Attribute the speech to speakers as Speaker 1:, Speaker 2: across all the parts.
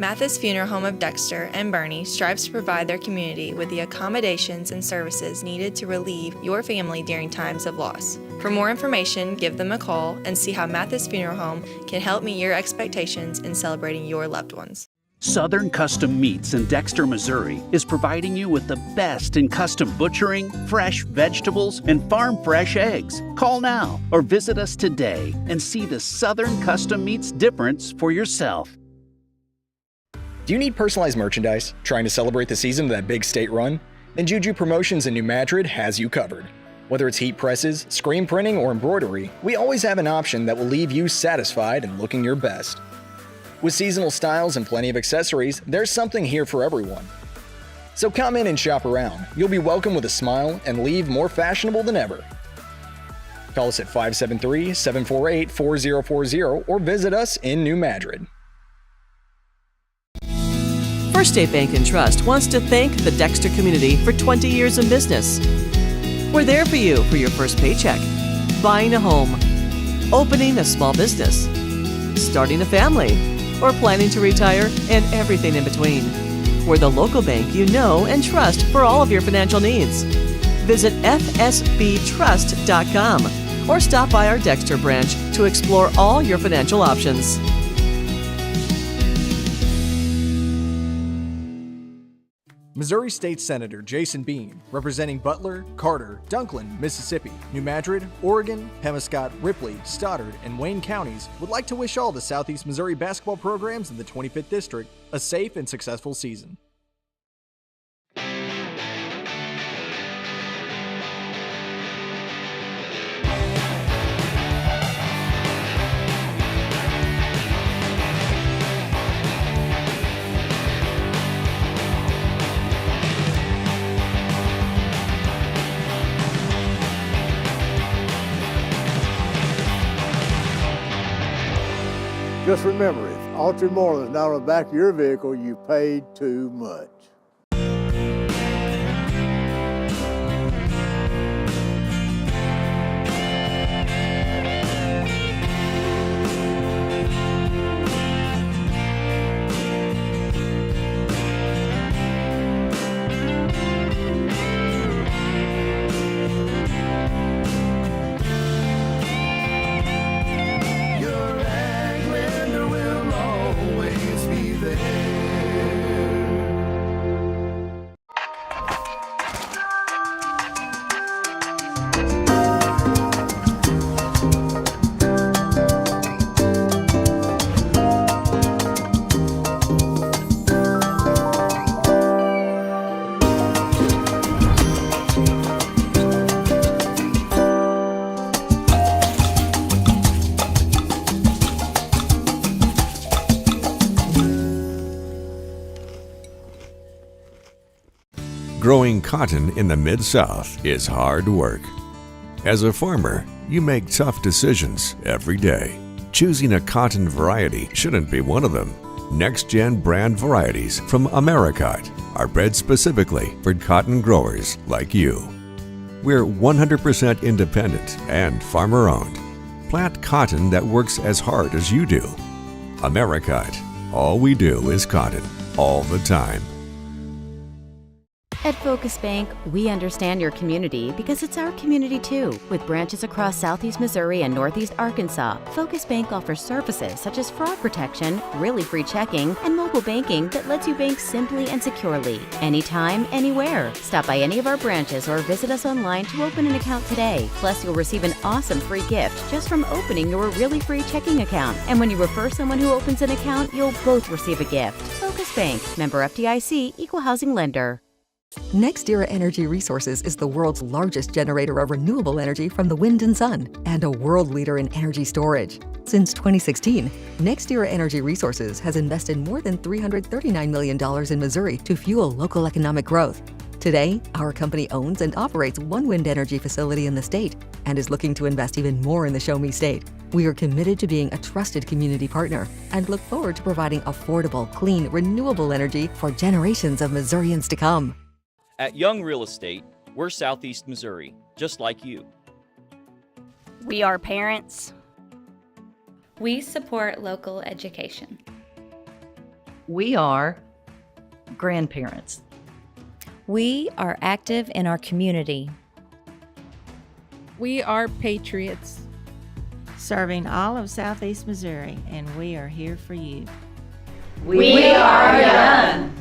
Speaker 1: Mathis Funeral Home of Dexter and Bernie strives to provide their community with the accommodations and services needed to relieve your family during times of loss. For more information, give them a call and see how Mathis Funeral Home can help meet your expectations in celebrating your loved ones.
Speaker 2: Southern Custom Meats in Dexter, Missouri is providing you with the best in custom butchering, fresh vegetables, and farm fresh eggs. Call now or visit us today and see the Southern Custom Meats difference for yourself.
Speaker 3: Do you need personalized merchandise? Trying to celebrate the season of that big state run? Then Juju Promotions in New Madrid has you covered. Whether it's heat presses, screen printing, or embroidery, we always have an option that will leave you satisfied and looking your best. With seasonal styles and plenty of accessories, there's something here for everyone. So come in and shop around. You'll be welcome with a smile and leave more fashionable than ever. Call us at 573-748-4040 or visit us in New Madrid.
Speaker 4: First State Bank & Trust wants to thank the Dexter community for 20 years in business. We're there for you for your first paycheck, buying a home, opening a small business, starting a family, or planning to retire, and everything in between. We're the local bank you know and trust for all of your financial needs. Visit fsbtrust.com or stop by our Dexter branch to explore all your financial options.
Speaker 5: Missouri State Senator Jason Bean, representing Butler, Carter, Dunklin, Mississippi, New Madrid, Oregon, Pemiscot, Ripley, Stoddard, and Wayne counties, would like to wish all the Southeast Missouri basketball programs in the 25th District a safe and successful season.
Speaker 6: Just remember, if Autry Moreland is not on the back of your vehicle, you paid too much.
Speaker 7: Growing cotton in the Mid-South is hard work. As a farmer, you make tough decisions every day. Choosing a cotton variety shouldn't be one of them. Next-gen brand varieties from Americot are bred specifically for cotton growers like you. We're 100% independent and farmer-owned. Plant cotton that works as hard as you do. Americot. All we do is cotton, all the time.
Speaker 8: At Focus Bank, we understand your community because it's our community too. With branches across Southeast Missouri and Northeast Arkansas, Focus Bank offers services such as fraud protection, really free checking, and mobile banking that lets you bank simply and securely, anytime, anywhere. Stop by any of our branches or visit us online to open an account today. Plus, you'll receive an awesome free gift just from opening your really free checking account. And when you refer someone who opens an account, you'll both receive a gift. Focus Bank, member FDIC, equal housing lender.
Speaker 9: NextEra Energy Resources is the world's largest generator of renewable energy from the wind and sun, and a world leader in energy storage. Since 2016, NextEra Energy Resources has invested more than $339 million in Missouri to fuel local economic growth. Today, our company owns and operates one wind energy facility in the state and is looking to invest even more in the Show Me State. We are committed to being a trusted community partner and look forward to providing affordable, clean, renewable energy for generations of Missourians to come.
Speaker 10: At Young Real Estate, we're Southeast Missouri, just like you.
Speaker 11: We are parents.
Speaker 12: We support local education. We are grandparents.
Speaker 13: We are active in our community.
Speaker 14: We are patriots.
Speaker 15: Serving all of Southeast Missouri, and we are here for you.
Speaker 12: We are young.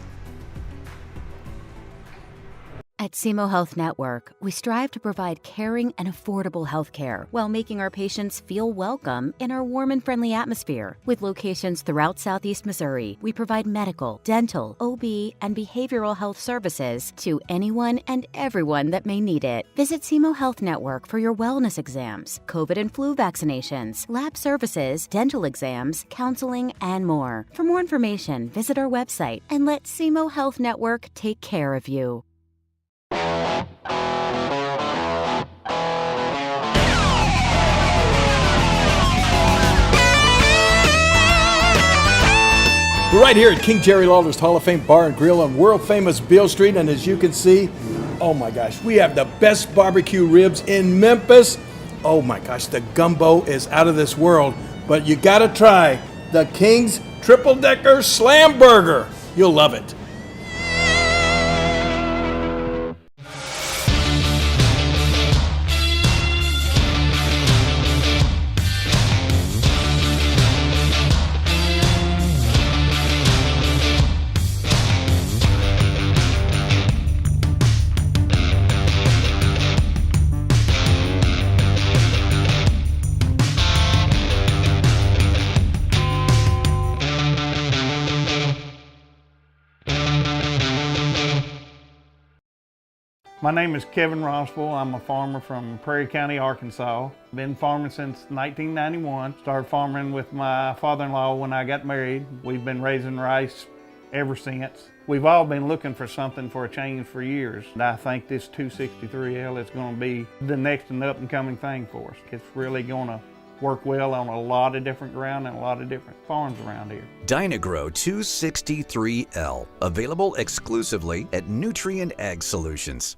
Speaker 8: At SEMO Health Network, we strive to provide caring and affordable health care while making our patients feel welcome in our warm and friendly atmosphere. With locations throughout Southeast Missouri, we provide medical, dental, OB, and behavioral health services to anyone and everyone that may need it. Visit SEMO Health Network for your wellness exams, COVID and flu vaccinations, lab services, dental exams, counseling, and more. For more information, visit our website and let SEMO Health Network take care of you.
Speaker 16: We're right here at King Jerry Lawler's Hall of Fame Bar and Grill on world-famous Beale Street, and as you can see, oh my gosh, we have the best barbecue ribs in Memphis. Oh my gosh, the gumbo is out of this world, but you gotta try the King's Triple Decker Slam Burger. You'll love it.
Speaker 17: My name is Kevin Rossville. I'm a farmer from Prairie County, Arkansas. Been farming since 1991. Started farming with my father-in-law when I got married. We've been raising rice ever since. We've all been looking for something for a change for years. And I think this 263L is going to be the next and up and coming thing for us. It's really going to work well on a lot of different ground and a lot of different farms around here.
Speaker 18: Dynagrow 263L, available exclusively at Nutrient Ag Solutions.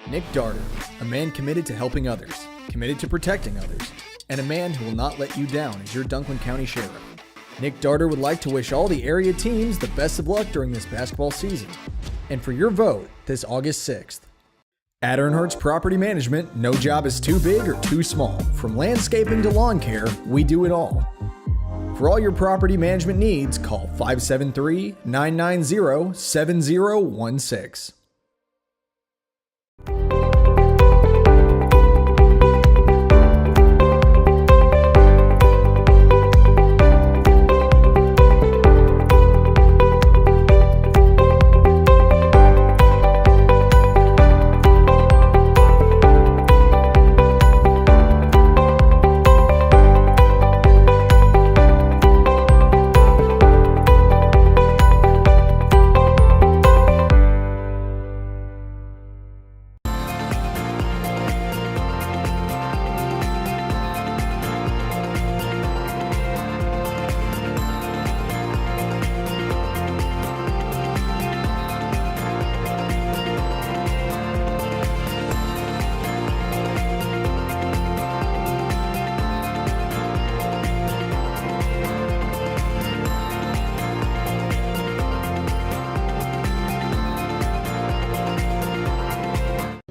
Speaker 5: Nick Darter, a man committed to helping others, committed to protecting others, and a man who will not let you down as your Dunklin County Sheriff. Nick Darter would like to wish all the area teams the best of luck during this basketball season. And for your vote this August 6th. At Earnhardt's Property Management, no job is too big or too small. From landscaping to lawn care, we do it all. For all your property management needs, call 573-990-7016.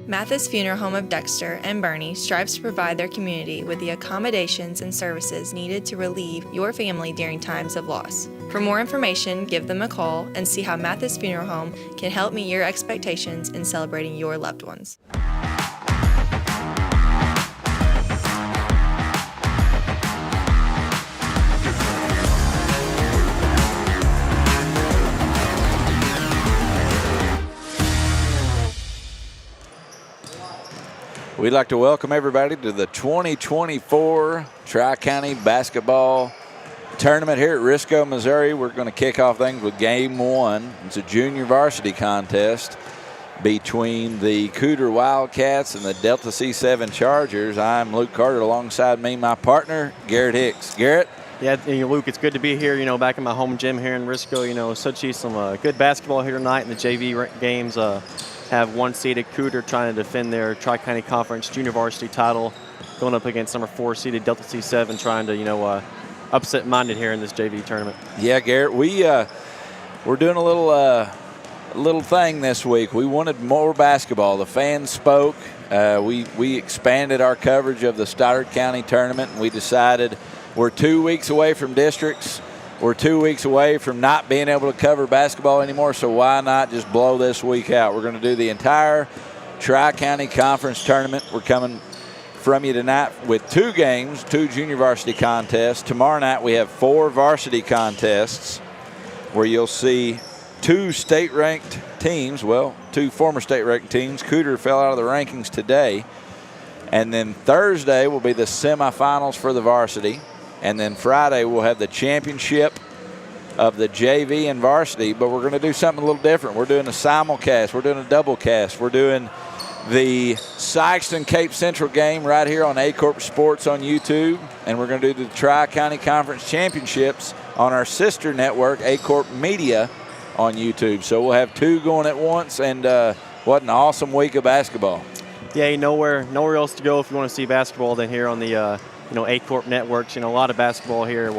Speaker 1: Mathis Funeral Home of Dexter and Bernie strives to provide their community with the accommodations and services needed to relieve your family during times of loss. For more information, give them a call and see how Mathis Funeral Home can help meet your expectations in celebrating your loved ones.
Speaker 19: We'd like to welcome everybody to the 2024 Tri-County Basketball Tournament here at Risco, Missouri. We're going to kick off things with Game 1. It's a junior varsity contest between the Cooter Wildcats and the Delta C7 Chargers. I'm Luke Carter. Alongside me, my partner, Garrett Hicks. Garrett?
Speaker 20: Yeah, Luke, it's good to be here, back in my home gym here in Risco. Such some good basketball here tonight in the JV games. Have one-seeded Cooter trying to defend their Tri-County Conference junior varsity title, going up against number 4-seeded Delta C7 trying to, upset-minded here in this JV tournament.
Speaker 19: Yeah, Garrett, we're doing a little thing this week. We wanted more basketball. The fans spoke. We expanded our coverage of the Stoddard County tournament, and we decided we're 2 weeks away from districts. We're 2 weeks away from not being able to cover basketball anymore, so why not just blow this week out? We're going to do the entire Tri-County Conference tournament. We're coming from you tonight with 2 games, 2 junior varsity contests. Tomorrow night we have 4 varsity contests where you'll see 2 state-ranked teams, well, 2 former state-ranked teams. Cooter fell out of the rankings today. And then Thursday will be the semifinals for the varsity. And then Friday we'll have the championship of the JV and varsity, but we're going to do something a little different. We're doing a simulcast. We're doing a double cast. We're doing the Sykeston Cape Central game right here on Aycorp Sports on YouTube, and we're going to do the Tri-County Conference Championships on our sister network, Aycorp Media, on YouTube. So we'll have 2 going at once, and what an awesome week of basketball.
Speaker 20: Yeah, nowhere else to go if you want to see basketball than here on the Aycorp networks. A lot of basketball here.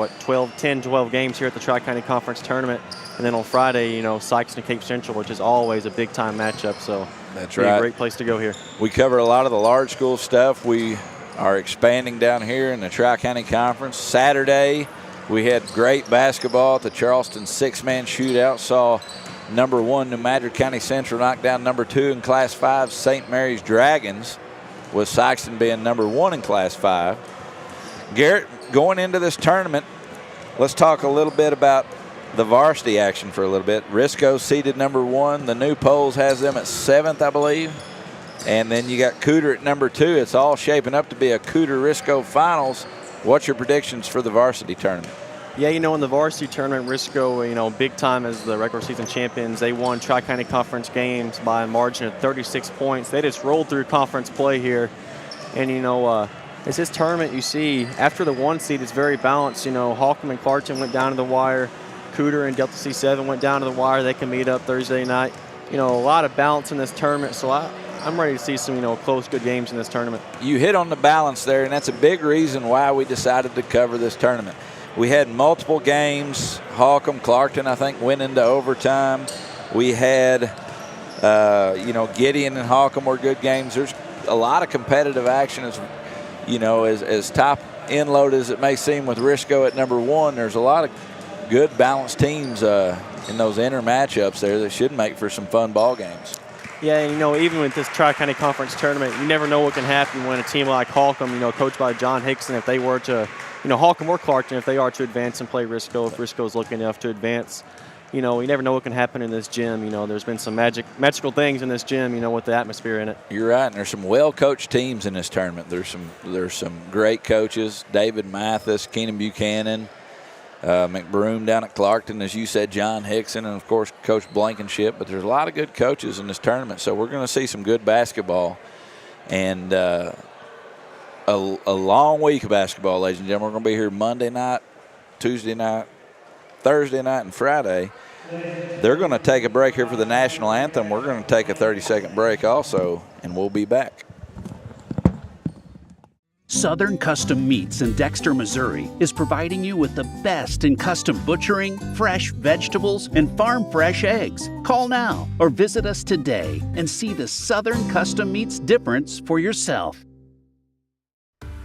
Speaker 20: 10, 12 games here at the Tri-County Conference tournament, and then on Friday, Sykeston Cape Central, which is always a big-time matchup. So
Speaker 19: that's right.
Speaker 20: A great place to go here.
Speaker 19: We cover a lot of the large school stuff. We are expanding down here in the Tri-County Conference. Saturday, we had great basketball at the Charleston 6-man shootout. Saw number 1 New Madrid County Central knock down number 2 in Class 5 St. Mary's Dragons, with Sykeston being number 1 in Class 5. Garrett, going into this tournament, let's talk a little bit about the varsity action for a little bit. Risco seeded number 1. The New Poles has them at 7th, I believe. And then you got Cooter at number 2. It's all shaping up to be a Cooter-Risco finals. What's your predictions for the varsity tournament?
Speaker 20: Yeah, in the varsity tournament, Risco, big time as the regular season champions. They won Tri-County Conference games by a margin of 36 points. They just rolled through conference play here. And, it's this tournament you see, after the 1 seed, it's very balanced. Holcomb and Clarkson went down to the wire. Cooter and Delta C7 went down to the wire. They can meet up Thursday night. A lot of balance in this tournament, so I'm ready to see some, close, good games in this tournament.
Speaker 19: You hit on the balance there, and that's a big reason why we decided to cover this tournament. We had multiple games. Holcomb, Clarkton, I think, went into overtime. We had, Gideon and Holcomb were good games. There's a lot of competitive action. As top end load as it may seem with Risco at number 1, there's a lot of good balanced teams in those inner matchups there that should make for some fun ball games.
Speaker 20: Yeah, and even with this Tri-County Conference tournament, you never know what can happen when a team like Holcomb, coached by John Hickson, if they were to, Holcomb or Clarkton, if they are to advance and play Risco, if Risco is looking enough to advance, you never know what can happen in this gym. There's been some magical things in this gym, with the atmosphere in it.
Speaker 19: You're right, and there's some well-coached teams in this tournament. There's some great coaches, David Mathis, Keenan Buchanan, McBroom down at Clarkton, as you said, John Hickson, and, of course, Coach Blankenship. But there's a lot of good coaches in this tournament, so we're going to see some good basketball. And a long week of basketball, ladies and gentlemen. We're going to be here Monday night, Tuesday night, Thursday night, and Friday. They're going to take a break here for the national anthem. We're going to take a 30-second break also, and we'll be back.
Speaker 2: Southern Custom Meats in Dexter, Missouri is providing you with the best in custom butchering, fresh vegetables, and farm fresh eggs. Call now or visit us today and see the Southern Custom Meats difference for yourself.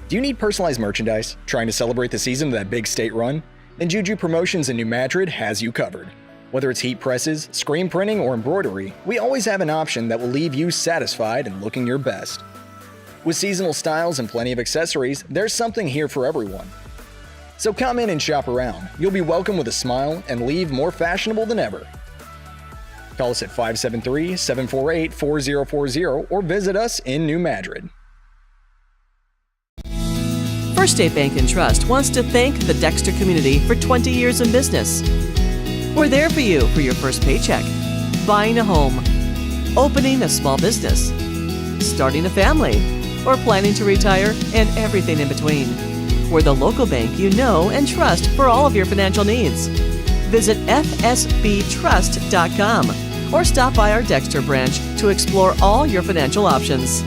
Speaker 3: Do you need personalized merchandise? Trying to celebrate the season of that big state run? Then Juju Promotions in New Madrid has you covered. Whether it's heat presses, screen printing, or embroidery, we always have an option that will leave you satisfied and looking your best. With seasonal styles and plenty of accessories, there's something here for everyone. So come in and shop around. You'll be welcome with a smile and leave more fashionable than ever. Call us at 573-748-4040 or visit us in New Madrid.
Speaker 4: First State Bank and Trust wants to thank the Dexter community for 20 years in business. We're there for you for your first paycheck, buying a home, opening a small business, starting a family, or planning to retire, and everything in between. We're the local bank you know and trust for all of your financial needs. Visit fsbtrust.com or stop by our Dexter branch to explore all your financial options.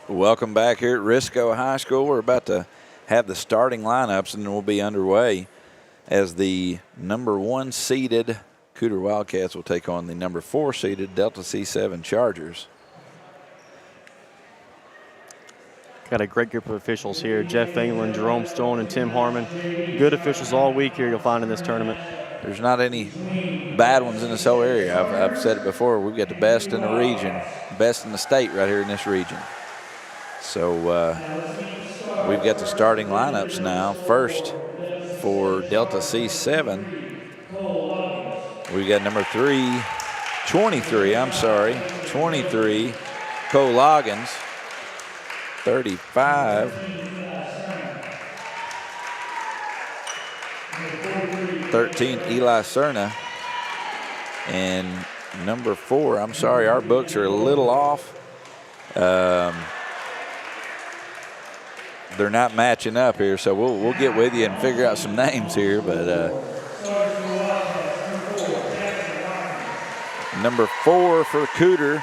Speaker 19: Welcome back here at Risco High School. We're about to have the starting lineups, and then we'll be underway as the number 1 seeded Cooter Wildcats will take on the number 4 seeded Delta C7 Chargers.
Speaker 20: Got a great group of officials here. Jeff England, Jerome Stone, and Tim Harmon. Good officials all week here you'll find in this tournament.
Speaker 19: There's not any bad ones in this whole area. I've said it before. We've got the best in the region, best in the state right here in this region. So we've got the starting lineups now. First for Delta C7, we've got number 23, Cole Loggins. 35. 13, Eli Cerna. And number 4, I'm sorry, our books are a little off. They're not matching up here, so we'll get with you and figure out some names here. But number 4 for Cooter,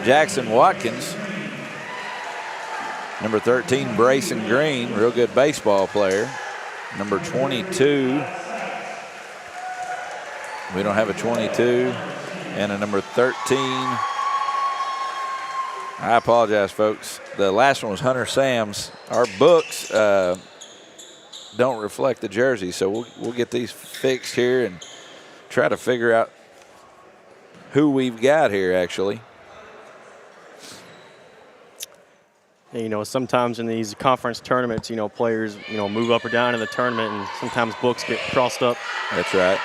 Speaker 19: Jackson Watkins. Number 13, Brayson Green, real good baseball player. Number 22, we don't have a 22. And a number 13, I apologize, folks. The last one was Hunter Sams. Our books don't reflect the jersey, so we'll get these fixed here and try to figure out who we've got here, actually.
Speaker 20: You know, sometimes in these conference tournaments, you know, players, you know, move up or down in the tournament, and sometimes books get crossed up.
Speaker 19: That's right.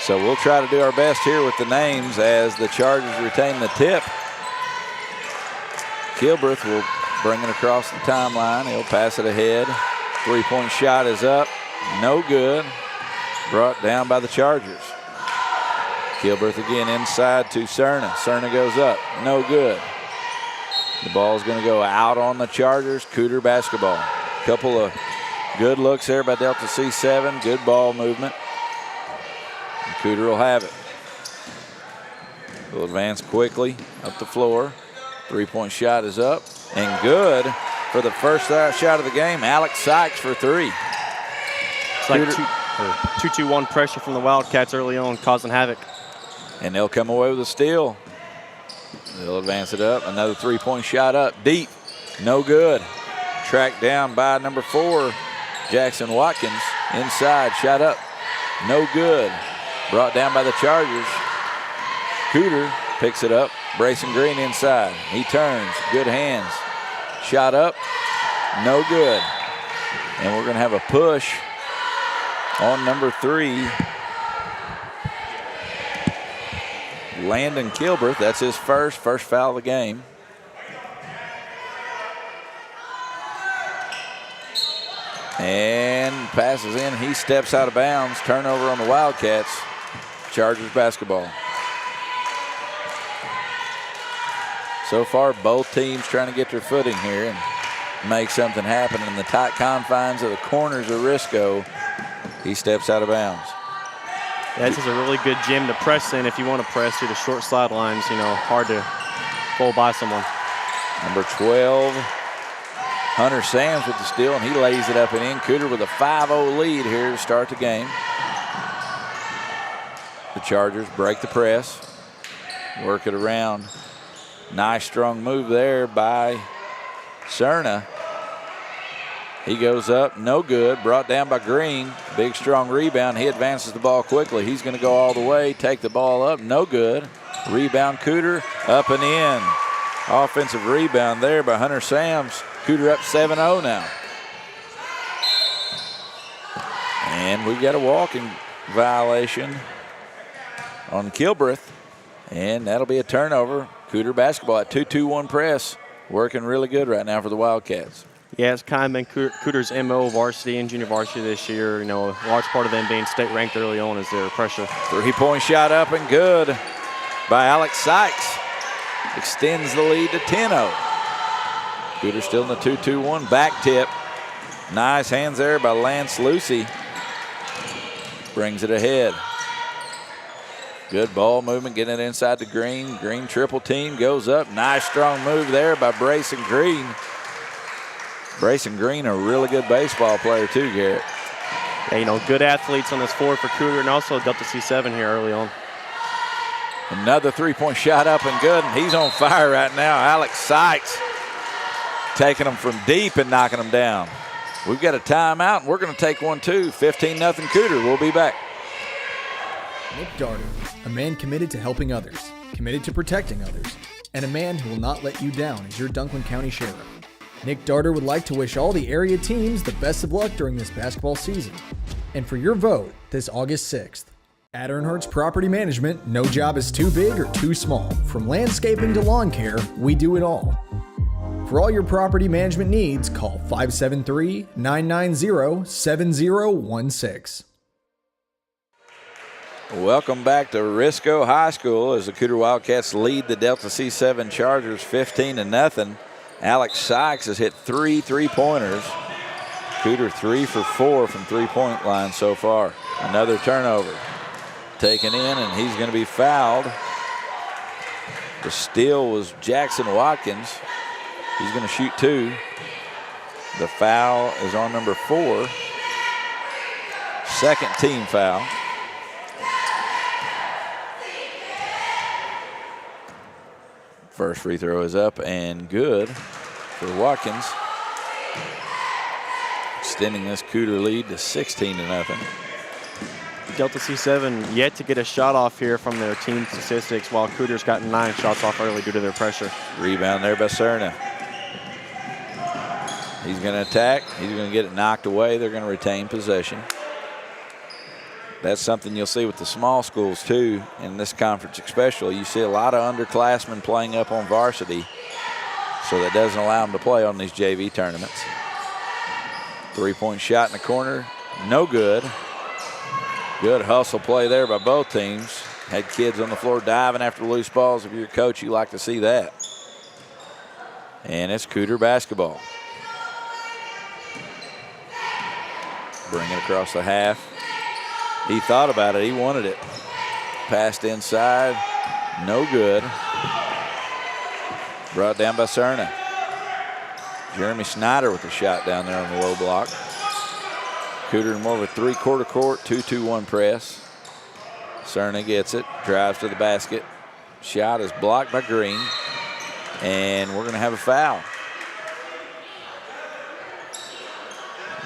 Speaker 19: So we'll try to do our best here with the names as the Chargers retain the tip. Kilbreth will bring it across the timeline. He'll pass it ahead. 3-point shot is up. No good. Brought down by the Chargers. Kilbreth again inside to Cerna. Cerna goes up. No good. The ball's going to go out on the Chargers. Cooter basketball. Couple of good looks there by Delta C7. Good ball movement. And Cooter will have it. Will advance quickly up the floor. 3-point shot is up and good for the first shot of the game. Alex Sykes for 3.
Speaker 20: It's like 2-2-1 pressure from the Wildcats early on, causing havoc.
Speaker 19: And they'll come away with a steal. They'll advance it up. Another 3-point shot up deep. No good. Tracked down by number 4, Jackson Watkins. Inside, shot up. No good. Brought down by the Chargers. Cooter picks it up. Brayson Green inside. He turns. Good hands. Shot up. No good. And we're going to have a push on number 3. Landon Kilbreth, that's his first foul of the game. And passes in, he steps out of bounds. Turnover on the Wildcats. Chargers basketball. So far, both teams trying to get their footing here and make something happen in the tight confines of the corners of Risco. He steps out of bounds.
Speaker 20: Yeah, this is a really good gym to press in if you want to press through the short sidelines. You know, hard to pull by someone.
Speaker 19: Number 12, Hunter Sams with the steal, and he lays it up and in. Cooter with a 5-0 lead here to start the game. The Chargers break the press, work it around. Nice strong move there by Cerna. He goes up, no good, brought down by Green. Big, strong rebound. He advances the ball quickly. He's going to go all the way, take the ball up, no good. Rebound, Cooter, up and in. Offensive rebound there by Hunter Sams. Cooter up 7-0 now. And we've got a walking violation on Kilbreth, and that'll be a turnover. Cooter basketball at 2-2-1 press. Working really good right now for the Wildcats.
Speaker 20: Yeah, it's kind of been Cooter's MO varsity and junior varsity this year. You know, a large part of them being state ranked early on is their pressure.
Speaker 19: 3-point shot up and good by Alex Sykes. Extends the lead to 10-0. Cooter still in the 2-2-1 back tip. Nice hands there by Lance Lucy. Brings it ahead. Good ball movement, getting it inside to Green. Green triple team, goes up. Nice strong move there by Brayson Green. Brayson Green, a really good baseball player too, Garrett.
Speaker 20: Yeah, good athletes on this floor for Cooter, and also Delta C7 here early on.
Speaker 19: Another three-point shot up and good, and he's on fire right now. Alex Sykes taking them from deep and knocking them down. We've got a timeout, and we're going to take one too. 15-0 Cooter. We'll be back.
Speaker 5: Nick Darter, a man committed to helping others, committed to protecting others, and a man who will not let you down as your Dunklin County Sheriff. Nick Darter would like to wish all the area teams the best of luck during this basketball season. And for your vote this August 6th. At Earnhardt's Property Management, no job is too big or too small. From landscaping to lawn care, we do it all. For all your property management needs, call 573-990-7016.
Speaker 19: Welcome back to Risco High School as the Cooter Wildcats lead the Delta C7 Chargers 15-0. Alex Sykes has hit 3 3-pointers. Cooter 3 for 4 from three-point line so far. Another turnover. Taken in, and he's going to be fouled. The steal was Jackson Watkins. He's going to shoot 2. The foul is on number 4. Second team foul. First free throw is up and good for Watkins. Extending this Cooter lead to 16-0.
Speaker 20: Delta C7 yet to get a shot off here from their team statistics, while Cooter's gotten 9 shots off early due to their pressure.
Speaker 19: Rebound there by Cerna. He's going to attack. He's going to get it knocked away. They're going to retain possession. That's something you'll see with the small schools too, in this conference especially. You see a lot of underclassmen playing up on varsity, so that doesn't allow them to play on these JV tournaments. Three-point shot in the corner, no good. Good hustle play there by both teams. Had kids on the floor diving after loose balls. If you're a coach, you like to see that. And it's Cooter basketball. Bring it across the half. He thought about it. He wanted it. Passed inside. No good. Brought down by Cerna. Jeremy Snyder with the shot down there on the low block. Cooter in more of a three-quarter court, 2-2-1 press. Cerna gets it, drives to the basket. Shot is blocked by Green. And we're going to have a foul.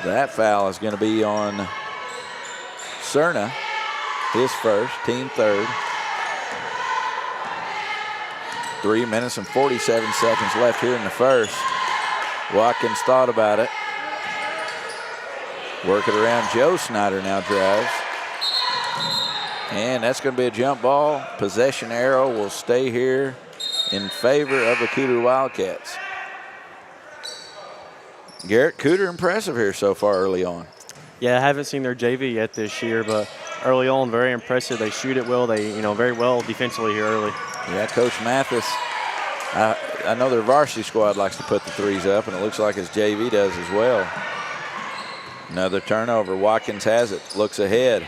Speaker 19: That foul is going to be on Cerna, his first, team third. 3 minutes and 47 seconds left here in the first. Watkins thought about it. Work it around. Joe Snyder now drives. And that's going to be a jump ball. Possession arrow will stay here in favor of the Cooter Wildcats. Garrett, Cooter impressive here so far early on.
Speaker 20: Yeah, I haven't seen their JV yet this year, but early on, very impressive. They shoot it well. They, very well defensively here early.
Speaker 19: Yeah, Coach Mathis, I know their varsity squad likes to put the threes up, and it looks like his JV does as well. Another turnover. Watkins has it. Looks ahead.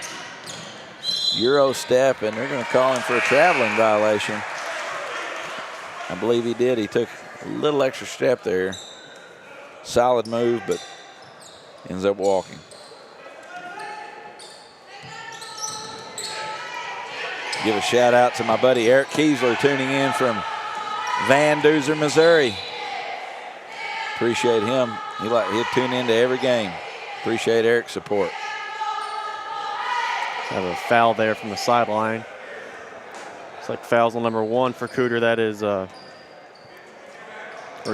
Speaker 19: Euro step, and they're going to call him for a traveling violation. I believe he did. He took a little extra step there. Solid move, but ends up walking. Give a shout out to my buddy Eric Kiesler tuning in from Van Duzer, Missouri. Appreciate him. He'll tune into every game. Appreciate Eric's support.
Speaker 20: Have a foul there from the sideline. It's like fouls on number 1 for Cooter. That is, or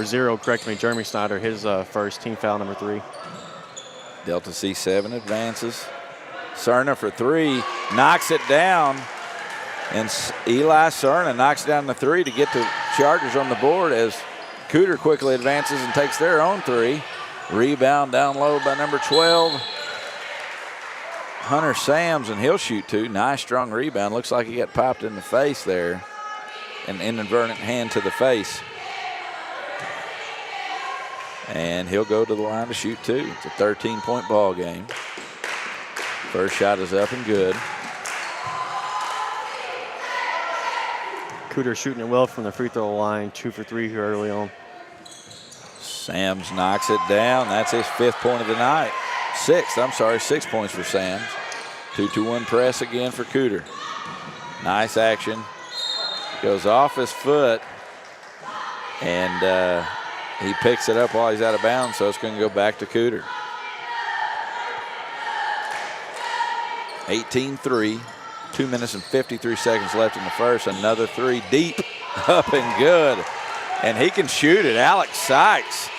Speaker 20: 0, correct me, Jeremy Snyder, his first team foul, number 3.
Speaker 19: Delta C7 advances. Cerna for 3, knocks it down. And Eli Cerna knocks down the 3 to get the Chargers on the board as Cooter quickly advances and takes their own 3. Rebound down low by number 12. Hunter Sams, and he'll shoot 2. Nice strong rebound. Looks like he got popped in the face there. An inadvertent hand to the face. And he'll go to the line to shoot 2. It's a 13-point ball game. First shot is up and good.
Speaker 20: Cooter shooting it well from the free throw line, 2 for 3 here early on.
Speaker 19: Sams knocks it down. That's his 5th point of the night. 6 points for Sams. 2-2-1 press again for Cooter. Nice action. Goes off his foot, and he picks it up while he's out of bounds, so it's going to go back to Cooter. 18-3, 2 minutes and 53 seconds left in the first. Another three deep, up and good. And he can shoot it. Alex Sykes,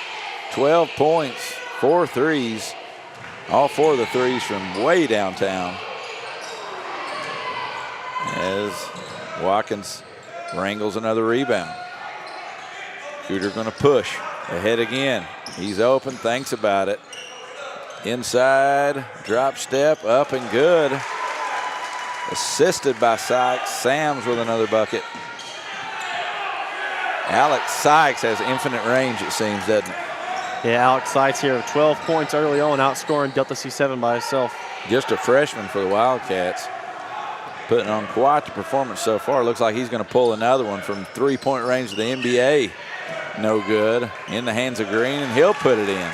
Speaker 19: 12 points, 4 threes. All 4 of the threes from way downtown. As Watkins wrangles another rebound. Cooter going to push. Ahead again. He's open, thinks about it. Inside, drop step, up and good. Assisted by Sykes. Sams with another bucket. Alex Sykes has infinite range, it seems, doesn't it?
Speaker 20: Yeah, Alex Sykes here, 12 points early on, outscoring Delta C7 by himself.
Speaker 19: Just a freshman for the Wildcats. Putting on quite the performance so far. Looks like he's going to pull another one from 3-point range of the NBA. No good. In the hands of Green, and he'll put it in.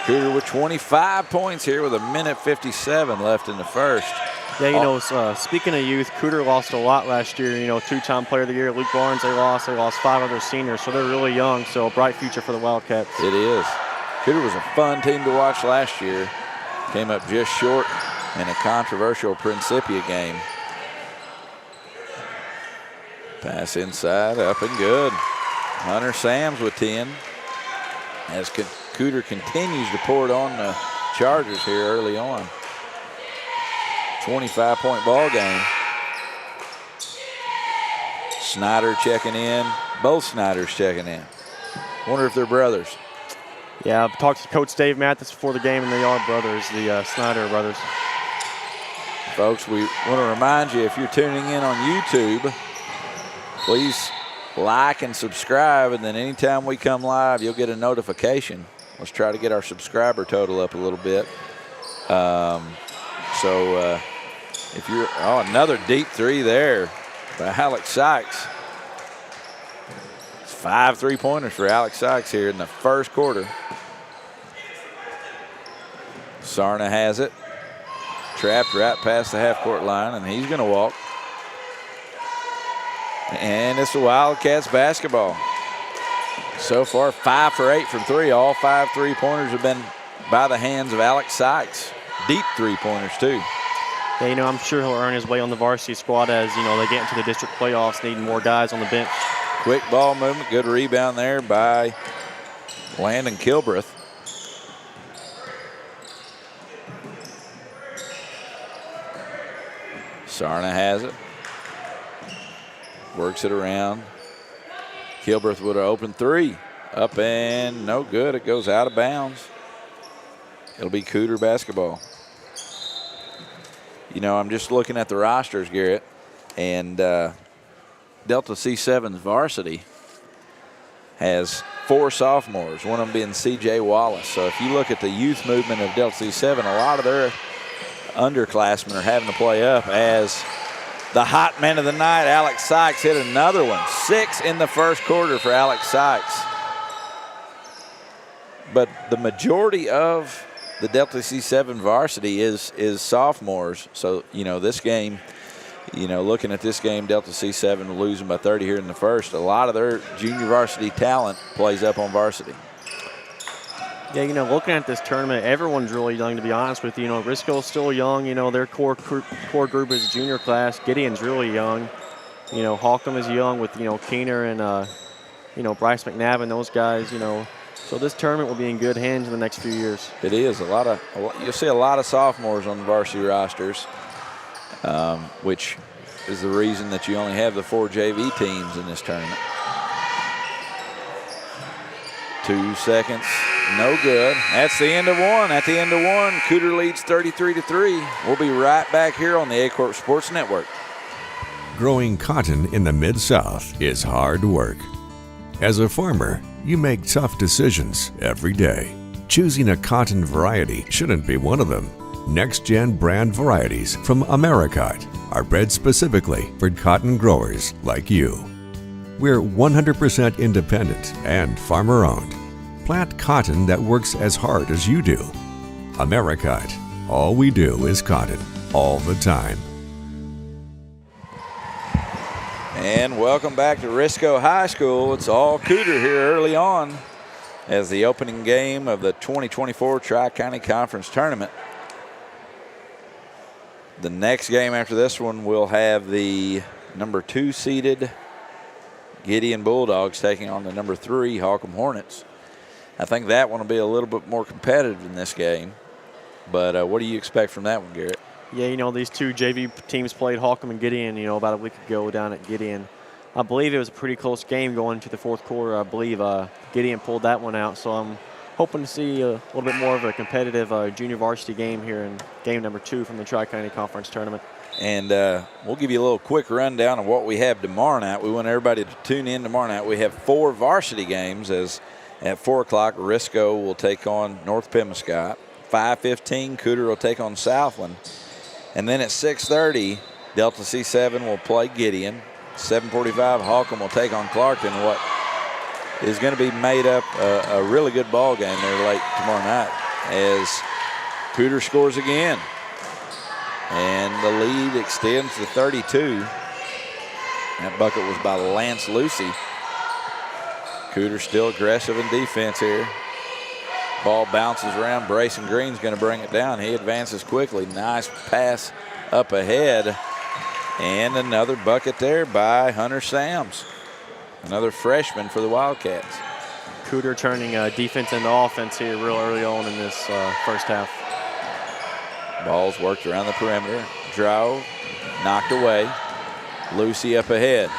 Speaker 19: Cooter with 25 points here with 1:57 left in the first.
Speaker 20: Yeah, you know, speaking of youth, Cooter lost a lot last year. You know, 2-time player of the year, Luke Barnes, they lost 5 other seniors, so they're really young, so a bright future for the Wildcats.
Speaker 19: It is. Cooter was a fun team to watch last year. Came up just short in a controversial Principia game. Pass inside, up and good. Hunter Sams with 10. As Cooter continues to pour it on the Chargers here early on. 25-point ball game. Snyder checking in. Both Snyders checking in. Wonder if they're brothers.
Speaker 20: Yeah, I've talked to Coach Dave Mathis before the game, and they are brothers, the Snyder brothers.
Speaker 19: Folks, we want to remind you, if you're tuning in on YouTube, please like and subscribe, and then anytime we come live, you'll get a notification. Let's try to get our subscriber total up a little bit. If you're, another deep three there by Alex Sykes. 5 3-pointers for Alex Sykes here in the first quarter. Sarna has it. Trapped right past the half-court line, and he's going to walk. And it's the Wildcats basketball. So far, 5 for 8 from 3. All 5 3-pointers have been by the hands of Alex Sykes. Deep 3-pointers, too.
Speaker 20: Yeah, you know, I'm sure he'll earn his way on the varsity squad as, you know, they get into the district playoffs, needing more guys on the bench.
Speaker 19: Quick ball movement. Good rebound there by Landon Kilbreth. Sarna has it. Works it around. Kilbreth with an open three. Up and no good. It goes out of bounds. It'll be Cooter basketball. You know, I'm just looking at the rosters, Garrett, and Delta C7's varsity has 4 sophomores, one of them being C.J. Wallace. So if you look at the youth movement of Delta C7, a lot of their underclassmen are having to play up, as the hot man of the night, Alex Sykes, hit another one. 6 in the first quarter for Alex Sykes. But the majority of the Delta C7 varsity is sophomores. So, you know, this game, you know, looking at this game, Delta C7 losing by 30 here in the first. A lot of their junior varsity talent plays up on varsity.
Speaker 20: Yeah, you know, looking at this tournament, everyone's really young, to be honest with you. You know, Risco's still young. You know, their core group is junior class. Gideon's really young. You know, Holcomb is young with, you know, Keener and, you know, Bryce McNabb, those guys, you know. So this tournament will be in good hands in the next few years.
Speaker 19: It is. You'll see a lot of sophomores on the varsity rosters, which is the reason that you only have the 4 JV teams in this tournament. 2 seconds, no good. That's the end of one. At the end of one, Cooter leads 33-3. We'll be right back here on the Aycorp Sports Network.
Speaker 7: Growing cotton in the Mid-South is hard work. As a farmer, you make tough decisions every day. Choosing a cotton variety shouldn't be one of them. Next-gen brand varieties from Americot are bred specifically for cotton growers like you. We're 100% independent and farmer-owned. Plant cotton that works as hard as you do. Amerikite. All we do is cotton, all the time.
Speaker 19: And welcome back to Risco High School. It's all Cooter here early on as the opening game of the 2024 Tri-County Conference Tournament. The next game after this one, we'll have the number 2 seeded Gideon Bulldogs taking on the number 3 Holcomb Hornets. I think that one will be a little bit more competitive in this game. But what do you expect from that one, Garrett?
Speaker 20: Yeah, you know, these two JV teams played Holcomb and Gideon, you know, about a week ago down at Gideon. I believe it was a pretty close game going into the fourth quarter. I believe Gideon pulled that one out. So I'm hoping to see a little bit more of a competitive junior varsity game here in game number 2 from the Tri-County Conference Tournament.
Speaker 19: And we'll give you a little quick rundown of what we have tomorrow night. We want everybody to tune in tomorrow night. We have 4 varsity games as at 4 o'clock, Risco will take on North Pemiscot. 5:15, Cooter will take on Southland. And then at 6:30, Delta C7 will play Gideon. 7:45, Holcomb will take on Clarkton. What is going to be made up a really good ball game there late tomorrow night as Cooter scores again. And the lead extends to 32. That bucket was by Lance Lucy. Cooter still aggressive in defense here. Ball bounces around. Brayson Green's going to bring it down. He advances quickly. Nice pass up ahead. And another bucket there by Hunter Sams. Another freshman for the Wildcats.
Speaker 20: Cooter turning defense into offense here real early on in this first half.
Speaker 19: Ball's worked around the perimeter. Drove, knocked away. Lucy up ahead.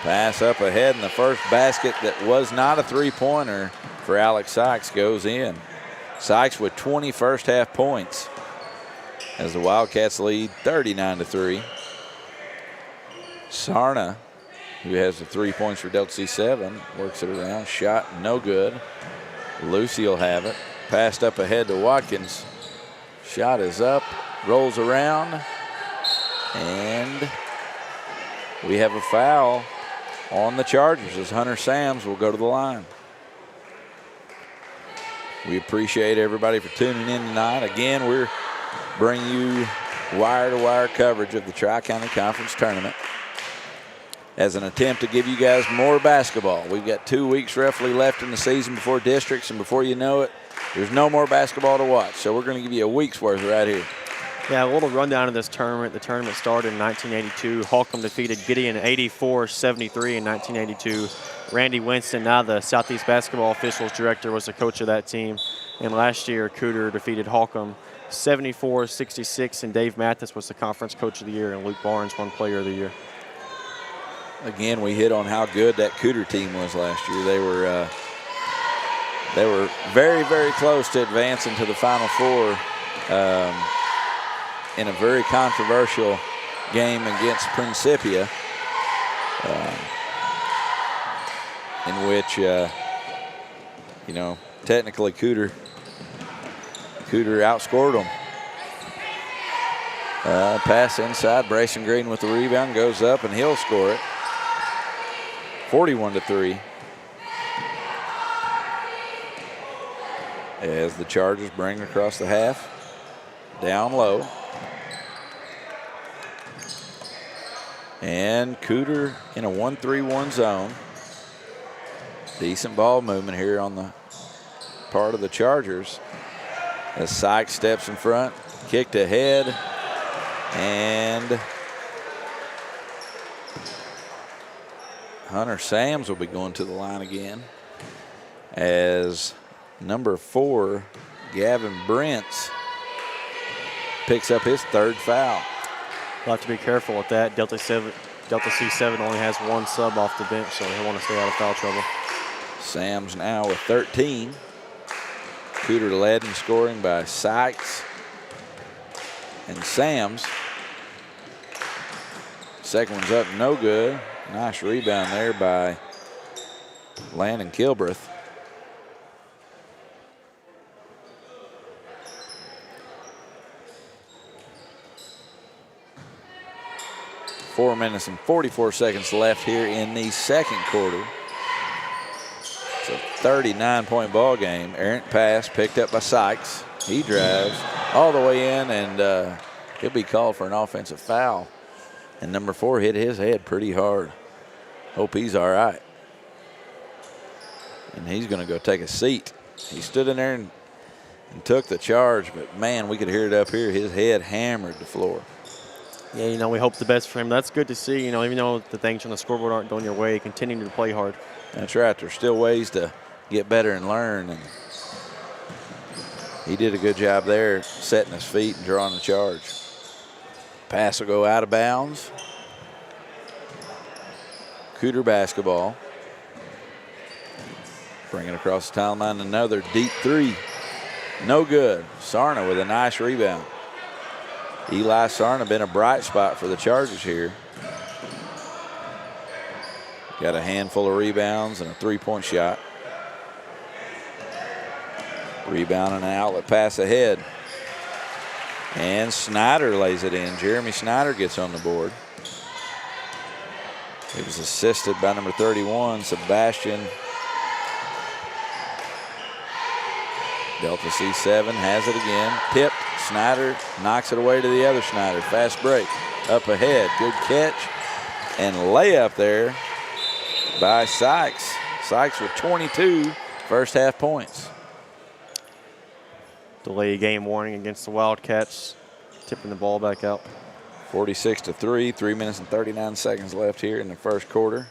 Speaker 19: Pass up ahead, and the first basket that was not a three-pointer for Alex Sykes goes in. Sykes with 20 first half points as the Wildcats lead 39-3. Sarna, who has the 3 points for Delta C7, works it around. Shot no good. Lucy will have it. Passed up ahead to Watkins. Shot is up, rolls around, and we have a foul on the Chargers as Hunter Sams will go to the line. We appreciate everybody for tuning in tonight. Again, we're bringing you wire-to-wire coverage of the Tri-County Conference Tournament as an attempt to give you guys more basketball. We've got 2 weeks roughly left in the season before districts, and before you know it, there's no more basketball to watch. So we're going to give you a week's worth right here.
Speaker 20: Yeah, a little rundown of this tournament. The tournament started in 1982. Holcomb defeated Gideon 84-73 in 1982. Randy Winston, now the Southeast Basketball Officials Director, was the coach of that team. And last year, Cooter defeated Holcomb 74-66, and Dave Mathis was the Conference Coach of the Year, and Luke Barnes won Player of the Year.
Speaker 19: Again, we hit on how good that Cooter team was last year. They were very, very close to advancing to the Final Four in a very controversial game against Principia, in which, technically Cooter outscored them. Pass inside, Brayson Green with the rebound, goes up, and he'll score it. 41-3. As the Chargers bring across the half, down low. And Cooter in a 1-3-1 zone. Decent ball movement here on the part of the Chargers. As Sykes steps in front, kicked ahead, and Hunter Sams will be going to the line again as number 4, Gavin Brents, picks up his 3rd foul.
Speaker 20: We'll have to be careful with that. Delta C7 only has 1 sub off the bench, so he'll want to stay out of foul trouble.
Speaker 19: Sams now with 13. Cooter led in scoring by Sykes and Sams. Second one's up, no good. Nice rebound there by Landon Kilbreth. Four minutes and 44 seconds left here in the second quarter. It's a 39-point ball game. Errant pass picked up by Sykes. He drives all the way in, and he'll be called for an offensive foul. And number 4 hit his head pretty hard. Hope he's all right. And he's going to go take a seat. He stood in there and took the charge, but, man, we could hear it up here. His head hammered the floor.
Speaker 20: Yeah, we hope the best for him. That's good to see, even though the things on the scoreboard aren't going your way, continuing to play hard.
Speaker 19: That's right. There's still ways to get better and learn. And he did a good job there, setting his feet and drawing the charge. Pass will go out of bounds. Cooter basketball. Bring it across the timeline. Another deep three. No good. Sarna with a nice rebound. Eli Sarna been a bright spot for the Chargers here. Got a handful of rebounds and a three-point shot. Rebound and an outlet pass ahead. And Snyder lays it in. Jeremy Snyder gets on the board. It was assisted by number 31, Sebastian. Delta C7 has it again. Tipped. Snyder knocks it away to the other Snyder. Fast break. Up ahead. Good catch. And layup there by Sykes. Sykes with 22 first half points.
Speaker 20: Delay game warning against the Wildcats. Tipping the ball back out.
Speaker 19: 46-3. 3 minutes and 39 seconds left here in the first quarter.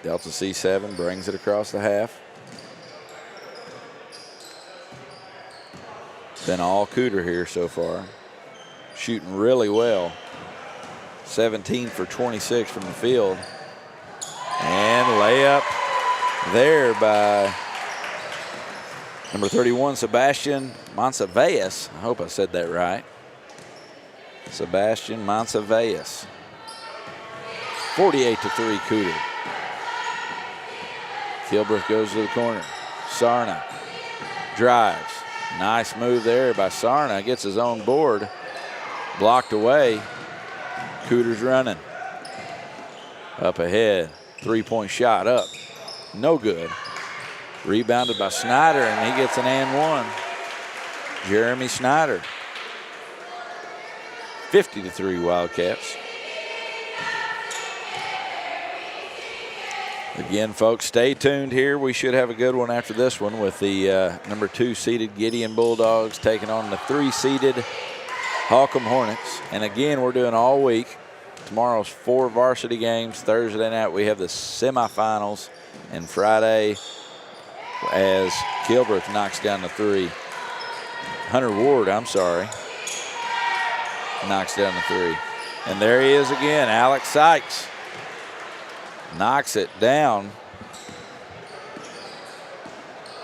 Speaker 19: Delta C7 brings it across the half. Been all Cooter here so far. Shooting really well. 17 for 26 from the field. And layup there by number 31, Sebastian Mansaveas. I hope I said that right. Sebastian Mansaveas. 48-3 Cooter. Kilbreth goes to the corner. Sarna drives. Nice move there by Sarna. Gets his own board. Blocked away. Cooter's running. Up ahead. Three-point shot up. No good. Rebounded by Snyder, and he gets an and one. Jeremy Snyder. 50-3 Wildcats. Again, folks, stay tuned here. We should have a good one after this one with the number 2 seeded Gideon Bulldogs taking on the 3 seeded Holcomb Hornets. And again, we're doing all week. Tomorrow's 4 varsity games. Thursday night we have the semifinals. And Friday, as Kilbreth knocks down the 3. Hunter Ward, knocks down the 3. And there he is again, Alex Sykes. Knocks it down.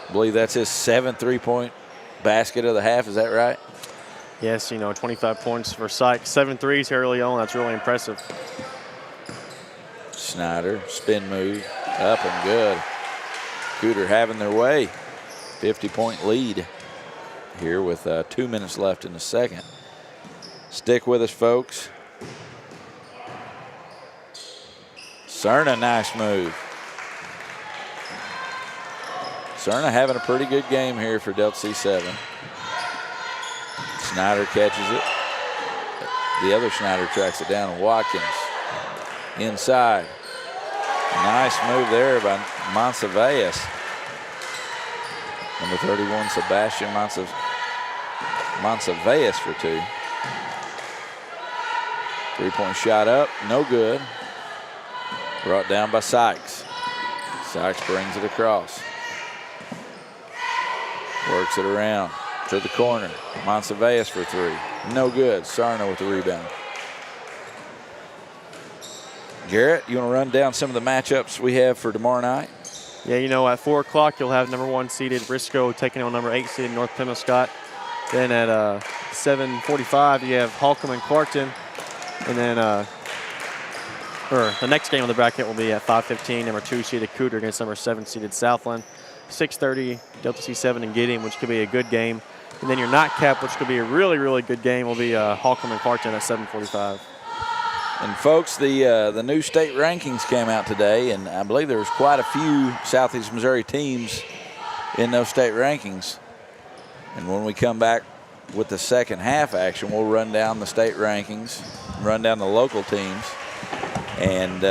Speaker 19: I believe that's his 7th three-point basket of the half. Is that right?
Speaker 20: Yes, 25 points for Sykes. 7 threes here early on. That's really impressive.
Speaker 19: Snyder, spin move, up and good. Cooter having their way. 50-point lead here with 2 minutes left in the second. Stick with us, folks. Cerna, nice move. Cerna having a pretty good game here for Delta C7. Snyder catches it. The other Snyder tracks it down. Watkins inside. Nice move there by Mansaveas. Number 31, Sebastian Mansaveas for 2. Three-point shot up, no good. Brought down by Sykes. Sykes brings it across. Works it around to the corner. Mansaveas for 3. No good. Sarna with the rebound. Garrett, you want to run down some of the matchups we have for tomorrow night?
Speaker 20: Yeah, at 4 o'clock, you'll have number 1 seeded Risco taking on number 8 seeded North Pemoscott. Then at 7:45, you have Holcomb and Clarkton. And then the next game on the bracket will be at 5:15, number 2 seeded Cooter against number 7 seeded Southland. 6:30, Delta C7 and Gideon, which could be a good game. And then your nightcap, which could be a really, really good game, will be Holcomb and Clarkton at 7:45.
Speaker 19: And folks, the new state rankings came out today, and I believe there was quite a few Southeast Missouri teams in those state rankings. And when we come back with the second half action, we'll run down the state rankings, run down the local teams, and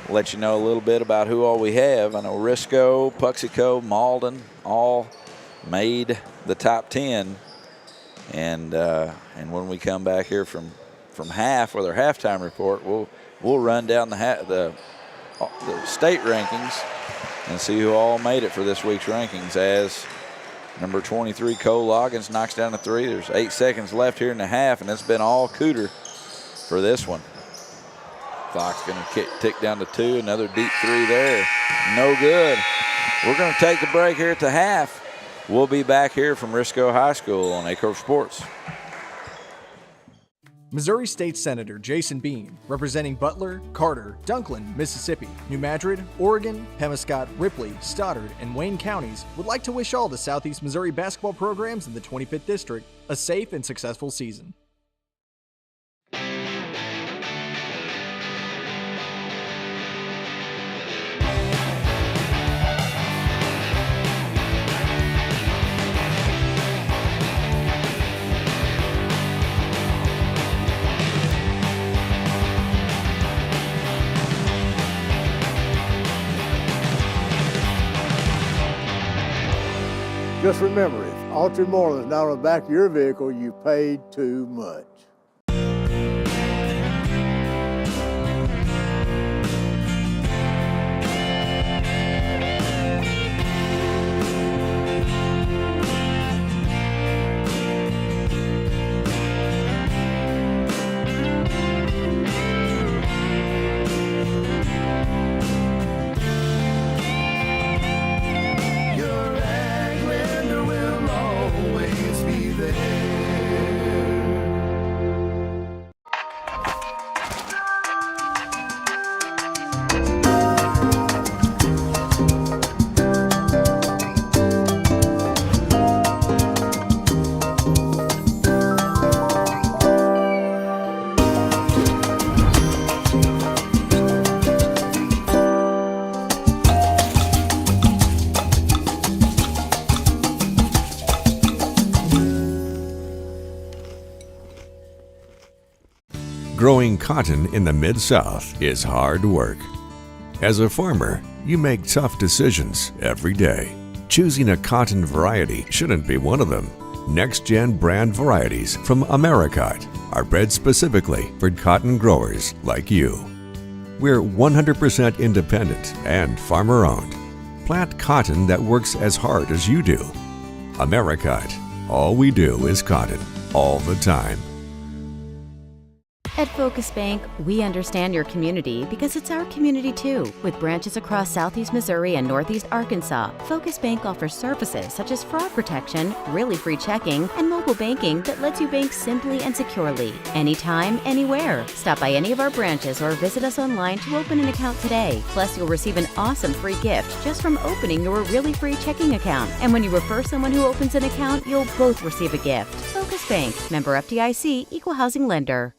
Speaker 19: let you know a little bit about who all we have. I know Risco, Puxico, Malden all made the top 10. And when we come back here from half with our halftime report, we'll run down the state rankings and see who all made it for this week's rankings. As number 23 Cole Loggins knocks down the 3. There's 8 seconds left here in the half, and it's been all Cooter for this one. Clock's going to tick down to 2. Another deep 3 there, no good. We're going to take a break here at the half. We'll be back here from Risco High School on Aycorp Sports.
Speaker 5: Missouri State Senator Jason Bean, representing Butler, Carter, Dunklin, Mississippi, New Madrid, Oregon, Pemiscot, Ripley, Stoddard, and Wayne counties, would like to wish all the Southeast Missouri basketball programs in the 25th District a safe and successful season.
Speaker 6: Just remember, if Altry Moreland's not on the back of your vehicle, you paid too much.
Speaker 7: Growing cotton in the Mid-South is hard work. As a farmer, you make tough decisions every day. Choosing a cotton variety shouldn't be one of them. Next-gen brand varieties from Americot are bred specifically for cotton growers like you. We're 100% independent and farmer-owned. Plant cotton that works as hard as you do. Americot. All we do is cotton, all the time.
Speaker 8: At Focus Bank, we understand your community because it's our community too. With branches across Southeast Missouri and Northeast Arkansas, Focus Bank offers services such as fraud protection, really free checking, and mobile banking that lets you bank simply and securely, anytime, anywhere. Stop by any of our branches or visit us online to open an account today. Plus, you'll receive an awesome free gift just from opening your really free checking account. And when you refer someone who opens an account, you'll both receive a gift. Focus Bank, member FDIC, equal housing lender.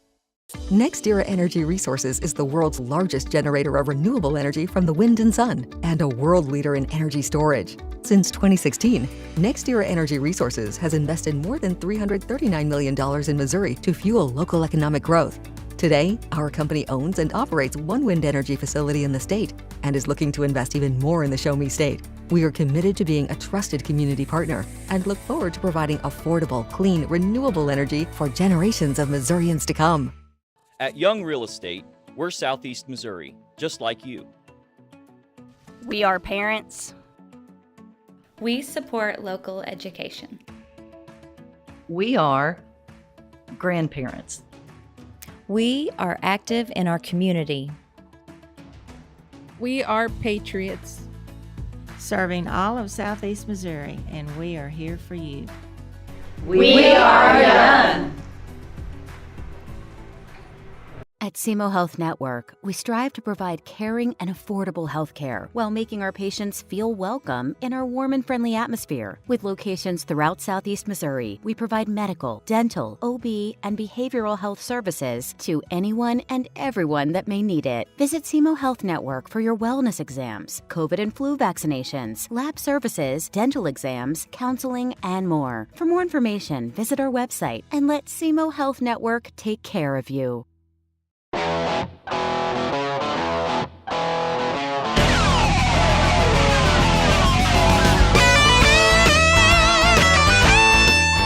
Speaker 9: NextEra Energy Resources is the world's largest generator of renewable energy from the wind and sun, and a world leader in energy storage. Since 2016, NextEra Energy Resources has invested more than $339 million in Missouri to fuel local economic growth. Today, our company owns and operates one wind energy facility in the state and is looking to invest even more in the Show Me State. We are committed to being a trusted community partner and look forward to providing affordable, clean, renewable energy for generations of Missourians to come.
Speaker 10: At Young Real Estate, we're Southeast Missouri, just like you.
Speaker 11: We are parents.
Speaker 14: We support local education.
Speaker 12: We are grandparents.
Speaker 13: We are active in our community.
Speaker 15: We are patriots. Serving all of Southeast Missouri, and we are here for you.
Speaker 12: We are young.
Speaker 8: At SEMO Health Network, we strive to provide caring and affordable health care while making our patients feel welcome in our warm and friendly atmosphere. With locations throughout Southeast Missouri, we provide medical, dental, OB, and behavioral health services to anyone and everyone that may need it. Visit SEMO Health Network for your wellness exams, COVID and flu vaccinations, lab services, dental exams, counseling, and more. For more information, visit our website and let SEMO Health Network take care of you.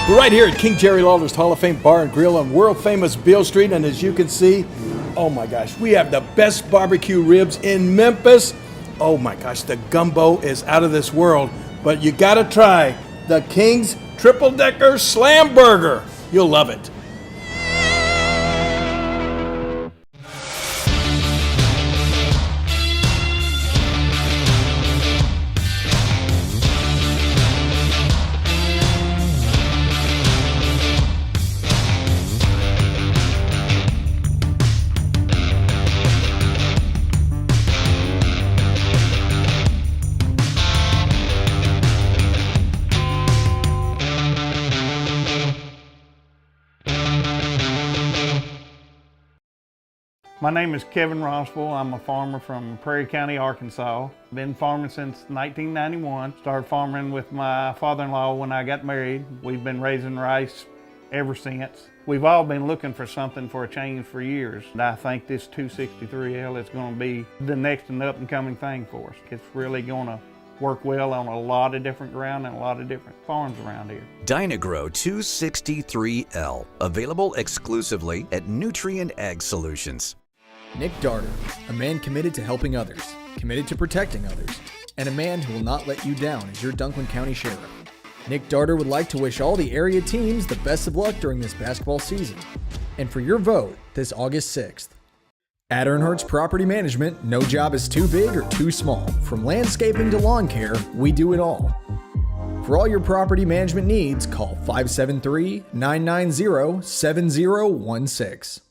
Speaker 16: We're right here at King Jerry Lawler's Hall of Fame Bar and Grill on world famous Beale Street, and as you can see, oh my gosh, we have the best barbecue ribs in Memphis. Oh my gosh, the gumbo is out of this world, but you gotta try the King's Triple Decker Slam Burger. You'll love it.
Speaker 17: My name is Kevin Rossville. I'm a farmer from Prairie County, Arkansas. Been farming since 1991. Started farming with my father-in-law when I got married. We've been raising rice ever since. We've all been looking for something for a change for years. And I think this 263L is going to be the next and up and coming thing for us. It's really going to work well on a lot of different ground and a lot of different farms around here.
Speaker 18: Dynagro 263L, available exclusively at Nutrient Ag Solutions.
Speaker 5: Nick Darter, a man committed to helping others, committed to protecting others, and a man who will not let you down as your Dunklin County Sheriff. Nick Darter would like to wish all the area teams the best of luck during this basketball season. And for your vote this August 6th. At Earnhardt's Property Management, no job is too big or too small. From landscaping to lawn care, we do it all. For all your property management needs, call 573-990-7016.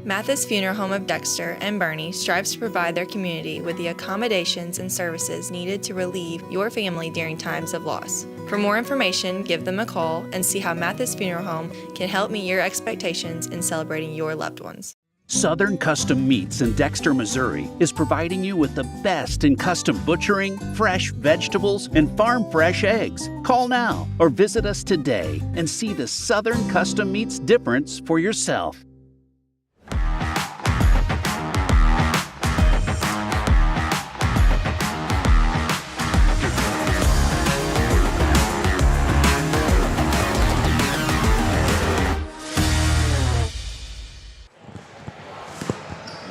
Speaker 1: Mathis Funeral Home of Dexter and Bernie strives to provide their community with the accommodations and services needed to relieve your family during times of loss. For more information, give them a call and see how Mathis Funeral Home can help meet your expectations in celebrating your loved ones.
Speaker 2: Southern Custom Meats in Dexter, Missouri is providing you with the best in custom butchering, fresh vegetables, and farm fresh eggs. Call now or visit us today and see the Southern Custom Meats difference for yourself.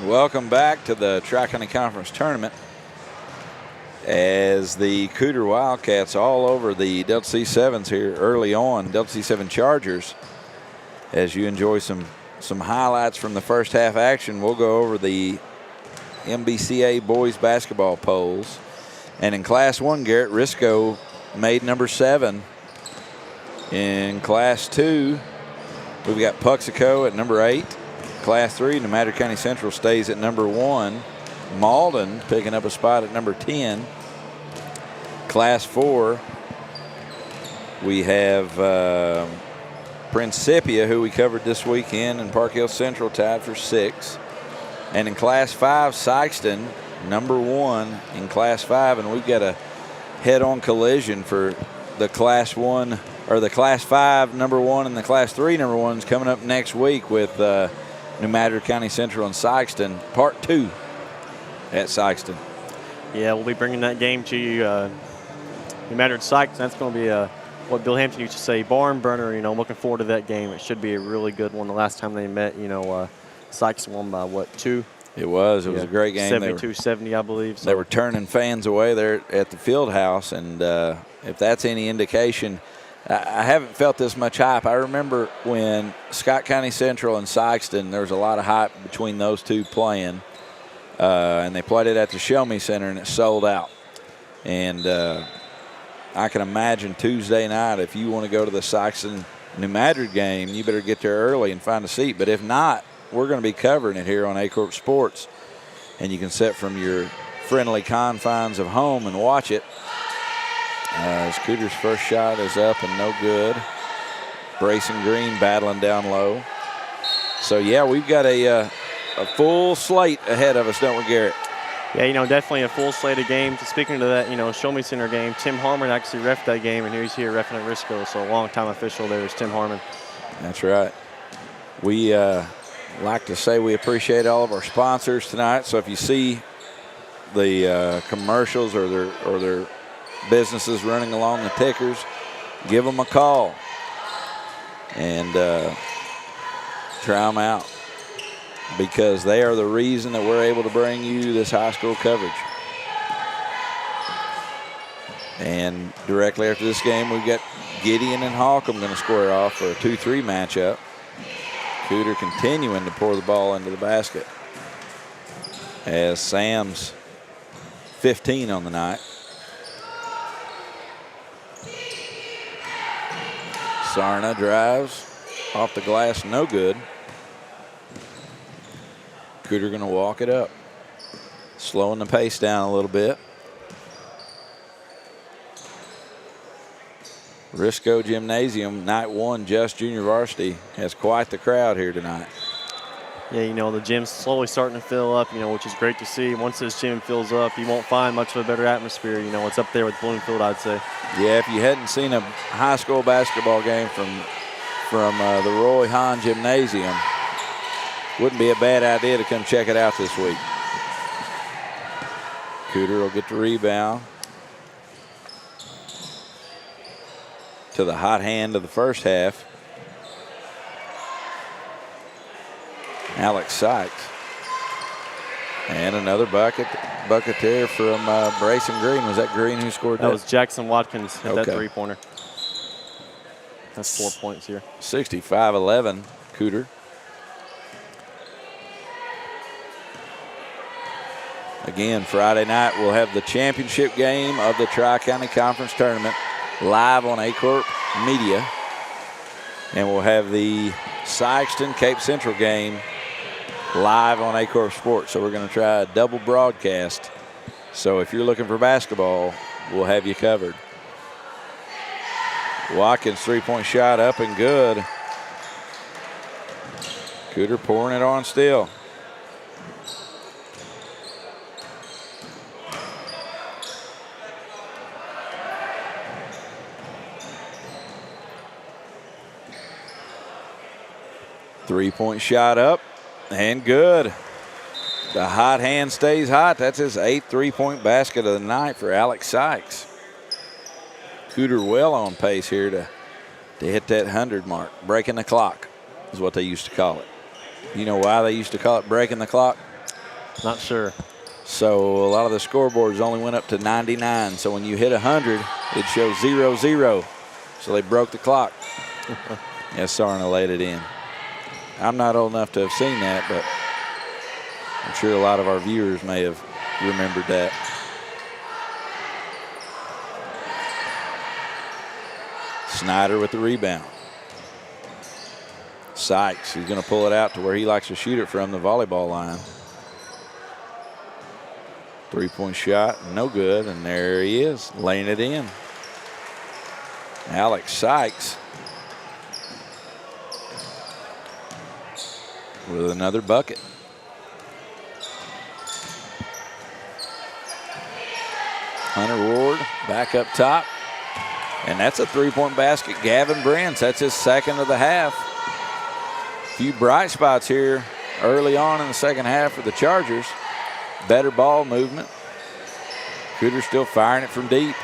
Speaker 19: Welcome back to the Tri-County Conference Tournament as the Cooter Wildcats all over the Delta C7s here early on, Delta C7 Chargers. As you enjoy some highlights from the first half action, we'll go over the MBCA boys basketball polls. And in Class 1, Garrett Risco made number 7. In Class 2, we've got Puxico at number 8. Class 3, New Madrid County Central stays at number 1. Malden picking up a spot at number 10. Class 4, we have Principia, who we covered this weekend, and Park Hill Central tied for 6. And in Class 5, Sykeston, number 1 in Class 5, and we've got a head-on collision for the Class 1 or the Class 5 number 1 and the Class 3 number 1s coming up next week with New Madrid County Central and Sykeston, Part 2 at Sykeston.
Speaker 20: Yeah, we'll be bringing that game to you. New Madrid Sykeston, that's going to be what Bill Hampton used to say, barn burner. You know, I'm looking forward to that game. It should be a really good one. The last time they met, you know, Sykeston won by, 2?
Speaker 19: It was. It was a great game.
Speaker 20: 72-70, I believe. So.
Speaker 19: They were turning fans away there at the field house, and if that's any indication, I haven't felt this much hype. I remember when Scott County Central and Sykeston, there was a lot of hype between those two playing, and they played it at the Show Me Center, and it sold out. And I can imagine Tuesday night, if you want to go to the Sykeston-New Madrid game, you better get there early and find a seat. But if not, we're going to be covering it here on Aycorp Sports, and you can sit from your friendly confines of home and watch it. As Cooter's first shot is up and no good. Brayson Green battling down low. So, yeah, we've got a full slate ahead of us, don't we, Garrett?
Speaker 20: Yeah, you know, definitely a full slate of games. Speaking to that, you know, Show Me Center game, Tim Harmon actually reffed that game, and he's here reffing at Risco. So a long-time official there is Tim Harmon.
Speaker 19: That's right. We like to say we appreciate all of our sponsors tonight. So if you see the commercials or their businesses running along the tickers, give them a call and try them out, because they are the reason that we're able to bring you this high school coverage. And directly after this game, we've got Gideon and Holcomb going to square off for a 2-3 matchup. Cooter continuing to pour the ball into the basket as Sam's 15 on the night. Sarna drives off the glass, no good. Cooter going to walk it up, slowing the pace down a little bit. Risco Gymnasium, night 1, just junior varsity, has quite the crowd here tonight.
Speaker 20: Yeah, you know, the gym's slowly starting to fill up, you know, which is great to see. Once this gym fills up, you won't find much of a better atmosphere. You know, it's up there with Bloomfield, I'd say.
Speaker 19: Yeah, if you hadn't seen a high school basketball game from the Roy Hahn Gymnasium, wouldn't be a bad idea to come check it out this week. Cooter will get the rebound to the hot hand of the first half. Alex Sykes. And another bucket there from Brayson Green. Was that Green who scored that?
Speaker 20: That was Jackson Watkins at that three-pointer. That's 4 points here.
Speaker 19: 65-11, Cooter. Again, Friday night we'll have the championship game of the Tri-County Conference Tournament live on Aycorp Media. And we'll have the Sykeston Cape Central game live on Aycorp Sports. So we're going to try a double broadcast. So if you're looking for basketball, we'll have you covered. Watkins' three-point shot up and good. Cooter pouring it on still. Three-point shot up and good. The hot hand stays hot. That's his 8th three-point basket of the night for Alex Sykes. Cooter well on pace here to hit that 100 mark. Breaking the clock is what they used to call it. You know why they used to call it breaking the clock?
Speaker 20: Not sure.
Speaker 19: So a lot of the scoreboards only went up to 99. So when you hit 100, it shows 0-0. So they broke the clock. Yes, Sarna laid it in. I'm not old enough to have seen that, but I'm sure a lot of our viewers may have remembered that. Snyder with the rebound. Sykes, he's going to pull it out to where he likes to shoot it from the volleyball line. Three-point shot, no good, and there he is, laying it in. Alex Sykes with another bucket. Hunter Ward back up top. And that's a three-point basket. Gavin Brents, that's his second of the half. A few bright spots here early on in the second half for the Chargers. Better ball movement. Cooter still firing it from deep.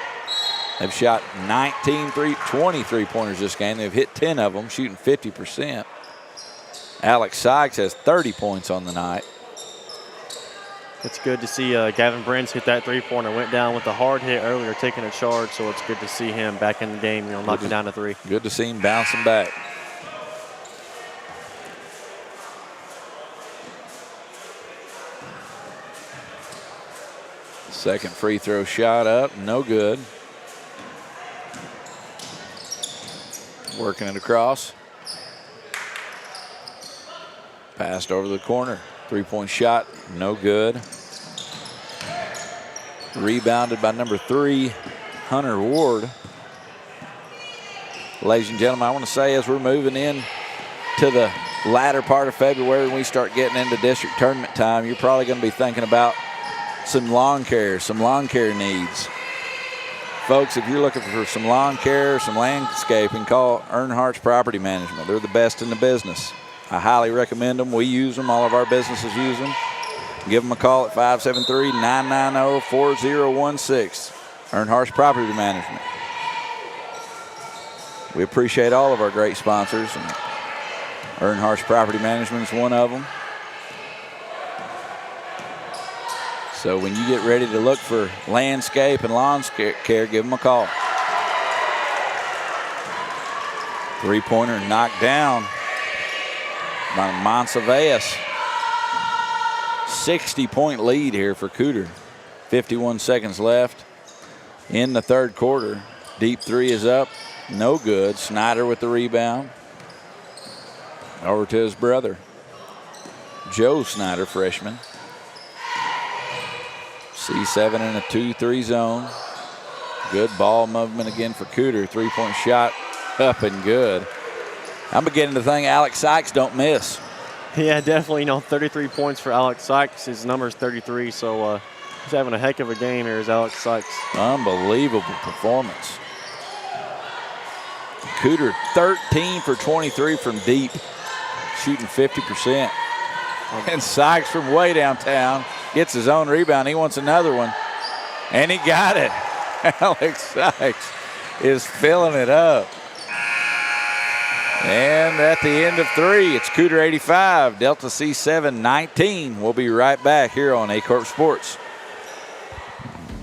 Speaker 19: They've shot 20 three-pointers this game. They've hit 10 of them, shooting 50%. Alex Sykes has 30 points on the night.
Speaker 20: It's good to see Gavin Brents hit that three-pointer. Went down with a hard hit earlier, taking a charge, so it's good to see him back in the game, knocking down a three.
Speaker 19: Good to see him bouncing back. Second free throw shot up, no good. Working it across. Passed over the corner. Three-point shot, no good. Rebounded by number 3, Hunter Ward. Ladies and gentlemen, I want to say as we're moving in to the latter part of February and we start getting into district tournament time, you're probably going to be thinking about some lawn care needs. Folks, if you're looking for some lawn care, some landscaping, call Earnhardt's Property Management. They're the best in the business. I highly recommend them. We use them. All of our businesses use them. Give them a call at 573-990-4016. Earnhardt's Property Management. We appreciate all of our great sponsors, and Earnhardt's Property Management is one of them. So when you get ready to look for landscape and lawn care, give them a call. Three-pointer knocked down by Monsaveas. 60-point lead here for Cooter. 51 seconds left in the third quarter. Deep three is up. No good. Snyder with the rebound. Over to his brother, Joe Snyder, freshman. C7 in a 2-3 zone. Good ball movement again for Cooter. Three-point shot up and good. I'm beginning to think Alex Sykes don't miss.
Speaker 20: Yeah, definitely. 33 points for Alex Sykes. His number is 33, so he's having a heck of a game here as Alex Sykes.
Speaker 19: Unbelievable performance. Cooter 13 for 23 from deep, shooting 50%. And Sykes from way downtown gets his own rebound. He wants another one, and he got it. Alex Sykes is filling it up. And at the end of three, it's Cooter 85, Delta C7 19. We'll be right back here on Aycorp Sports.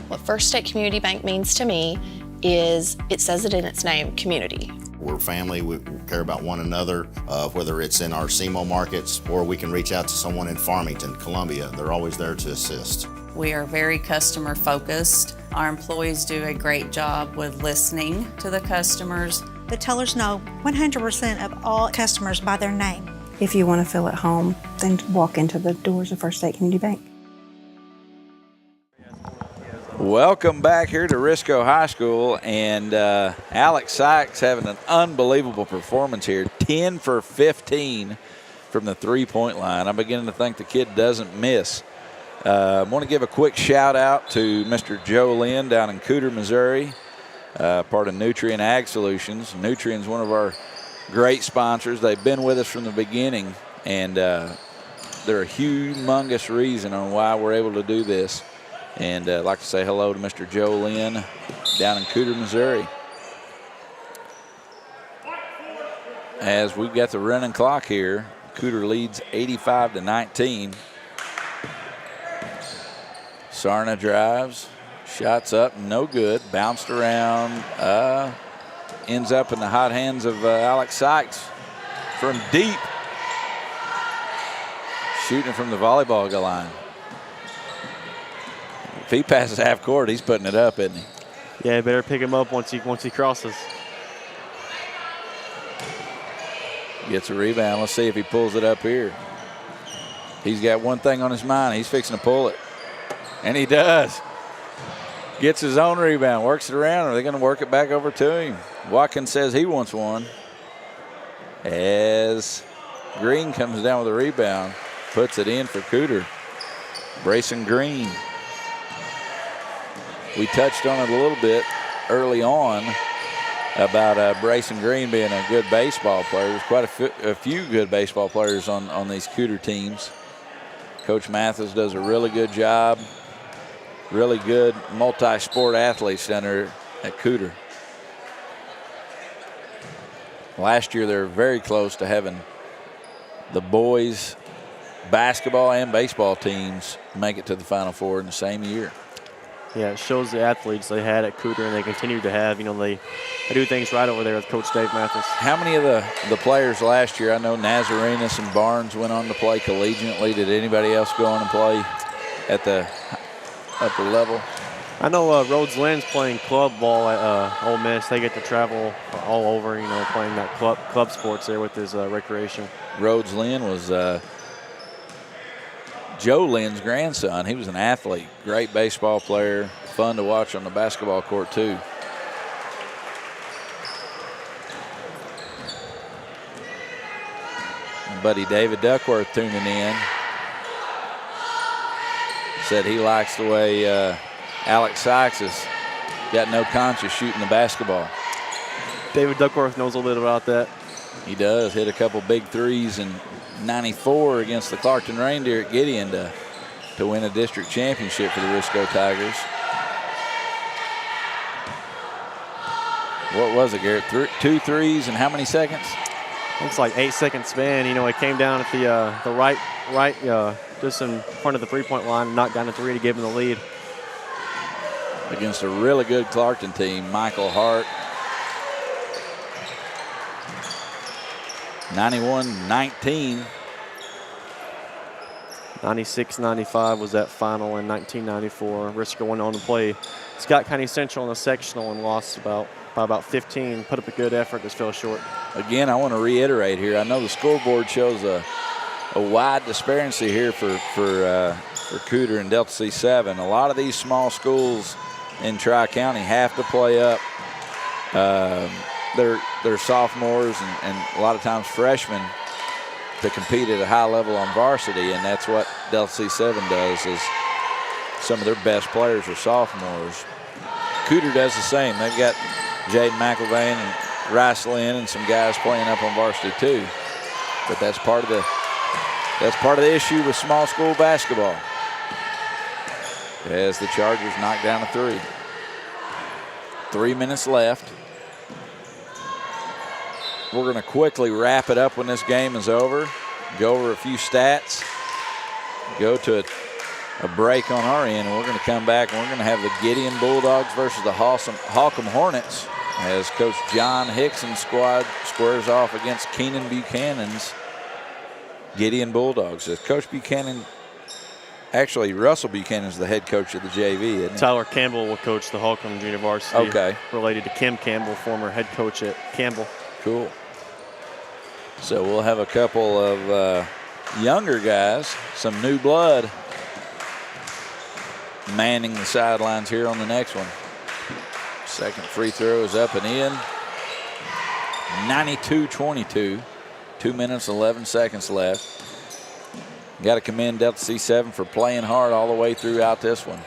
Speaker 21: What First State Community Bank means to me is it says it in its name, community.
Speaker 22: We're family, we care about one another, whether it's in our SEMO markets or we can reach out to someone in Farmington, Columbia. They're always there to assist.
Speaker 23: We are very customer focused. Our employees do a great job with listening to the customers.
Speaker 24: The tellers know 100% of all customers by their name.
Speaker 25: If you want to feel at home, then walk into the doors of First State Community Bank.
Speaker 19: Welcome back here to Risco High School, and Alex Sykes having an unbelievable performance here. 10 for 15 from the three-point line. I'm beginning to think the kid doesn't miss. I want to give a quick shout out to Mr. Joe Lynn down in Cooter, Missouri, part of Nutrien Ag Solutions. Nutrien's one of our great sponsors. They've been with us from the beginning, and they're a humongous reason on why we're able to do this. And I'd like to say hello to Mr. Joe Lynn down in Cooter, Missouri. As we've got the running clock here, Cooter leads 85-19. Sarna drives, shots up, no good. Bounced around, ends up in the hot hands of Alex Sykes from deep. Shooting from the volleyball goal line. If he passes half court, he's putting it up, isn't he?
Speaker 20: Yeah, better pick him up once he crosses.
Speaker 19: Gets a rebound. Let's see if he pulls it up here. He's got one thing on his mind. He's fixing to pull it. And he does. Gets his own rebound, works it around. Are they going to work it back over to him? Watkins says he wants one. As Green comes down with a rebound, puts it in for Cooter. Brayson Green. We touched on it a little bit early on about Brayson Green being a good baseball player. There's quite a few good baseball players on these Cooter teams. Coach Mathis does a really good job. Really good multi-sport athletes down there at Cooter. Last year they were very close to having the boys basketball and baseball teams make it to the Final Four in the same year.
Speaker 20: Yeah, it shows the athletes they had at Cooter and they continue to have. You know, they do things right over there with Coach Dave Mathis.
Speaker 19: How many of the players last year, I know Nazarenas and Barnes went on to play collegiately. Did anybody else go on and play at the upper level?
Speaker 20: I know Rhodes Lynn's playing club ball at Ole Miss. They get to travel all over, you know, playing that club sports there with his recreation.
Speaker 19: Rhodes Lynn was Joe Lynn's grandson. He was an athlete, great baseball player, fun to watch on the basketball court too. And buddy David Duckworth tuning in. Said he likes the way Alex Sykes has got no conscience shooting the basketball.
Speaker 20: David Duckworth knows a little bit about that.
Speaker 19: He does. Hit a couple big threes in '94 against the Clarkton Reindeer at Gideon to win a district championship for the Risco Tigers. What was it, Garrett? 2 threes in how many seconds?
Speaker 20: It's like 8-second span. You know, it came down at the right, just in front of the three-point line, and knocked down a three to give him the lead.
Speaker 19: Against a really good Clarkton team, Michael Hart. 91-19.
Speaker 20: 96-95 was that final in 1994. Risco went on to play Scott County Central in the sectional and lost by about 15. Put up a good effort, just fell short.
Speaker 19: Again, I want to reiterate here. I know the scoreboard shows a wide disparity here for Cooter and Delta C7. A lot of these small schools in Tri-County have to play up their sophomores and a lot of times freshmen to compete at a high level on varsity, and that's what Delta C7 does. Is some of their best players are sophomores. Cooter does the same. They've got Jaden McIlvain and Rice Lynn and some guys playing up on varsity too. But that's part of the issue with small school basketball. As the Chargers knock down a three. 3 minutes left. We're going to quickly wrap it up when this game is over. Go over a few stats. Go to a break on our end, and we're going to come back and we're going to have the Gideon Bulldogs versus the Holcomb Hornets as Coach John Hickson's squad squares off against Keenan Buchanan's Gideon Bulldogs. As Coach Buchanan, actually Russell Buchanan's the head coach of the JV, isn't he?
Speaker 20: Tyler Campbell will coach the Holcomb Junior Varsity.
Speaker 19: Okay.
Speaker 20: Related to Kim Campbell, former head coach at Campbell.
Speaker 19: Cool. So we'll have a couple of younger guys, some new blood, manning the sidelines here on the next one. Second free throw is up and in. 92-22. 2 minutes, 11 seconds left. Got to commend Delta C7 for playing hard all the way throughout this one.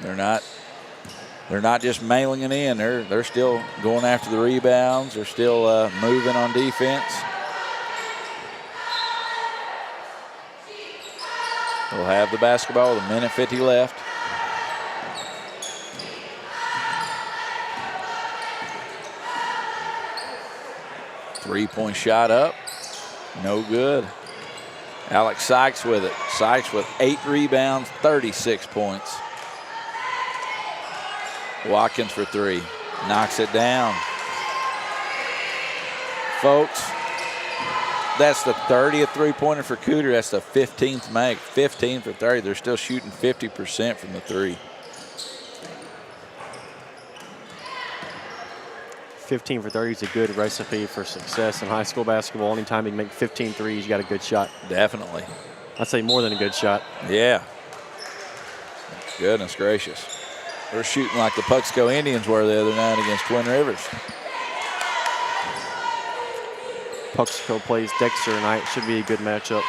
Speaker 19: They're not just mailing it in. They're still going after the rebounds. They're still moving on defense. We'll have the basketball with 1:50 left. Three-point shot up. No good. Alex Sykes with it. Sykes with 8 rebounds, 36 points. Watkins for 3. Knocks it down. Folks, that's the 30th three-pointer for Cooter. That's the 15th make. 15 for 30. They're still shooting 50% from the 3.
Speaker 20: 15 for 30 is a good recipe for success in high school basketball. Anytime you can make 15 threes, you got a good shot.
Speaker 19: Definitely.
Speaker 20: I'd say more than a good shot.
Speaker 19: Yeah. Goodness gracious. They're shooting like the Puxco Indians were the other night against Twin Rivers.
Speaker 20: Puxico plays Dexter tonight. Should be a good matchup.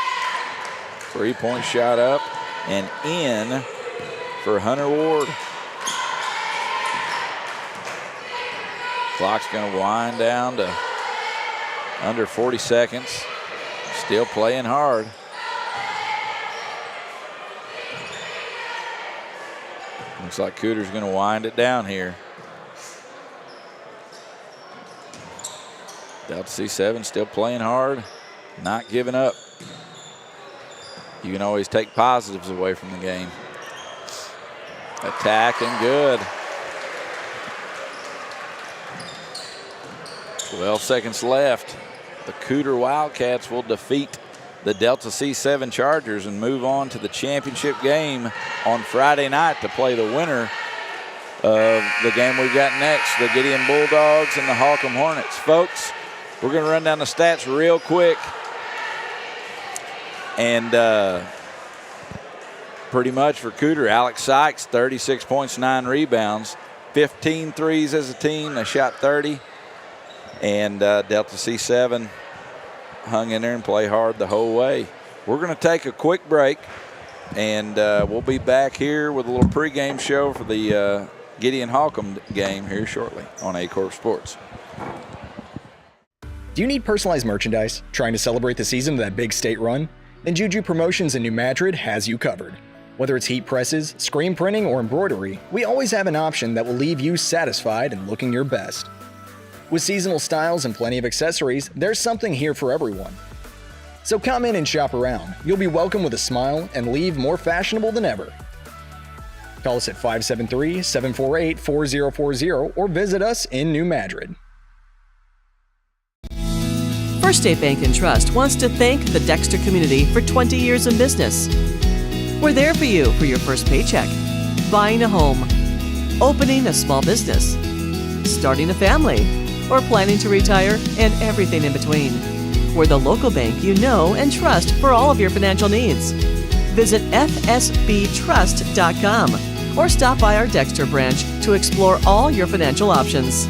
Speaker 19: 3-point shot up and in for Hunter Ward. Clock's going to wind down to under 40 seconds. Still playing hard. Looks like Cooter's going to wind it down here. Delta C7 still playing hard, not giving up. You can always take positives away from the game. Attacking good. 12 seconds left. The Cooter Wildcats will defeat the Delta C7 Chargers and move on to the championship game on Friday night to play the winner of the game we've got next, the Gideon Bulldogs and the Holcomb Hornets. Folks, we're going to run down the stats real quick. And pretty much for Cooter, Alex Sykes, 36 points, 9 rebounds, 15 threes as a team. They shot 30. And Delta C7 hung in there and played hard the whole way. We're going to take a quick break, and we'll be back here with a little pregame show for the Gideon Holcomb game here shortly on Aycorp Sports.
Speaker 5: Do you need personalized merchandise? Trying to celebrate the season of that big state run? Then Juju Promotions in New Madrid has you covered. Whether it's heat presses, screen printing, or embroidery, we always have an option that will leave you satisfied and looking your best. With seasonal styles and plenty of accessories, there's something here for everyone. So come in and shop around. You'll be welcome with a smile and leave more fashionable than ever. Call us at 573-748-4040 or visit us in New Madrid.
Speaker 3: First State Bank and Trust wants to thank the Dexter community for 20 years in business. We're there for you for your first paycheck, buying a home, opening a small business, starting a family, or planning to retire, and everything in between. We're the local bank you know and trust for all of your financial needs. Visit fsbtrust.com or stop by our Dexter branch to explore all your financial options.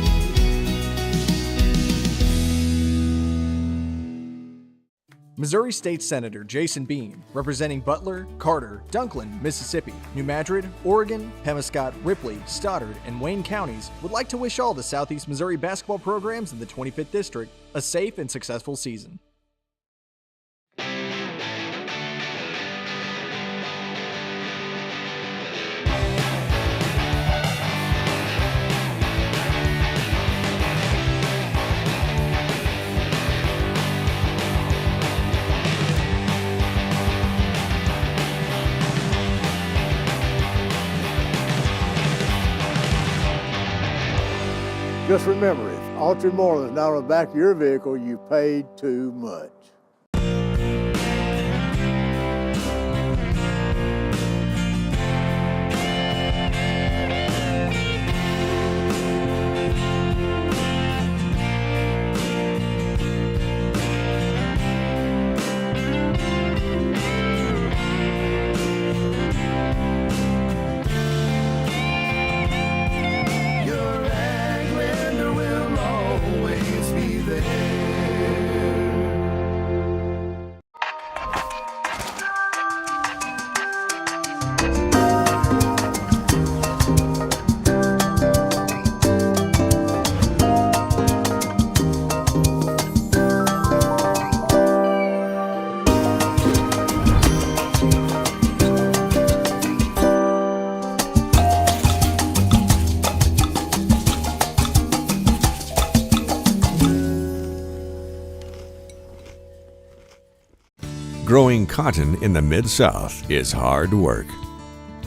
Speaker 5: Missouri State Senator Jason Bean, representing Butler, Carter, Dunklin, Mississippi, New Madrid, Oregon, Pemiscot, Ripley, Stoddard, and Wayne counties, would like to wish all the Southeast Missouri basketball programs in the 25th District a safe and successful season.
Speaker 4: Just remember, if Autry Moreland is not on the back of your vehicle, you paid too much.
Speaker 6: Growing cotton in the Mid-South is hard work.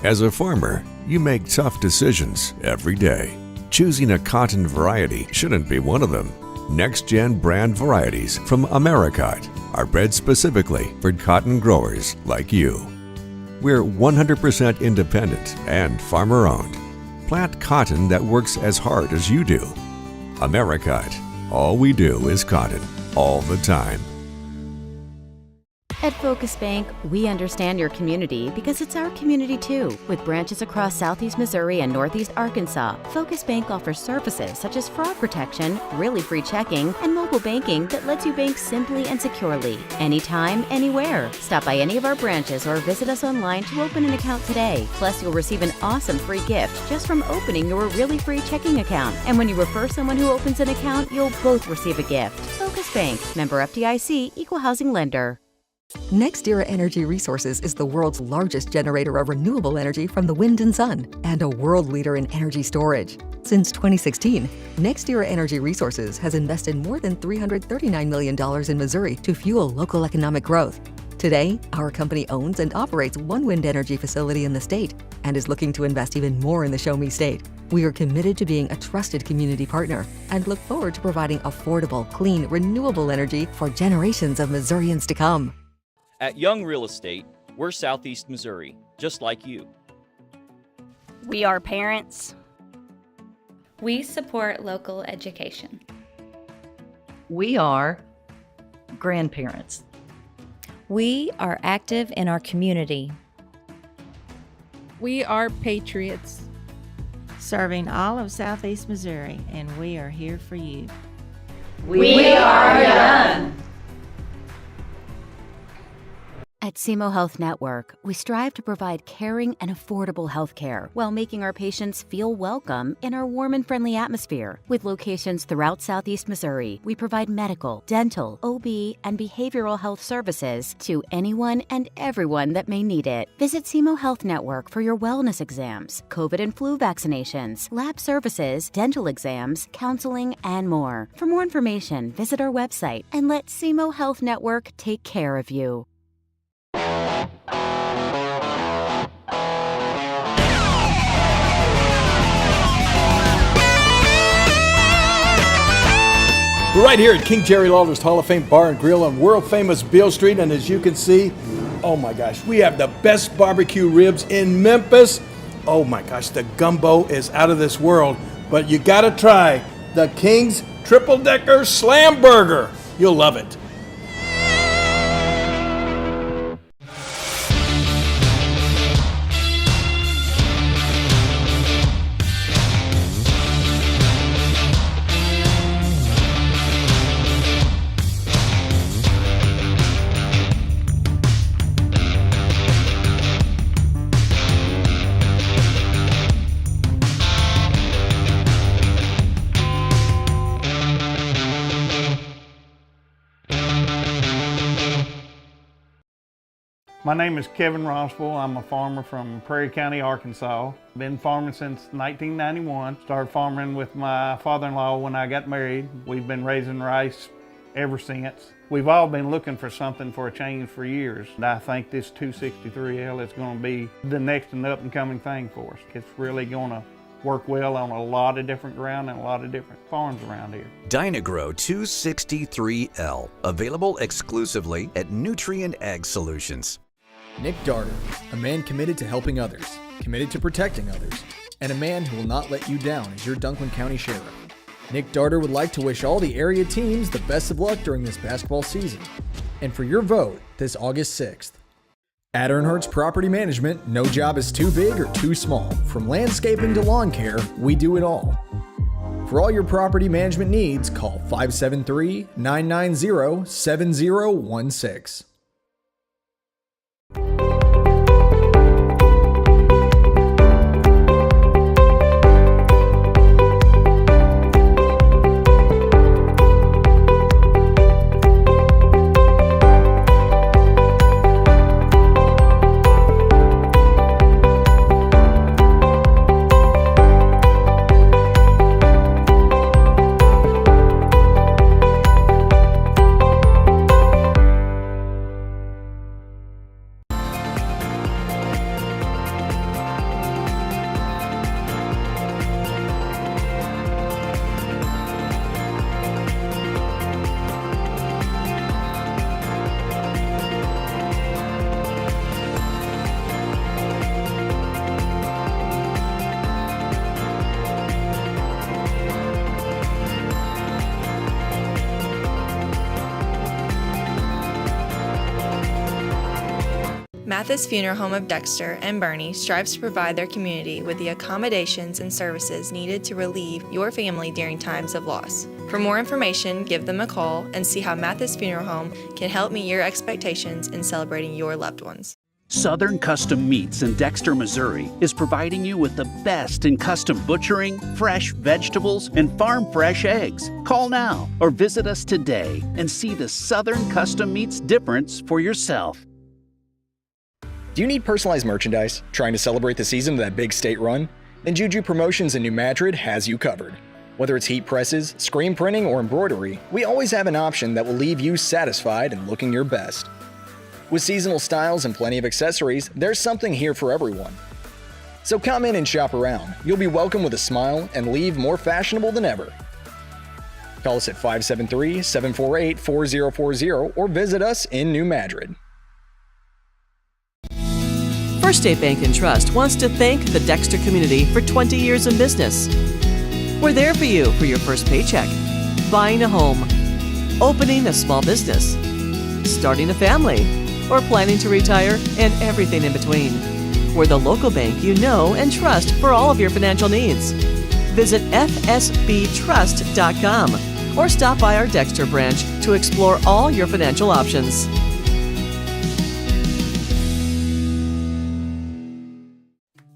Speaker 6: As a farmer, you make tough decisions every day. Choosing a cotton variety shouldn't be one of them. Next-gen brand varieties from Americot are bred specifically for cotton growers like you. We're 100% independent and farmer-owned. Plant cotton that works as hard as you do. Americot. All we do is cotton, all the time.
Speaker 8: At Focus Bank, we understand your community because it's our community too. With branches across Southeast Missouri and Northeast Arkansas, Focus Bank offers services such as fraud protection, really free checking, and mobile banking that lets you bank simply and securely, anytime, anywhere. Stop by any of our branches or visit us online to open an account today. Plus, you'll receive an awesome free gift just from opening your really free checking account. And when you refer someone who opens an account, you'll both receive a gift. Focus Bank, member FDIC, equal housing lender.
Speaker 7: NextEra Energy Resources is the world's largest generator of renewable energy from the wind and sun, and a world leader in energy storage. Since 2016, NextEra Energy Resources has invested more than $339 million in Missouri to fuel local economic growth. Today, our company owns and operates one wind energy facility in the state and is looking to invest even more in the Show Me State. We are committed to being a trusted community partner and look forward to providing affordable, clean, renewable energy for generations of Missourians to come.
Speaker 9: At Young Real Estate, we're Southeast Missouri, just like you.
Speaker 10: We are parents.
Speaker 11: We support local education.
Speaker 12: We are grandparents.
Speaker 13: We are active in our community.
Speaker 14: We are patriots.
Speaker 15: Serving all of Southeast Missouri, and we are here for you.
Speaker 10: We are young.
Speaker 8: At SEMO Health Network, we strive to provide caring and affordable health care while making our patients feel welcome in our warm and friendly atmosphere. With locations throughout Southeast Missouri, we provide medical, dental, OB, and behavioral health services to anyone and everyone that may need it. Visit SEMO Health Network for your wellness exams, COVID and flu vaccinations, lab services, dental exams, counseling, and more. For more information, visit our website and let SEMO Health Network take care of you.
Speaker 16: We're right here at King Jerry Lawler's Hall of Fame Bar and Grill on world-famous Beale Street, and as you can see, oh my gosh, we have the best barbecue ribs in Memphis. Oh my gosh, the gumbo is out of this world, but you gotta try the King's Triple Decker Slam Burger. You'll love it.
Speaker 17: My name is Kevin Rossville. I'm a farmer from Prairie County, Arkansas. Been farming since 1991. Started farming with my father-in-law when I got married. We've been raising rice ever since. We've all been looking for something for a change for years. And I think this 263L is going to be the next and up-and-coming thing for us. It's really going to work well on a lot of different ground and a lot of different farms around here.
Speaker 18: Dynagro 263L, available exclusively at Nutrient Ag Solutions.
Speaker 5: Nick Darter, a man committed to helping others, committed to protecting others, and a man who will not let you down as your Dunklin County Sheriff. Nick Darter would like to wish all the area teams the best of luck during this basketball season. And for your vote this August 6th. At Earnhardt's Property Management, no job is too big or too small. From landscaping to lawn care, we do it all. For all your property management needs, call 573-990-7016.
Speaker 1: Mathis Funeral Home of Dexter and Bernie strives to provide their community with the accommodations and services needed to relieve your family during times of loss. For more information, give them a call and see how Mathis Funeral Home can help meet your expectations in celebrating your loved ones.
Speaker 2: Southern Custom Meats in Dexter, Missouri is providing you with the best in custom butchering, fresh vegetables, and farm fresh eggs. Call now or visit us today and see the Southern Custom Meats difference for yourself.
Speaker 5: Do you need personalized merchandise? Trying to celebrate the season of that big state run? Then Juju Promotions in New Madrid has you covered. Whether it's heat presses, screen printing, or embroidery, we always have an option that will leave you satisfied and looking your best. With seasonal styles and plenty of accessories, there's something here for everyone. So come in and shop around. You'll be welcome with a smile and leave more fashionable than ever. Call us at 573-748-4040 or visit us in New Madrid.
Speaker 3: First State Bank and Trust wants to thank the Dexter community for 20 years in business. We're there for you for your first paycheck, buying a home, opening a small business, starting a family, or planning to retire, and everything in between. We're the local bank you know and trust for all of your financial needs. Visit fsbtrust.com or stop by our Dexter branch to explore all your financial options.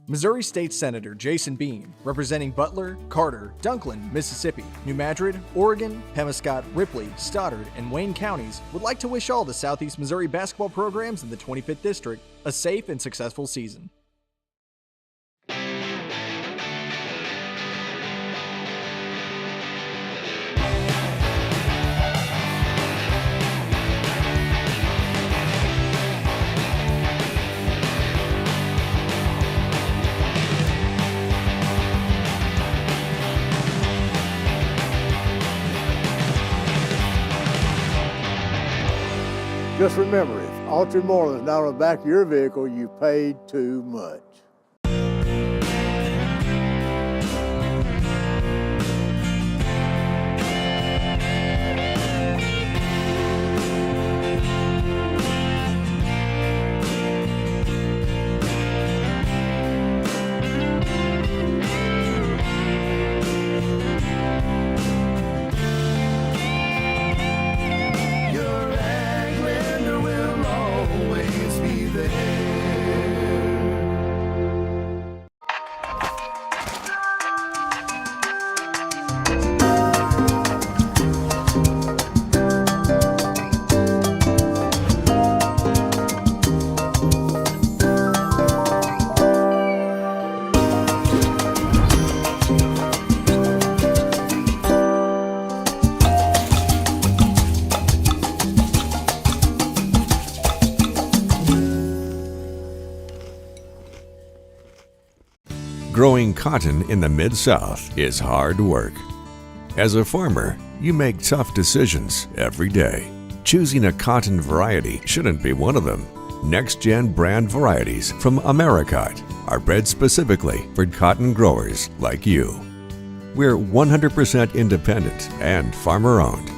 Speaker 5: Missouri State Senator Jason Bean, representing Butler, Carter, Dunklin, Mississippi, New Madrid, Oregon, Pemiscot, Ripley, Stoddard, and Wayne counties, would like to wish all the Southeast Missouri basketball programs in the 25th District a safe and successful season.
Speaker 4: Just remember, if Altrin Moreland is not on the back of your vehicle, you paid too much.
Speaker 6: Growing cotton in the Mid-South is hard work. As a farmer, you make tough decisions every day. Choosing a cotton variety shouldn't be one of them. Next-gen brand varieties from Americot are bred specifically for cotton growers like you. We're 100% independent and farmer-owned.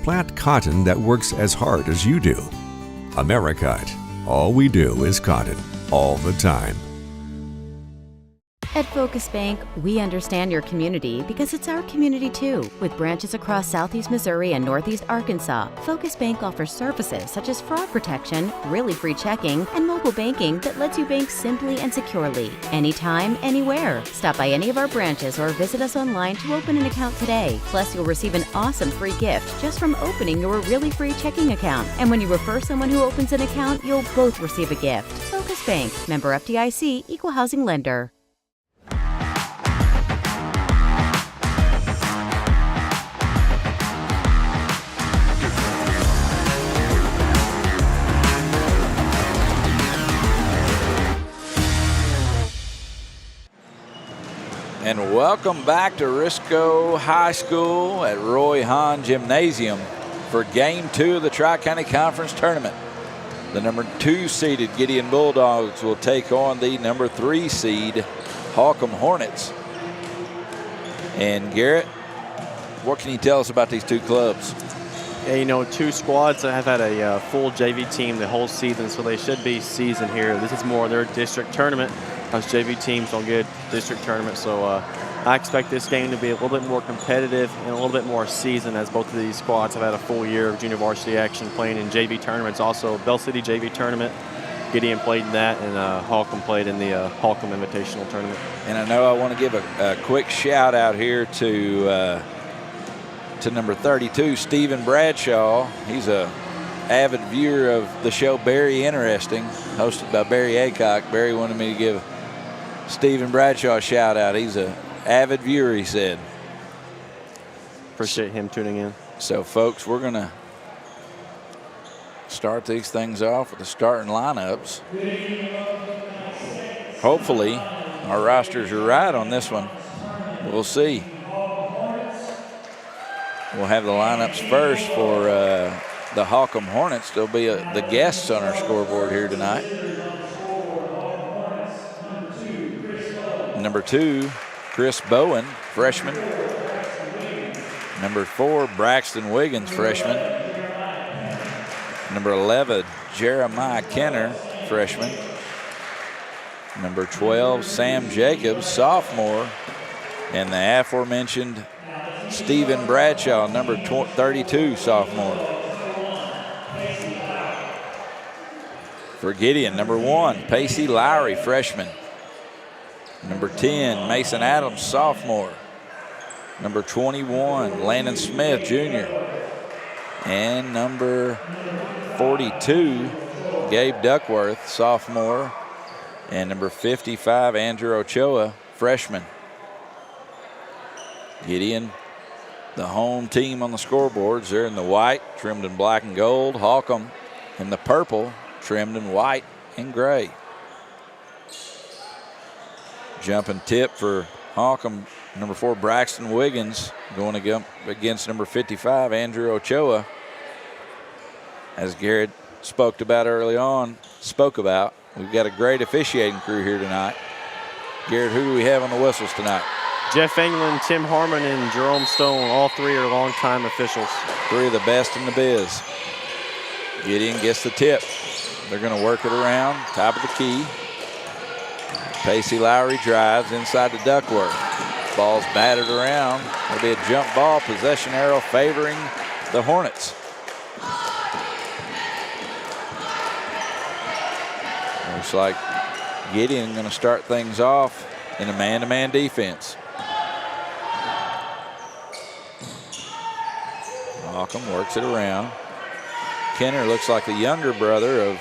Speaker 6: Plant cotton that works as hard as you do. Americot. All we do is cotton, all the time.
Speaker 8: At Focus Bank, we understand your community because it's our community too. With branches across Southeast Missouri and Northeast Arkansas, Focus Bank offers services such as fraud protection, really free checking, and mobile banking that lets you bank simply and securely, anytime, anywhere. Stop by any of our branches or visit us online to open an account today. Plus, you'll receive an awesome free gift just from opening your really free checking account. And when you refer someone who opens an account, you'll both receive a gift. Focus Bank, member FDIC, equal housing lender.
Speaker 19: And welcome back to Risco High School at Roy Hahn Gymnasium for Game 2 of the Tri-County Conference Tournament. The number 2 seeded Gideon Bulldogs will take on the number 3 seed Holcomb Hornets. And Garrett, what can you tell us about these two clubs?
Speaker 20: Yeah, two squads that have had a full JV team the whole season, so they should be seasoned here. This is more their district tournament. Us JV teams don't get district tournament, so I expect this game to be a little bit more competitive and a little bit more seasoned, as both of these squads have had a full year of junior varsity action playing in JV tournaments. Also, Bell City JV tournament, Gideon played in that, and Holcomb played in the Holcomb Invitational tournament.
Speaker 19: And I know I want to give a quick shout out here to number 32, Stephen Bradshaw. He's a avid viewer of the show Barry Interesting, hosted by Barry Aycock. Barry wanted me to give Stephen Bradshaw a shout out. He's a avid viewer, he said.
Speaker 20: Appreciate him tuning in.
Speaker 19: So, folks, we're going to start these things off with the starting lineups. Hopefully, our rosters are right on this one. We'll see. We'll have the lineups first for the Holcomb Hornets. They'll be the guests on our scoreboard here tonight. Number 2, Chris Bowen, freshman. Number 4, Braxton Wiggins, freshman. Number 11, Jeremiah Kenner, freshman. Number 12, Sam Jacobs, sophomore. And the aforementioned Stephen Bradshaw, number 32, sophomore. For Gideon, number 1, Pacey Lowry, freshman. Number 10, Mason Adams, sophomore. Number 21, Landon Smith, junior. And number 42, Gabe Duckworth, sophomore. And number 55, Andrew Ochoa, freshman. Gideon, the home team on the scoreboards. They're in the white, trimmed in black and gold. Holcomb in the purple, trimmed in white and gray. Jumping tip for Holcomb, number 4, Braxton Wiggins, going against number 55, Andrew Ochoa. As Garrett spoke about, we've got a great officiating crew here tonight. Garrett, who do we have on the whistles tonight?
Speaker 20: Jeff England, Tim Harmon, and Jerome Stone. All 3 are longtime officials.
Speaker 19: 3 of the best in the biz. Gideon gets the tip. They're going to work it around, top of the key. Pacey Lowry drives inside to Duckworth. Ball's battered around. It'll be a jump ball, possession arrow favoring the Hornets. Looks like Gideon going to start things off in a man-to-man defense. Holcomb works it around. Kenner looks like the younger brother of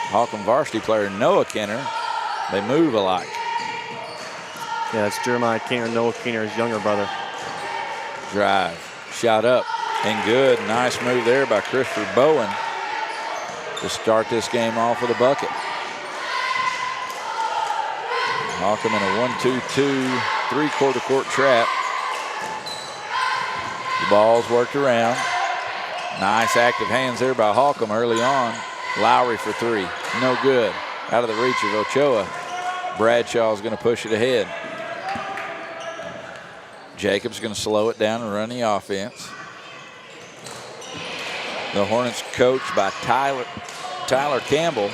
Speaker 19: Holcomb varsity player Noah Kenner. They move alike.
Speaker 20: Yeah, it's Jeremiah Kenner, Noah Kenner's younger brother.
Speaker 19: Drive, shot up, and good. Nice move there by Christopher Bowen to start this game off with a bucket. Holcomb in a 1-2-2, 3-quarter court trap. The ball's worked around. Nice active hands there by Holcomb early on. Lowry for 3, no good. Out of the reach of Ochoa. Bradshaw's going to push it ahead. Jacobs going to slow it down and run the offense. The Hornets coached by Tyler Campbell.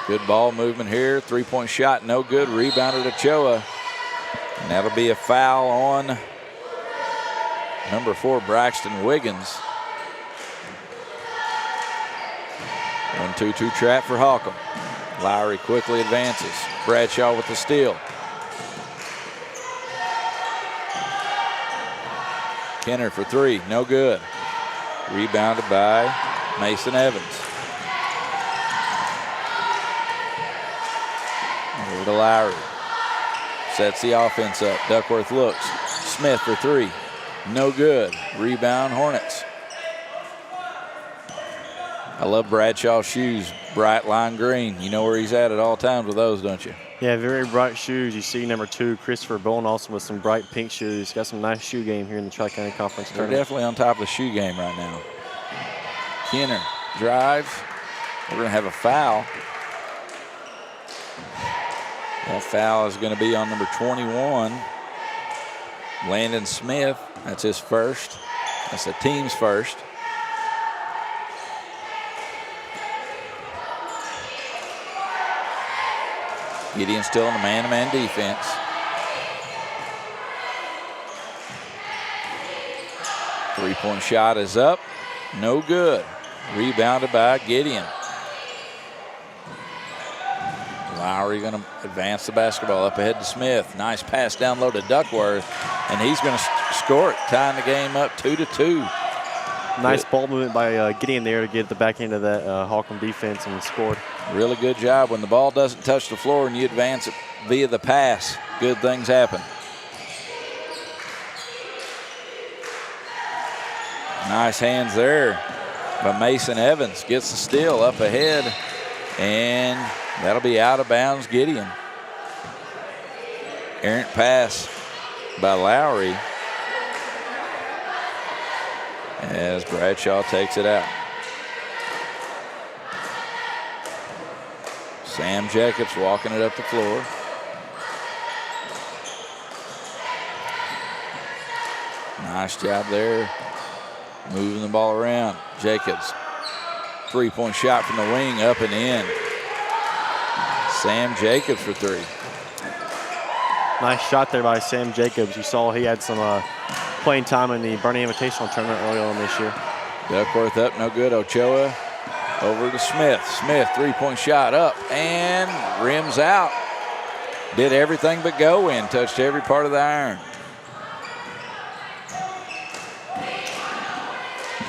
Speaker 19: Good ball movement here. 3-point shot, no good. Rebounded Ochoa. And that'll be a foul on number 4, Braxton Wiggins. 1-2-2 trap for Holcomb. Lowry quickly advances. Bradshaw with the steal. Kenner for 3, no good. Rebounded by Mason Evans. Over to Lowry. Sets the offense up. Duckworth looks. Smith for 3, no good. Rebound Hornets. I love Bradshaw's shoes, bright lime green. You know where he's at all times with those, don't you?
Speaker 20: Yeah, very bright shoes. You see number 2, Christopher Bowen, also with some bright pink shoes. Got some nice shoe game here in the Tri-County Conference
Speaker 19: They're
Speaker 20: tournament.
Speaker 19: definitely on top of the shoe game right now. Kenner drives. We're going to have a foul. That foul is going to be on number 21, Landon Smith, that's his first. That's the team's first. Gideon still in the man-to-man defense. Three-point shot is up. No good. Rebounded by Gideon. Lowry going to advance the basketball up ahead to Smith. Nice pass down low to Duckworth, and he's going to score it, tying the game up 2-2.
Speaker 20: Nice ball movement by Gideon there to get the back end of that Holcomb defense and scored.
Speaker 19: Really good job. When the ball doesn't touch the floor and you advance it via the pass, good things happen. Nice hands there by Mason Evans. Gets the steal up ahead, and that'll be out of bounds, Gideon. Errant pass by Lowry as Bradshaw takes it out. Sam Jacobs walking it up the floor. Nice job there, moving the ball around. Jacobs, three-point shot from the wing, up and in. Sam Jacobs for three.
Speaker 20: Nice shot there by Sam Jacobs. You saw he had some playing time in the Bernie Invitational Tournament early on this year.
Speaker 19: Duckworth up, no good. Ochoa over to Smith. Smith, three-point shot up and rims out. Did everything but go in, touched every part of the iron.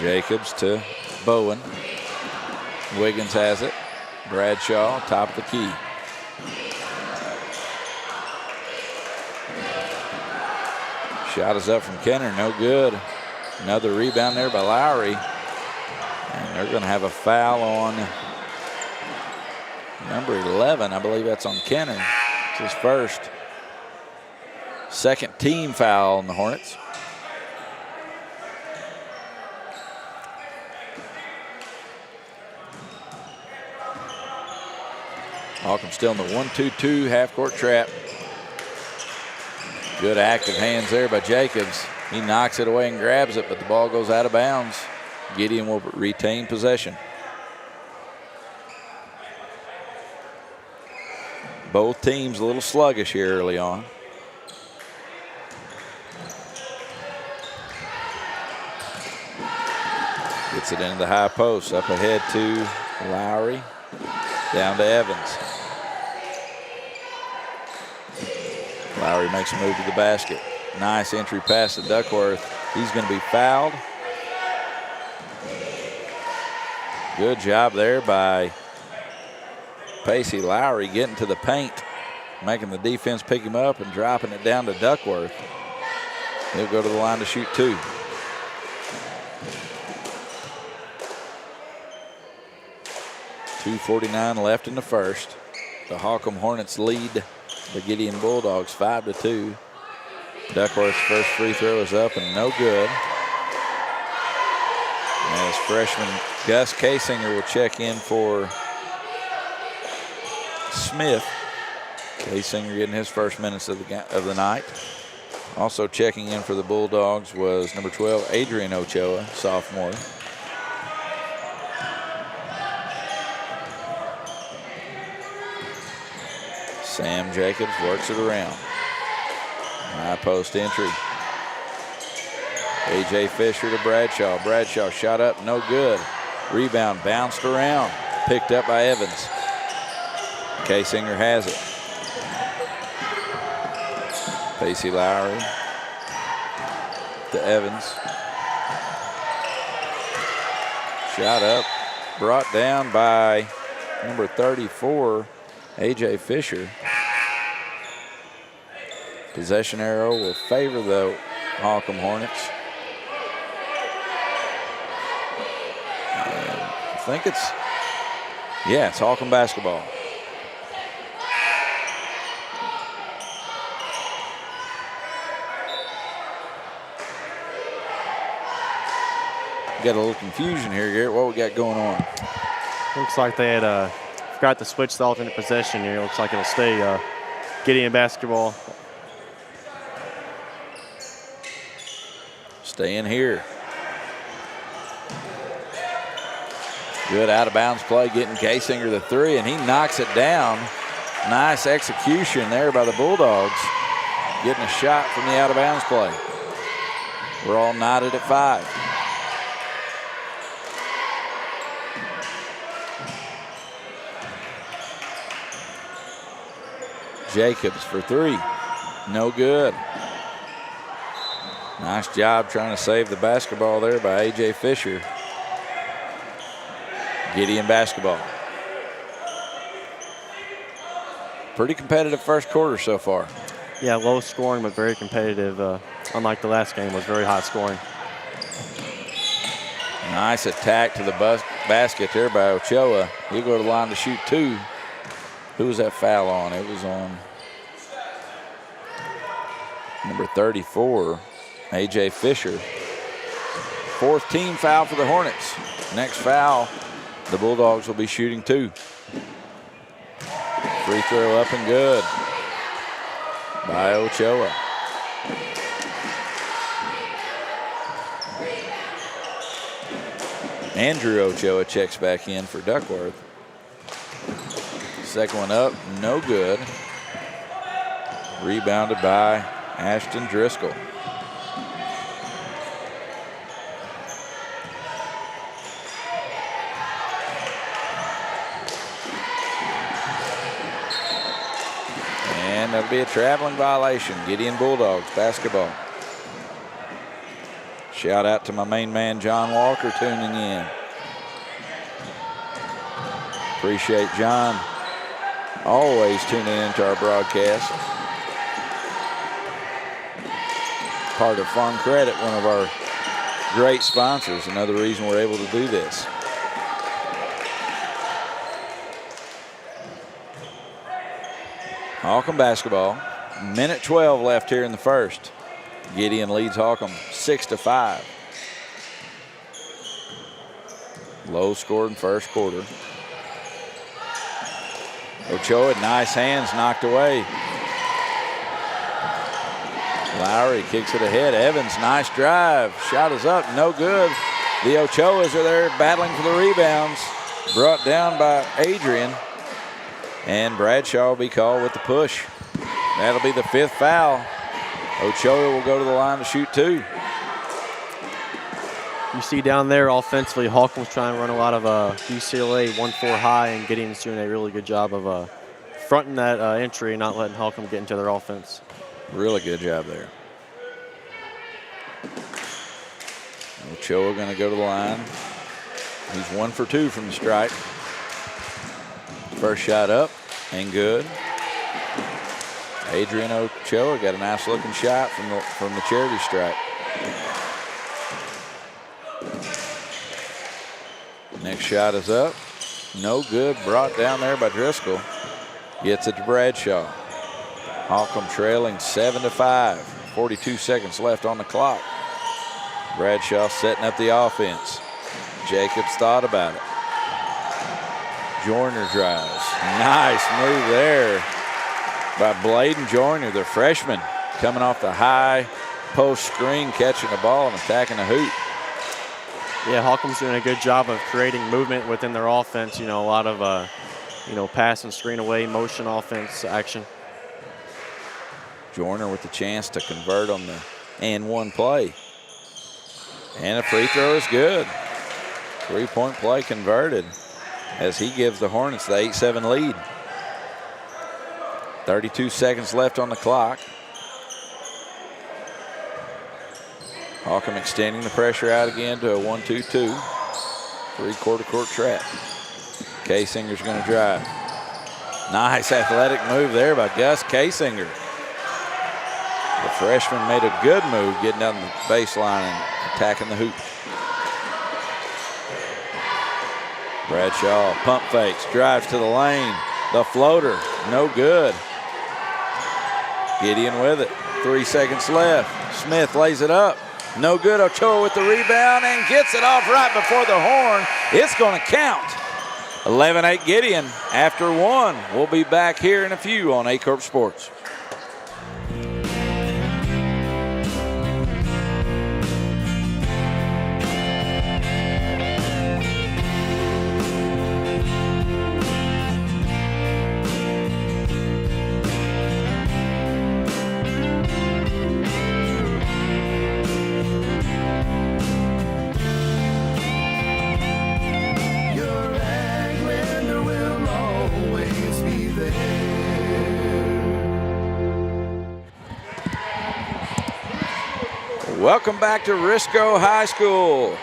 Speaker 19: Jacobs to Bowen. Wiggins has it. Bradshaw, top of the key. Shot is up from Kenner, no good. Another rebound there by Lowry. And they're going to have a foul on number 11. I believe that's on Kenner. It's his first. Second team foul on the Hornets. Holcomb still in the 1-2-2 half-court trap. Good active hands there by Jacobs. He knocks it away and grabs it, but the ball goes out of bounds. Gideon will retain possession. Both teams a little sluggish here early on. Gets it into the high post, up ahead to Lowry, down to Evans. Lowry makes a move to the basket. Nice entry pass to Duckworth. He's going to be fouled. Good job there by Pacey Lowry getting to the paint, making the defense pick him up and dropping it down to Duckworth. He'll go to the line to shoot two. .249 left in the first. The Holcomb Hornets lead the Gideon Bulldogs 5-2. Duckworth's first free throw is up and no good. As freshman Gus Kasinger will check in for Smith. Kasinger getting his first minutes of the night. Also checking in for the Bulldogs was number 12, Adrian Ochoa, sophomore. Sam Jacobs works it around. High post entry. A.J. Fisher to Bradshaw. Bradshaw shot up, no good. Rebound bounced around. Picked up by Evans. Kasinger has it. Pacey Lowry to Evans. Shot up, brought down by number 34, A.J. Fisher. Possession arrow will favor the Holcomb Hornets. And I think it's Holcomb basketball. Got a little confusion here, Garrett. What we got going on?
Speaker 20: Looks like they had forgot to switch the alternate possession here. Looks like it'll stay Gideon basketball.
Speaker 19: staying here. Good out-of-bounds play, getting Kasinger the three, and he knocks it down. Nice execution there by the Bulldogs, getting a shot from the out-of-bounds play. We're all knotted at 5. Jacobs for 3, no good. Nice job trying to save the basketball there by A.J. Fisher. Gideon basketball. Pretty competitive first quarter so far.
Speaker 20: Yeah, low scoring but very competitive. Unlike the last game, was very high scoring.
Speaker 19: Nice attack to the basket there by Ochoa. He'll go to the line to shoot 2. Who was that foul on? It was on number 34, A.J. Fisher. 4th team foul for the Hornets. Next foul, the Bulldogs will be shooting 2. Free throw up and good by Ochoa. Andrew Ochoa checks back in for Duckworth. Second one up, no good. Rebounded by Ashton Driscoll. And that'll be a traveling violation. Gideon Bulldogs basketball. Shout out to my main man, John Walker, tuning in. Appreciate John always tuning into our broadcast. Part of Farm Credit, one of our great sponsors. Another reason we're able to do this. Holcomb basketball. Minute 12 left here in the first. Gideon leads Holcomb 6-5. Low scored in first quarter. Ochoa, nice hands, knocked away. Lowry kicks it ahead. Evans, nice drive. Shot is up, no good. The Ochoas are there battling for the rebounds. Brought down by Adrian. And Bradshaw will be called with the push. That'll be the 5th foul. Ochoa will go to the line to shoot 2.
Speaker 20: You see down there offensively, Holcomb's trying to run a lot of UCLA 1-4 high, and Gideon's doing a really good job of fronting that entry and not letting Holcomb get into their offense.
Speaker 19: Really good job there. Ochoa going to go to the line. He's 1 for 2 from the stripe. First shot up and good. Adrian Ochoa got a nice looking shot from the charity stripe. Next shot is up. No good. Brought down there by Driscoll. Gets it to Bradshaw. Holcomb trailing 7-5. 42 seconds left on the clock. Bradshaw setting up the offense. Jacobs thought about it. Joyner drives. Nice move there by Bladen Joyner, the freshman, coming off the high post screen, catching the ball and attacking the hoop.
Speaker 20: Yeah, Holcomb's doing a good job of creating movement within their offense. You know, a lot of, pass and screen away, motion offense action.
Speaker 19: Joyner with the chance to convert on the and one play. And a free throw is good. 3-point play converted as he gives the Hornets the 8-7 lead. 32 seconds left on the clock. Holcomb extending the pressure out again to a 1-2-2. 3-quarter court trap. Kasinger's going to drive. Nice athletic move there by Gus Kasinger. The freshman made a good move getting down the baseline and attacking the hoop. Bradshaw pump fakes, drives to the lane. The floater, no good. Gideon with it. 3 seconds left. Smith lays it up. No good. Ochoa with the rebound and gets it off right before the horn. It's going to count. 11-8 Gideon after 1. We'll be back here in a few on Aycorp Sports. Welcome back to Risco High School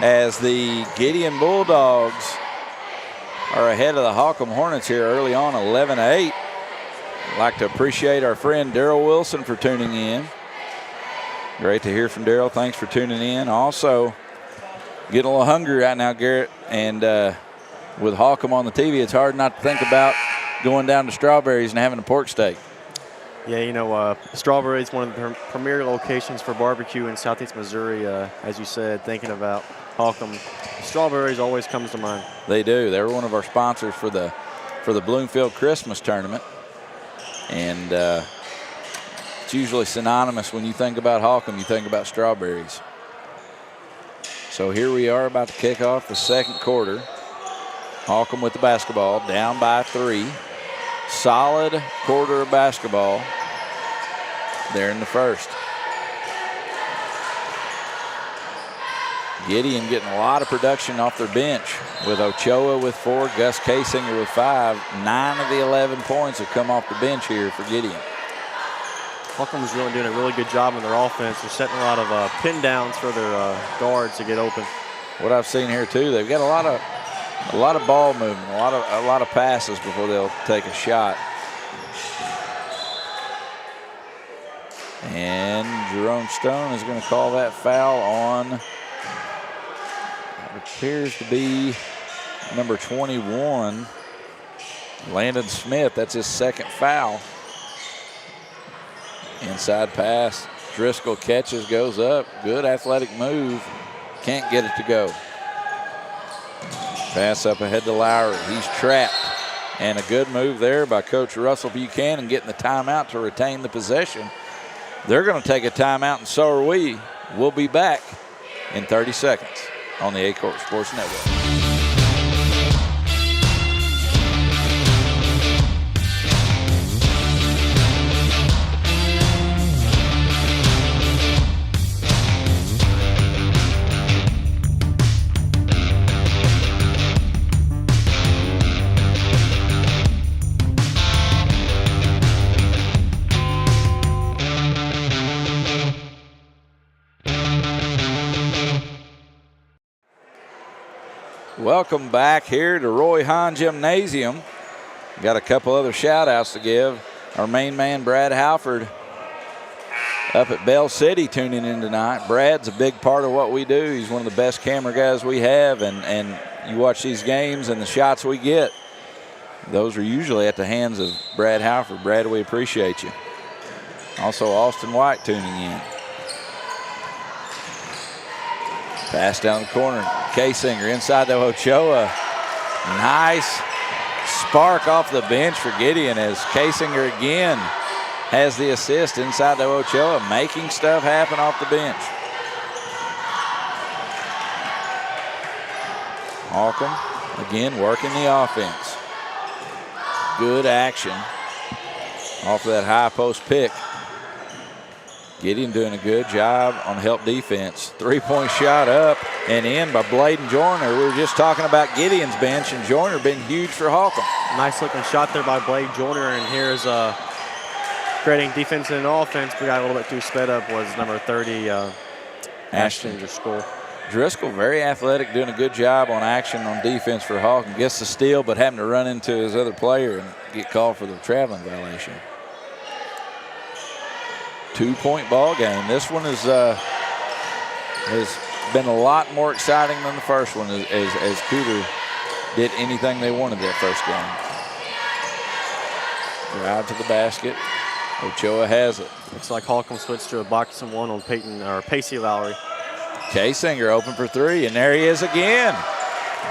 Speaker 19: as the Gideon Bulldogs are ahead of the Holcomb Hornets here early on, 11-8. I'd like to appreciate our friend Daryl Wilson for tuning in. Great to hear from Daryl. Thanks for tuning in. Also, getting a little hungry right now, Garrett, and with Holcomb on the TV, it's hard not to think about going down to Strawberries and having a pork steak.
Speaker 20: Yeah, you know, Strawberry is one of the premier locations for barbecue in Southeast Missouri. As you said, thinking about Holcomb, Strawberries always comes to mind.
Speaker 19: They do. They were one of our sponsors for the Bloomfield Christmas tournament, and it's usually synonymous when you think about Holcomb, you think about Strawberries. So here we are about to kick off the second quarter. Holcomb with the basketball, down by 3. Solid quarter of basketball there in the first. Gideon getting a lot of production off their bench with Ochoa with 4, Gus Kasinger with 5. 9 of the 11 points have come off the bench here for Gideon.
Speaker 20: Holcomb's really doing a really good job on their offense. They're setting a lot of pin downs for their guards to get open.
Speaker 19: What I've seen here too, they've got a lot of ball movement, a lot of passes before they'll take a shot. And Jerome Stone is going to call that foul on, it appears to be number 21, Landon Smith. That's his second foul. Inside pass, Driscoll catches, goes up. Good athletic move. Can't get it to go. Pass up ahead to Lowry. He's trapped. And a good move there by Coach Russell Buchanan getting the timeout to retain the possession. They're going to take a timeout, and so are we. We'll be back in 30 seconds on the Aycorp Sports Network. Welcome back here to Roy Hahn Gymnasium. Got a couple other shout outs to give. Our main man, Brad Halford, up at Bell City tuning in tonight. Brad's a big part of what we do. He's one of the best camera guys we have, and you watch these games and the shots we get, those are usually at the hands of Brad Halford. Brad, we appreciate you. Also, Austin White tuning in. Pass down the corner. Kasinger inside to Ochoa. Nice spark off the bench for Gideon as Kasinger again has the assist inside to Ochoa, making stuff happen off the bench. Holcomb again working the offense. Good action off of that high post pick. Gideon doing a good job on help defense. 3-point shot up and in by Bladen Joyner. We were just talking about Gideon's bench, and Joyner been huge for Holcomb.
Speaker 20: Nice looking shot there by Bladen Joyner, and here's creating defense and offense. We got a little bit too sped up was number 30, Ashton Driscoll.
Speaker 19: Driscoll, very athletic, doing a good job on action on defense for Holcomb. Gets the steal, but having to run into his other player and get called for the traveling violation. 2-point ball game. This one has been a lot more exciting than the first one as Cooter did anything they wanted that first game. Drive to the basket. Ochoa has it.
Speaker 20: Looks like Holcomb switched to a box and one on Pacey Lowry.
Speaker 19: Kasinger open for 3, and there he is again.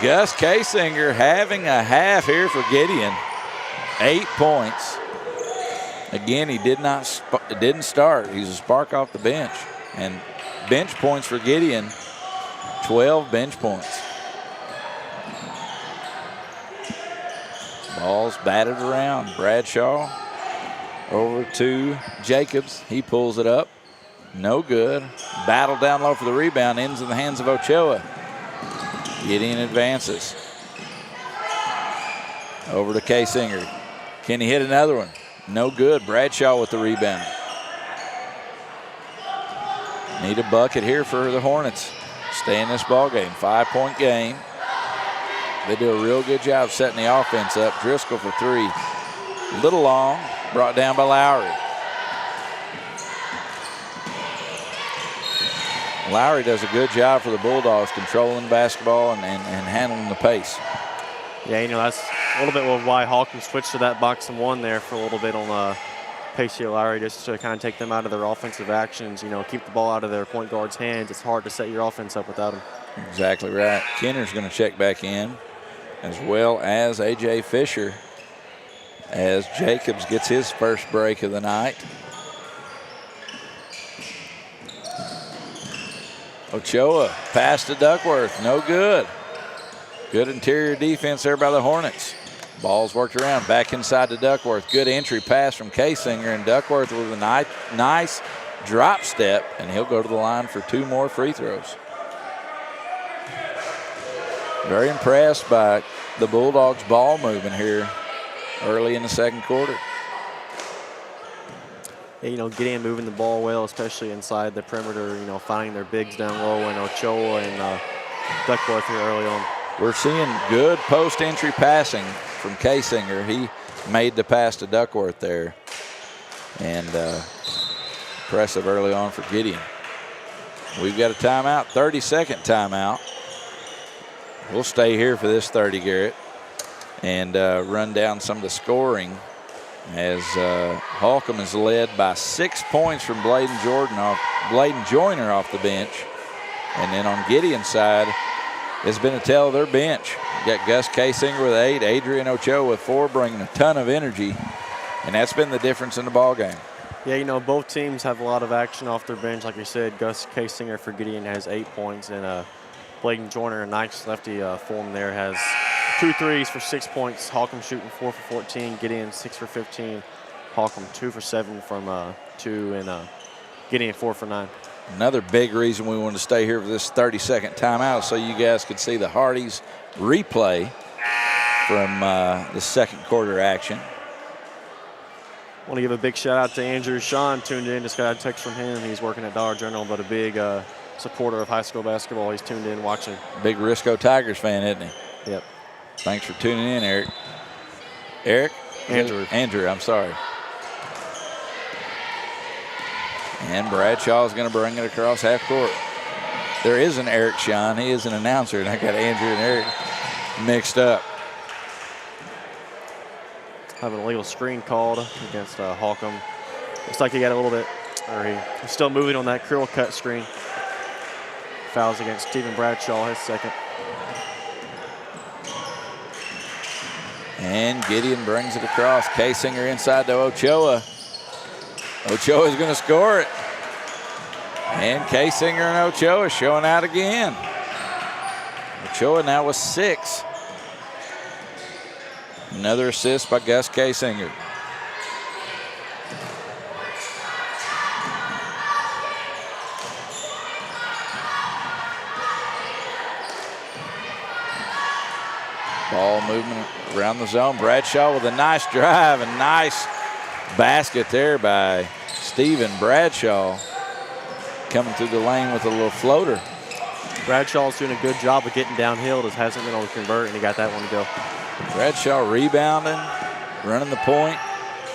Speaker 19: Gus Kasinger having a half here for Gideon. 8 points. Again, he didn't start. He's a spark off the bench. And bench points for Gideon, 12 bench points. Ball's batted around. Bradshaw over to Jacobs. He pulls it up. No good. Battle down low for the rebound. Ends in the hands of Ochoa. Gideon advances. Over to Kasinger. Can he hit another one? No good. Bradshaw with the rebound. Need a bucket here for the Hornets. Stay in this ball game. 5-point game. They do a real good job setting the offense up. Driscoll for three. A little long. Brought down by Lowry. Lowry does a good job for the Bulldogs controlling the basketball and handling the pace.
Speaker 20: Yeah, that's a little bit of why Holcomb switched to that box and one there for a little bit on Pacey Lowry, just to kind of take them out of their offensive actions, keep the ball out of their point guard's hands. It's hard to set your offense up without him.
Speaker 19: Exactly right. Kenner's going to check back in, as well as A.J. Fisher, as Jacobs gets his first break of the night. Ochoa pass to Duckworth, no good. Good interior defense there by the Hornets. Ball's worked around, back inside to Duckworth. Good entry pass from Kasinger, and Duckworth with a nice drop step, and he'll go to the line for 2 more free throws. Very impressed by the Bulldogs' ball movement here early in the second quarter.
Speaker 20: Yeah, Gideon moving the ball well, especially inside the perimeter, finding their bigs down low, and Ochoa and Duckworth here early on.
Speaker 19: We're seeing good post-entry passing from Kasinger. He made the pass to Duckworth there. And impressive early on for Gideon. We've got a timeout, 30-second timeout. We'll stay here for this 30, Garrett, and run down some of the scoring as Holcomb is led by 6 points from Bladen Joyner off the bench. And then on Gideon's side, it's been a tale of their bench. You got Gus Kasinger with 8, Adrian Ochoa with 4, bringing a ton of energy, and that's been the difference in the ball game.
Speaker 20: Yeah, both teams have a lot of action off their bench. Like you said, Gus Kasinger for Gideon has 8 points, and Bladen Joyner, a nice lefty form there, has 2 threes for 6 points. Holcomb shooting 4 for 14, Gideon 6 for 15. Holcomb 2 for 7 from 2, and Gideon 4 for 9.
Speaker 19: Another big reason we wanted to stay here for this 30-second timeout, so you guys could see the Hardys replay from the second quarter action.
Speaker 20: I want to give a big shout out to Andrew Sean, tuned in. Just got a text from him. He's working at Dollar General, but a big supporter of high school basketball. He's tuned in watching.
Speaker 19: Big Risco Tigers fan, isn't he?
Speaker 20: Yep.
Speaker 19: Thanks for tuning in, Eric. Eric? Andrew, I'm sorry. And Bradshaw is going to bring it across half court. There is an Eric Sean. He is an announcer, and I got Andrew and Eric mixed up.
Speaker 20: Have an illegal screen called against Holcomb. Looks like he got a little bit, or he's still moving on that curl cut screen. Fouls against Stephen Bradshaw, his second.
Speaker 19: And Gideon brings it across. Kasinger inside to Ochoa. Ochoa is going to score it. And Kasinger and Ochoa showing out again. Ochoa now with 6. Another assist by Gus Kasinger. Ball movement around the zone. Bradshaw with a nice drive, a nice basket there by Stephen Bradshaw. Coming through the lane with a little floater.
Speaker 20: Bradshaw's doing a good job of getting downhill. Just hasn't been able to convert, and he got that one to go.
Speaker 19: Bradshaw rebounding, running the point,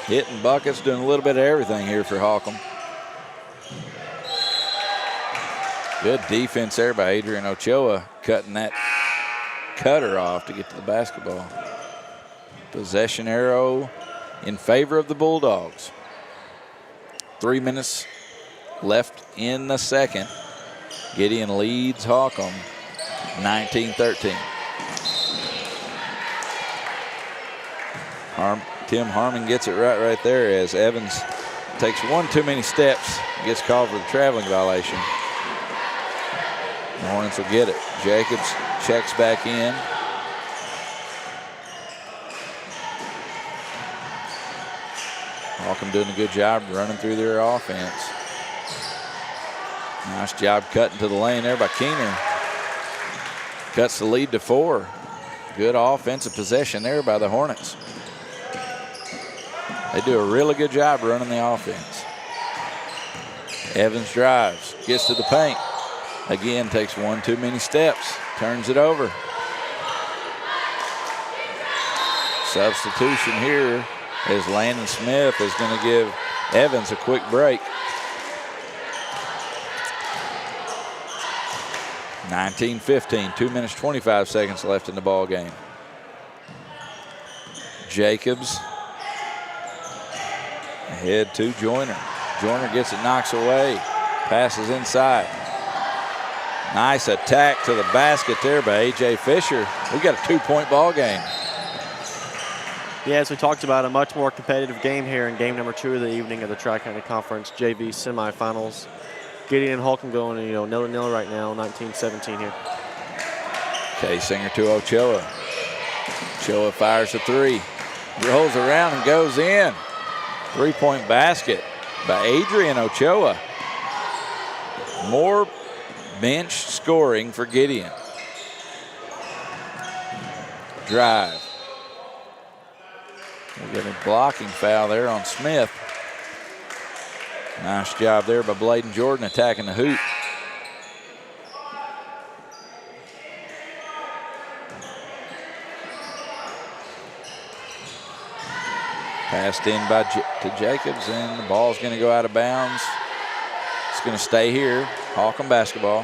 Speaker 19: hitting buckets, doing a little bit of everything here for Holcomb. Good defense there by Adrian Ochoa, cutting that cutter off to get to the basketball. Possession arrow in favor of the Bulldogs. 3 minutes left in the second. Gideon leads Holcomb 19-13. Tim Harmon gets it right there as Evans takes one too many steps, gets called for the traveling violation. The Hornets will get it. Jacobs checks back in. Holcomb doing a good job running through their offense. Nice job cutting to the lane there by Keener. Cuts the lead to 4. Good offensive possession there by the Hornets. They do a really good job running the offense. Evans drives, gets to the paint. Again, takes one too many steps, turns it over. Substitution here as Landon Smith is going to give Evans a quick break. 19-15, 2 minutes, 25 seconds left in the ball game. Jacobs ahead to Joyner. Joyner gets it, knocks away, passes inside. Nice attack to the basket there by A.J. Fisher. We got a 2-point ball game.
Speaker 20: Yeah, as we talked about, a much more competitive game here in game number 2 of the evening of the Tri-County Conference JV semifinals. Gideon and Holcomb going, 0-0 right now, 19-17 here.
Speaker 19: K-Singer to Ochoa. Ochoa fires a 3. Rolls around and goes in. 3-point basket by Adrian Ochoa. More bench scoring for Gideon. Drive. We're getting a blocking foul there on Smith. Nice job there by Bladen Jordan attacking the hoop. Passed in to Jacobs, and the ball's going to go out of bounds. It's going to stay here. Holcomb basketball.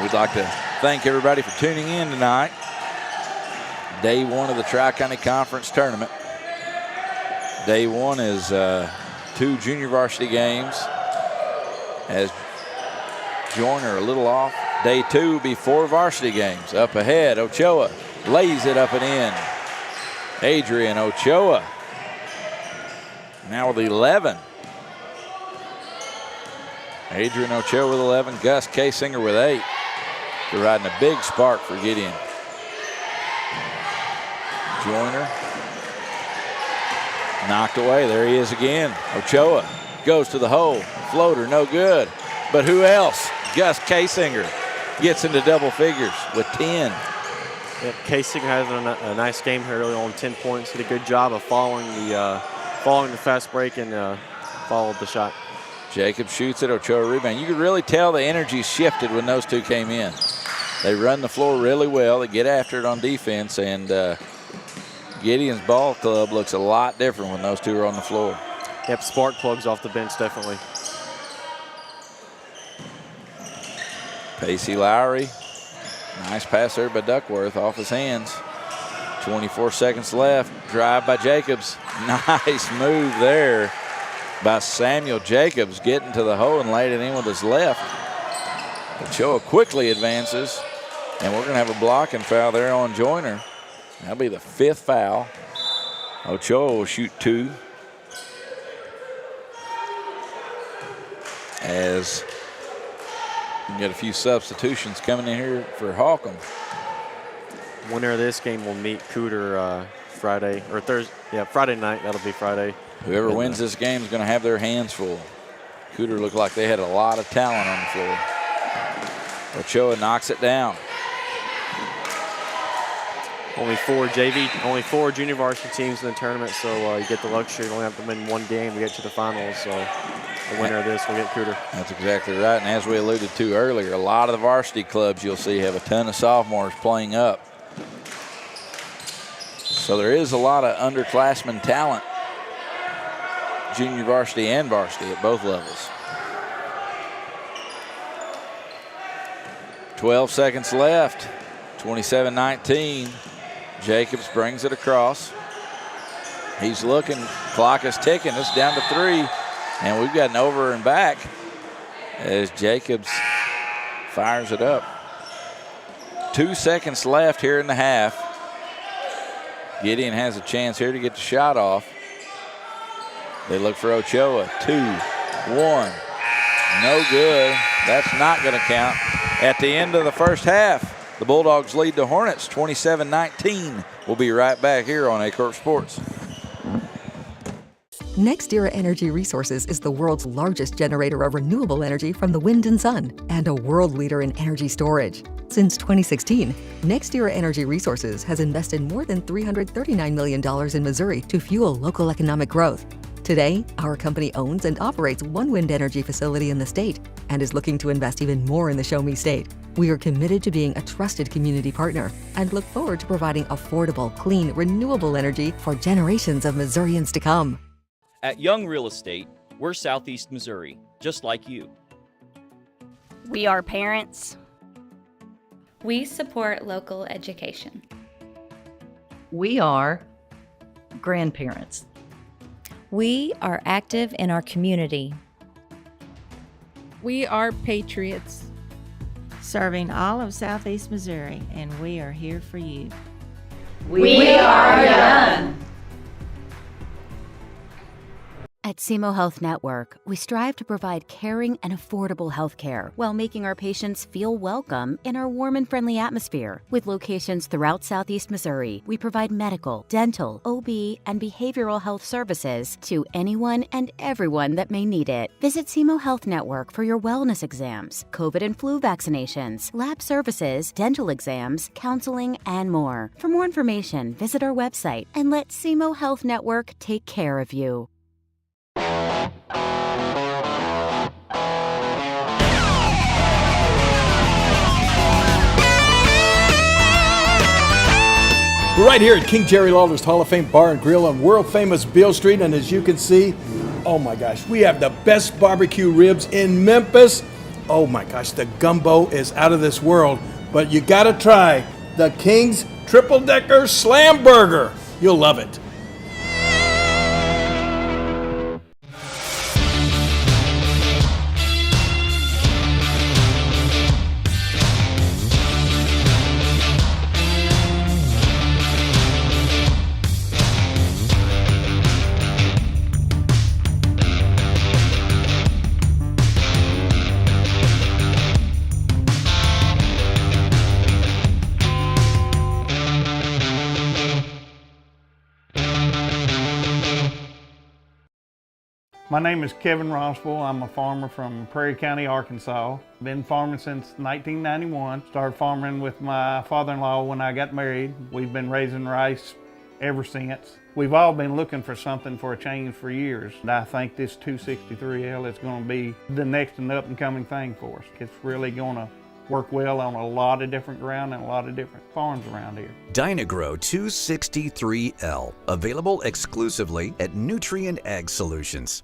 Speaker 19: We'd like to thank everybody for tuning in tonight. Day 1 of the Tri-County Conference Tournament. Day 1 is 2 junior varsity games. As Joyner a little off. Day 2 will be 4 varsity games. Up ahead, Ochoa lays it up and in. Adrian Ochoa now with 11. Adrian Ochoa with 11. Gus K-Singer with 8. Providing a big spark for Gideon. Joyner knocked away. There he is again. Ochoa goes to the hole. Floater, no good. But who else? Gus K-Singer gets into double figures with 10.
Speaker 20: Yep, K-Singer has a nice game here early on, 10 points. Did a good job of following the fast break and followed the shot.
Speaker 19: Jacob shoots it, Ochoa rebound. You could really tell the energy shifted when those two came in. They run the floor really well. They get after it on defense, and Gideon's ball club looks a lot different when those two are on the floor.
Speaker 20: Yep, spark plugs off the bench, definitely.
Speaker 19: Pacey Lowry, nice pass there by Duckworth off his hands. 24 seconds left, drive by Jacobs. Nice move there by Samuel Jacobs, getting to the hole and laid it in with his left. Ochoa quickly advances, and we're going to have a blocking foul there on Joyner. That'll be the 5th foul. Ochoa will shoot 2. As we get a few substitutions coming in here for Holcomb.
Speaker 20: Winner of this game will meet Cooter Friday or Thursday. Yeah, Friday night. That'll be Friday.
Speaker 19: Whoever wins this game is going to have their hands full. Cooter looked like they had a lot of talent on the floor. Ochoa knocks it down.
Speaker 20: Only 4 junior varsity teams in the tournament, so you get the luxury of only have to win 1 game to get to the finals. So the winner of this will get Cooter.
Speaker 19: That's exactly right. And as we alluded to earlier, a lot of the varsity clubs you'll see have a ton of sophomores playing up. So there is a lot of underclassmen talent, junior varsity and varsity at both levels. 12 seconds left, 27-19. Jacobs brings it across. He's looking, clock is ticking, it's down to 3. And we've got an over and back as Jacobs fires it up. 2 seconds left here in the half. Gideon has a chance here to get the shot off. They look for Ochoa. 2, 1. No good. That's not going to count. At the end of the first half, the Bulldogs lead the Hornets 27-19. We'll be right back here on Aycorp Sports.
Speaker 7: NextEra Energy Resources is the world's largest generator of renewable energy from the wind and sun and a world leader in energy storage. Since 2016, NextEra Energy Resources has invested more than $339 million in Missouri to fuel local economic growth. Today, our company owns and operates one wind energy facility in the state and is looking to invest even more in the Show Me State. We are committed to being a trusted community partner and look forward to providing affordable, clean, renewable energy for generations of Missourians to come.
Speaker 9: At Young Real Estate, we're Southeast Missouri, just like you.
Speaker 10: We are parents.
Speaker 11: We support local education.
Speaker 12: We are grandparents.
Speaker 13: We are active in our community.
Speaker 14: We are patriots.
Speaker 15: Serving all of Southeast Missouri, and we are here for you.
Speaker 10: We are young.
Speaker 8: At SEMO Health Network, we strive to provide caring and affordable health care while making our patients feel welcome in our warm and friendly atmosphere. With locations throughout Southeast Missouri, we provide medical, dental, OB, and behavioral health services to anyone and everyone that may need it. Visit SEMO Health Network for your wellness exams, COVID and flu vaccinations, lab services, dental exams, counseling, and more. For more information, visit our website and let SEMO Health Network take care of you.
Speaker 16: We're right here at King Jerry Lawler's Hall of Fame Bar and Grill on world famous Beale Street, and as you can see, oh my gosh, we have the best barbecue ribs in Memphis. Oh my gosh, the gumbo is out of this world, but you gotta try the King's Triple Decker Slam Burger. You'll love it.
Speaker 17: My name is Kevin Rossville. I'm a farmer from Prairie County, Arkansas. Been farming since 1991. Started farming with my father-in-law when I got married. We've been raising rice ever since. We've all been looking for something for a change for years. And I think this 263L is going to be the next and up-and-coming thing for us. It's really going to work well on a lot of different ground and a lot of different farms around here.
Speaker 18: Dynagro 263L, available exclusively at Nutrient Ag Solutions.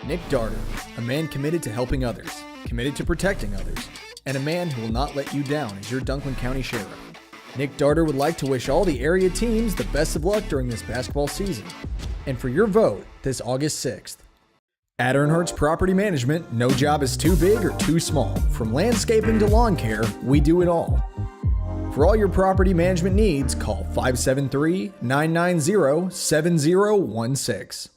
Speaker 5: Nick Darter, a man committed to helping others, committed to protecting others, and a man who will not let you down as your Dunklin County Sheriff. Nick Darter would like to wish all the area teams the best of luck during this basketball season, and for your vote this August 6th. At Earnhardt's Property Management, no job is too big or too small. From landscaping to lawn care, we do it all. For all your property management needs, call 573-990-7016.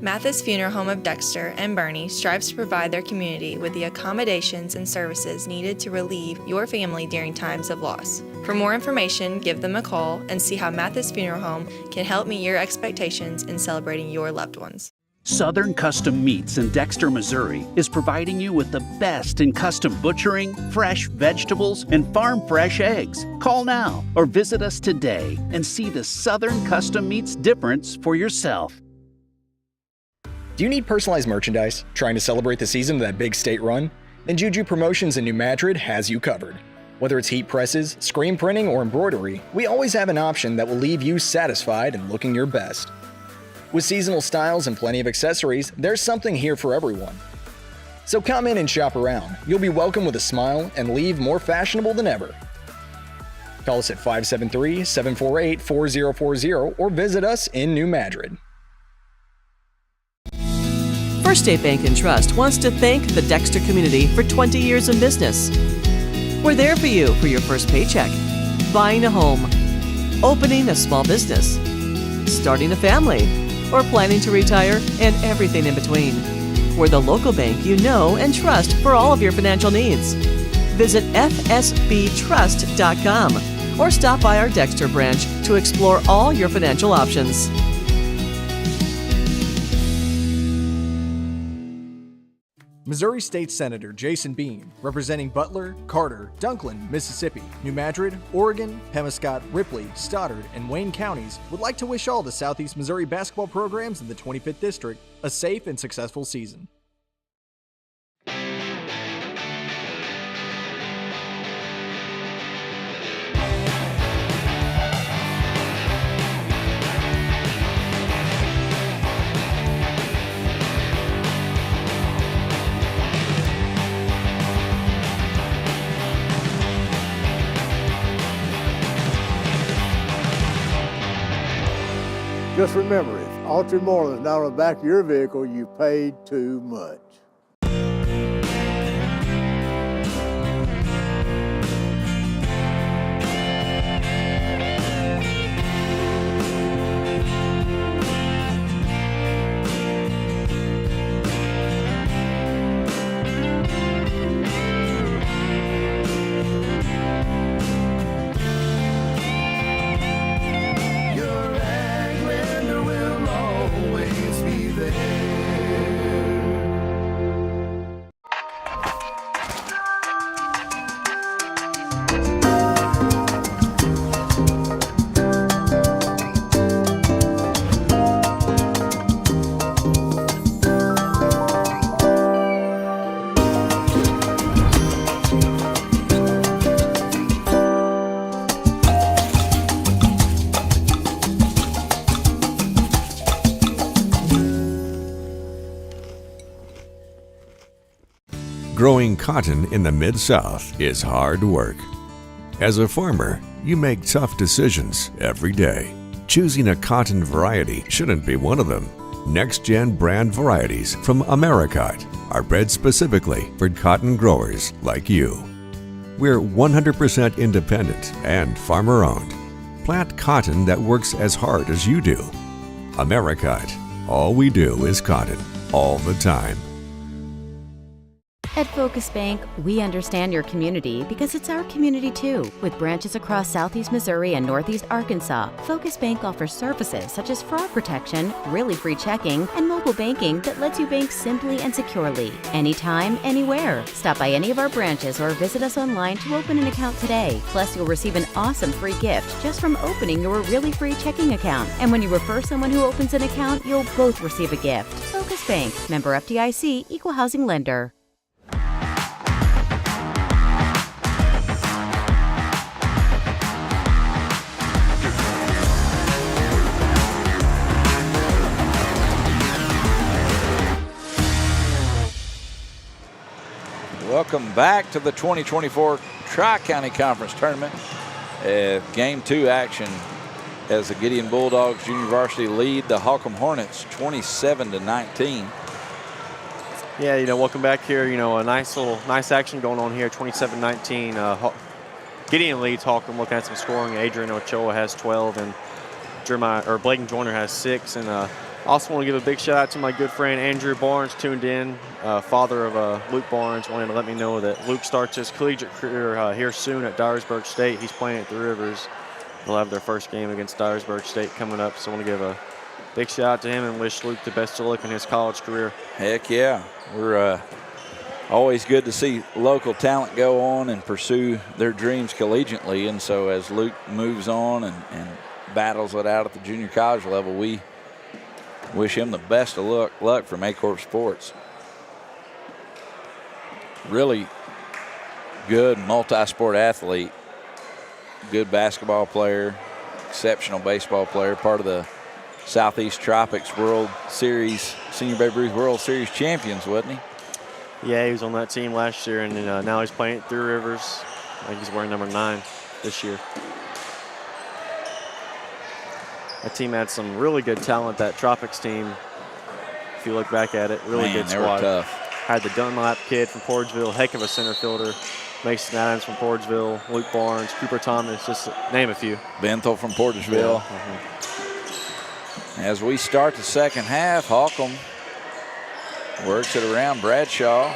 Speaker 1: Mathis Funeral Home of Dexter and Bernie strives to provide their community with the accommodations and services needed to relieve your family during times of loss. For more information, give them a call and see how Mathis Funeral Home can help meet your expectations in celebrating your loved ones.
Speaker 2: Southern Custom Meats in Dexter, Missouri is providing you with the best in custom butchering, fresh vegetables, and farm fresh eggs. Call now or visit us today and see the Southern Custom Meats difference for yourself.
Speaker 5: Do you need personalized merchandise? Trying to celebrate the season of that big state run? Then Juju Promotions in New Madrid has you covered. Whether it's heat presses, screen printing, or embroidery, we always have an option that will leave you satisfied and looking your best. With seasonal styles and plenty of accessories, there's something here for everyone. So come in and shop around. You'll be welcome with a smile and leave more fashionable than ever. Call us at 573-748-4040 or visit us in New Madrid.
Speaker 3: First State Bank and Trust wants to thank the Dexter community for 20 years in business. We're there for you for your first paycheck, buying a home, opening a small business, starting a family, or planning to retire, and everything in between. We're the local bank you know and trust for all of your financial needs. Visit fsbtrust.com or stop by our Dexter branch to explore all your financial options.
Speaker 5: Missouri State Senator Jason Bean, representing Butler, Carter, Dunklin, Mississippi, New Madrid, Oregon, Pemiscot, Ripley, Stoddard, and Wayne counties, would like to wish all the Southeast Missouri basketball programs in the 25th District a safe and successful season.
Speaker 4: Just remember, if Altry Moreland is not on the back of your vehicle, you paid too much.
Speaker 6: Growing cotton in the Mid-South is hard work. As a farmer, you make tough decisions every day. Choosing a cotton variety shouldn't be one of them. Next-gen brand varieties from Americot are bred specifically for cotton growers like you. We're 100% independent and farmer-owned. Plant cotton that works as hard as you do. Americot. All we do is cotton, all the time.
Speaker 8: At Focus Bank, we understand your community because it's our community too. With branches across Southeast Missouri and Northeast Arkansas, Focus Bank offers services such as fraud protection, really free checking, and mobile banking that lets you bank simply and securely, anytime, anywhere. Stop by any of our branches or visit us online to open an account today. Plus, you'll receive an awesome free gift just from opening your really free checking account. And when you refer someone who opens an account, you'll both receive a gift. Focus Bank, member FDIC, equal housing lender.
Speaker 19: Welcome back to the 2024 Tri-County Conference Tournament. Game 2 action as the Gideon Bulldogs Junior Varsity lead the Holcomb Hornets 27-19.
Speaker 20: Yeah, welcome back here. A nice action going on here. 27-19. Gideon leads Holcomb. Looking at some scoring, Adrian Ochoa has 12, and Bladen Joyner has 6. And also want to give a big shout out to my good friend Andrew Barnes, tuned in, father of Luke Barnes. Wanted to let me know that Luke starts his collegiate career here soon at Dyersburg State. He's playing at the Rivers. They'll have their first game against Dyersburg State coming up. So I want to give a big shout out to him and wish Luke the best of luck in his college career.
Speaker 19: Heck yeah. We're always good to see local talent go on and pursue their dreams collegiately. And so as Luke moves on and battles it out at the junior college level, we wish him the best of luck from Aycorp Sports. Really good multi-sport athlete, good basketball player, exceptional baseball player, part of the Southeast Tropics World Series, Senior Babe Ruth World Series champions, wasn't he?
Speaker 20: Yeah, he was on that team last year, and now he's playing at Three Rivers. I think he's wearing number 9 this year. That team had some really good talent, that Tropics team. If you look back at it, really good squad.
Speaker 19: They were tough.
Speaker 20: Had the Dunlap kid from Portageville, heck of a center fielder. Mason Adams from Portageville, Luke Barnes, Cooper Thomas, just to name a few.
Speaker 19: Benthel from Portageville.
Speaker 20: Yeah.
Speaker 19: As we start the second half, Holcomb works it around Bradshaw.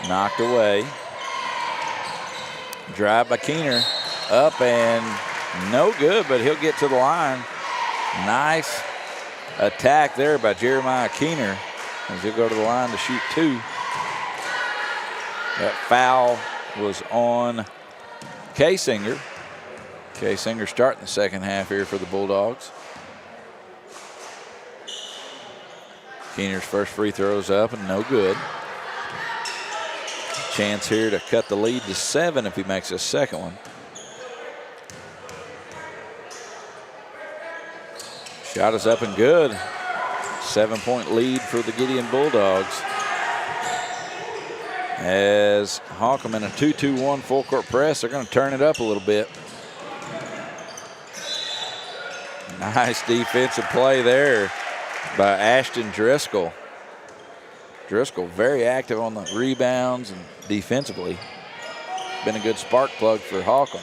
Speaker 19: Knocked away. Drive by Keener. Up and no good, but he'll get to the line. Nice attack there by Jeremiah Keener as he'll go to the line to shoot 2. That foul was on K-Singer. K-Singer starting the second half here for the Bulldogs. Keener's first free throw's up and no good. Chance here to cut the lead to 7 if he makes a second one. Shot is up and good. 7-point lead for the Gideon Bulldogs. As Holcomb in a 2-2-1 full court press, they're going to turn it up a little bit. Nice defensive play there by Ashton Driscoll. Driscoll very active on the rebounds and defensively. Been a good spark plug for Holcomb.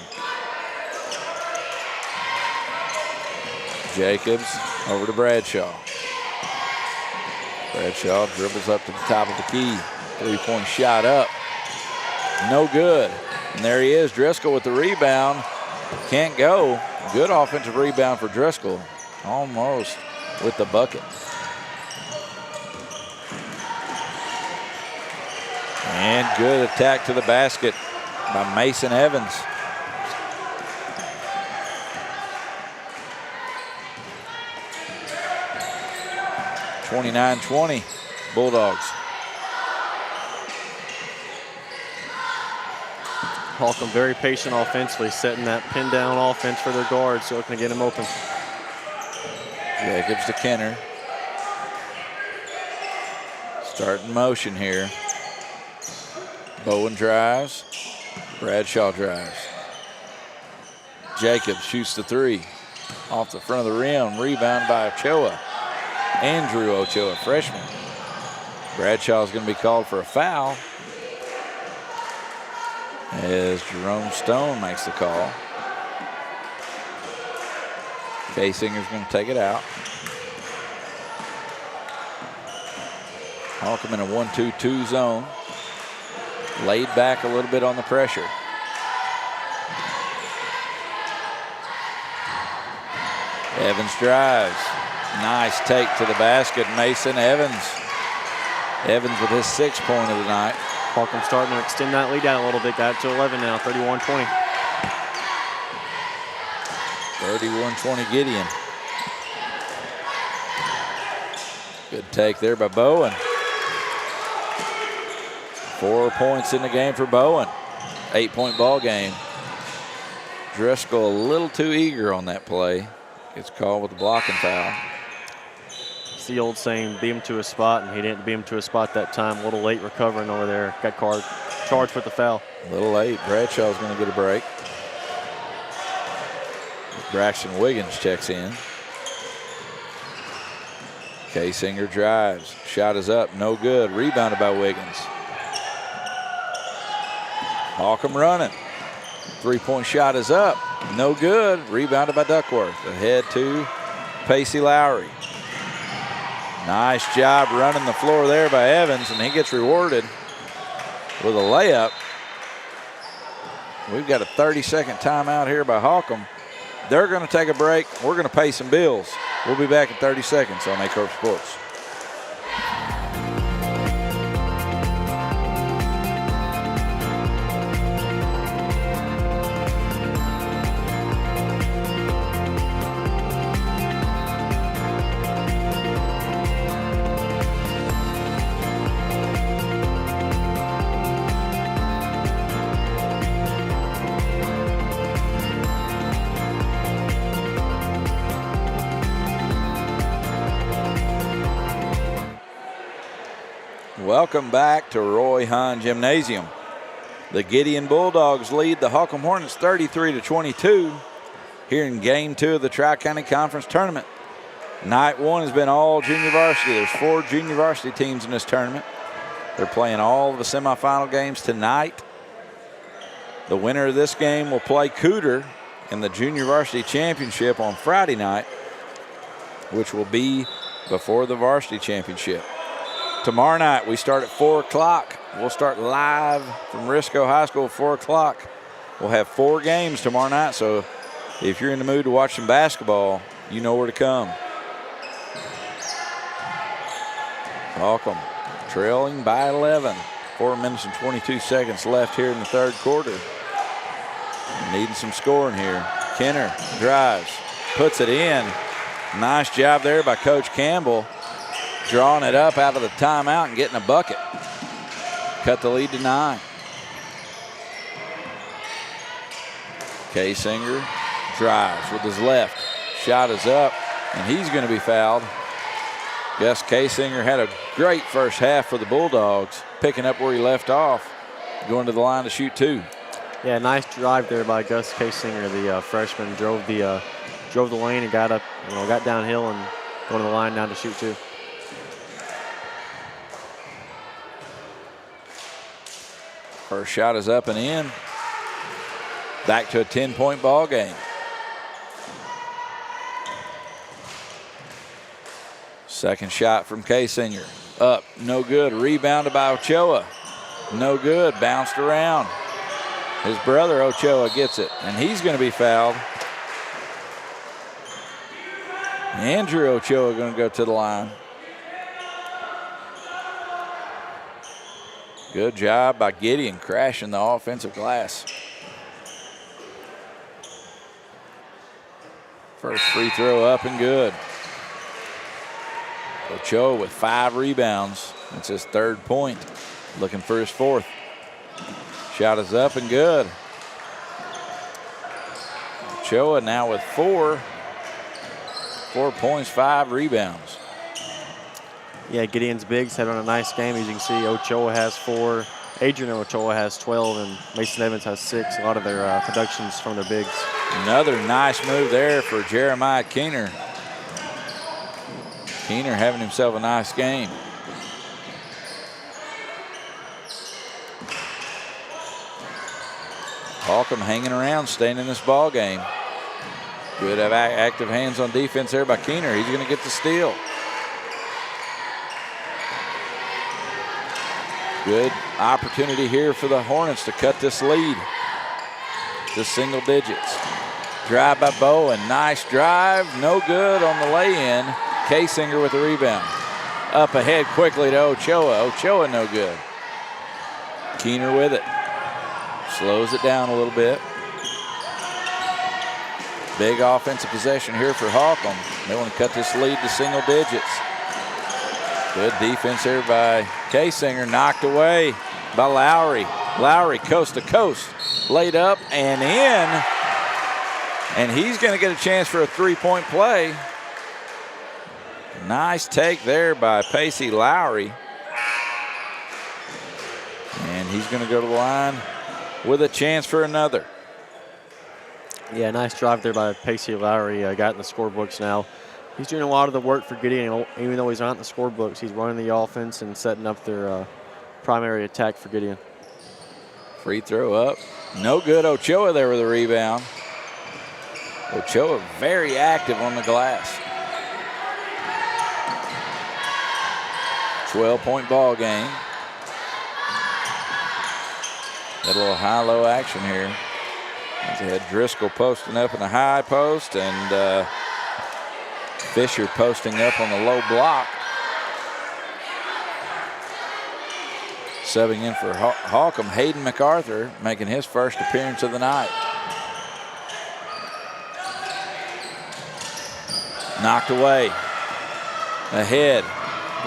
Speaker 19: Jacobs over to Bradshaw. Bradshaw dribbles up to the top of the key. 3-point shot up. No good. And there he is, Driscoll with the rebound. Can't go. Good offensive rebound for Driscoll. Almost with the bucket. And good attack to the basket by Mason Evans. (29-20) Bulldogs.
Speaker 20: Holcomb very patient offensively, setting that pin down offense for their guards so it can get him open.
Speaker 19: Jacobs to Kenner. Starting motion here. Bowen drives. Bradshaw drives. Jacobs shoots the 3. Off the front of the rim. Rebound by Ochoa. Andrew Ochoa, freshman. Bradshaw's going to be called for a foul as Jerome Stone makes the call. K-Singer's going to take it out. Holcomb in a 1-2-2 zone. Laid back a little bit on the pressure. Evans drives. Nice take to the basket, Mason Evans. Evans with his 6th point of the night.
Speaker 20: Holcomb starting to extend that lead out a little bit. Got it to 11 now, 31-20.
Speaker 19: 31-20 Gideon. Good take there by Bowen. 4 points in the game for Bowen. 8-point ball game. Driscoll a little too eager on that play. Gets called with a blocking foul.
Speaker 20: It's the old saying, beat him to a spot, and he didn't beat him to a spot that time. A little late recovering over there. Got charged with the foul.
Speaker 19: A little late. Bradshaw's going to get a break. Braxton Wiggins checks in. K-Singer drives. Shot is up. No good. Rebounded by Wiggins. Holcomb running. 3-point shot is up. No good. Rebounded by Duckworth. Ahead to Pacey Lowry. Nice job running the floor there by Evans, and he gets rewarded with a layup. We've got a 30-second timeout here by Holcomb. They're going to take a break. We're going to pay some bills. We'll be back in 30 seconds on Aycorp Sports. Welcome back to Roy Hahn Gymnasium. The Gideon Bulldogs lead the Holcomb Hornets 33-22 here in Game 2 of the Tri-County Conference Tournament. Night 1 has been all junior varsity. There's 4 junior varsity teams in this tournament. They're playing all of the semifinal games tonight. The winner of this game will play Cooter in the junior varsity championship on Friday night, which will be before the varsity championship. Tomorrow night, we start at 4 o'clock. We'll start live from Risco High School at 4 o'clock. We'll have 4 games tomorrow night, so if you're in the mood to watch some basketball, you know where to come. Holcomb trailing by 11. 4 minutes and 22 seconds left here in the third quarter. Needing some scoring here. Kenner drives, puts it in. Nice job there by Coach Campbell, drawing it up out of the timeout and getting a bucket. Cut the lead to 9. K-Singer drives with his left. Shot is up, and he's going to be fouled. Gus K-Singer had a great first half for the Bulldogs, picking up where he left off, going to the line to shoot 2.
Speaker 20: Yeah, nice drive there by Gus K-Singer, the freshman. Drove the lane and got up, got downhill and going to the line down to shoot 2.
Speaker 19: First shot is up and in. Back to a 10-point ball game. Second shot from K-Singer. Up, no good. Rebounded by Ochoa. No good, bounced around. His brother Ochoa gets it, and he's going to be fouled. Andrew Ochoa going to go to the line. Good job by Gideon crashing the offensive glass. First free throw up and good. Ochoa with 5 rebounds. That's his 3rd point. Looking for his 4th. Shot is up and good. Ochoa now with 4 points, 5 rebounds.
Speaker 20: Yeah, Gideon's bigs having a nice game. As you can see, Ochoa has 4. Adrian Ochoa has 12, and Mason Evans has 6. A lot of their productions from their bigs.
Speaker 19: Another nice move there for Jeremiah Keener. Keener having himself a nice game. Holcomb hanging around, staying in this ball game. Good active hands on defense there by Keener. He's going to get the steal. Good opportunity here for the Hornets to cut this lead to single digits. Drive by Bowen. Nice drive. No good on the lay-in. K-Singer with the rebound. Up ahead quickly to Ochoa. Ochoa no good. Keener with it. Slows it down a little bit. Big offensive possession here for Holcomb. They want to cut this lead to single digits. Good defense here by K-Singer, knocked away by Lowry. Lowry coast to coast, laid up and in. And he's going to get a chance for a 3-point play. Nice take there by Pacey Lowry. And he's going to go to the line with a chance for another.
Speaker 20: Yeah, nice drive there by Pacey Lowry. Got in the scorebooks now. He's doing a lot of the work for Gideon. Even though he's not in the scorebooks, he's running the offense and setting up their primary attack for Gideon.
Speaker 19: Free throw up. No good. Ochoa there with a rebound. Ochoa very active on the glass. 12-point ball game. Got a little high-low action here. They had Driscoll posting up in the high post, and Fisher posting up on the low block. Subbing in for Holcomb, Hayden MacArthur making his first appearance of the night. Knocked away. Ahead,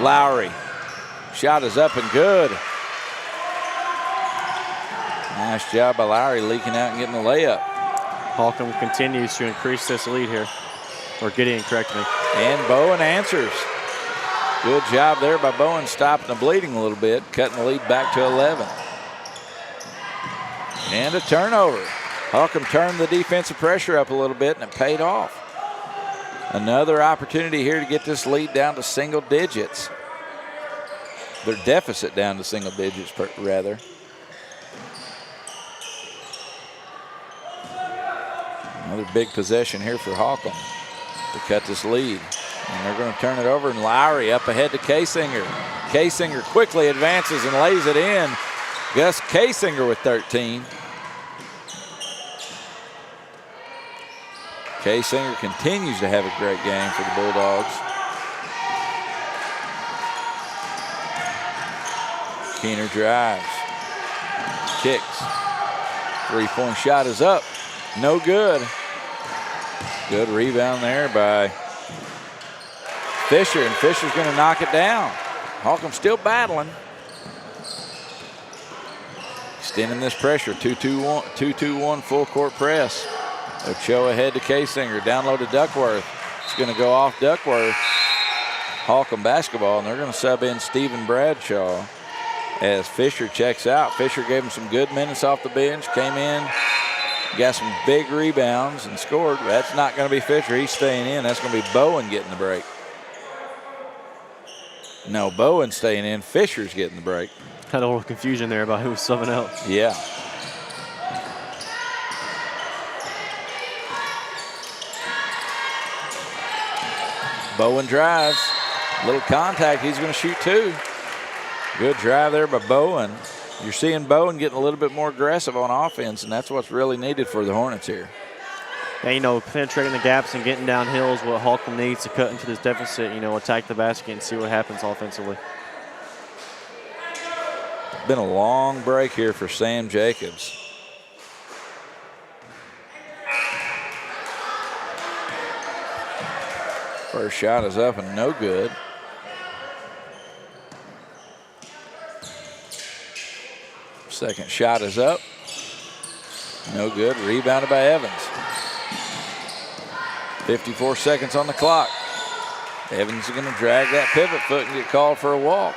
Speaker 19: Lowry. Shot is up and good. Nice job by Lowry leaking out and getting the layup.
Speaker 20: Holcomb continues to increase this lead here. Or Gideon, correct me.
Speaker 19: And Bowen answers. Good job there by Bowen, stopping the bleeding a little bit, cutting the lead back to 11. And a turnover. Holcomb turned the defensive pressure up a little bit, and it paid off. Another opportunity here to get this lead down to single digits. Their deficit down to single digits, rather. Another big possession here for Holcomb to cut this lead. And they're going to turn it over, and Lowry up ahead to Kasinger. Kasinger quickly advances and lays it in. Gus Kasinger with 13. Kasinger continues to have a great game for the Bulldogs. Keener drives, kicks. Three-point shot is up. No good. Good rebound there by Fisher, and Fisher's going to knock it down. Holcomb still battling. Extending this pressure, 2-2-1 full court press. Ochoa ahead to Kasinger, down low to Duckworth. It's going to go off Duckworth. Holcomb basketball, and they're going to sub in Stephen Bradshaw as Fisher checks out. Fisher gave him some good minutes off the bench, came in, got some big rebounds and scored. That's not going to be Fisher. He's staying in. That's going to be Bowen getting the break. No, Bowen staying in. Fisher's getting the break.
Speaker 20: Had a little confusion there about who was subbing out.
Speaker 19: Yeah. Bowen drives. Little contact. He's going to shoot two. Good drive there by Bowen. You're seeing Bowen getting a little bit more aggressive on offense, and that's what's really needed for the Hornets here.
Speaker 20: And, you know, penetrating the gaps and getting downhill is what Holcomb needs to cut into this deficit, you know, attack the basket and see what happens offensively.
Speaker 19: Been a long break here for Sam Jacobs. First shot is up and no good. Second shot is up. No good. Rebounded by Evans. 54 seconds on the clock. Evans is going to drag that pivot foot and get called for a walk.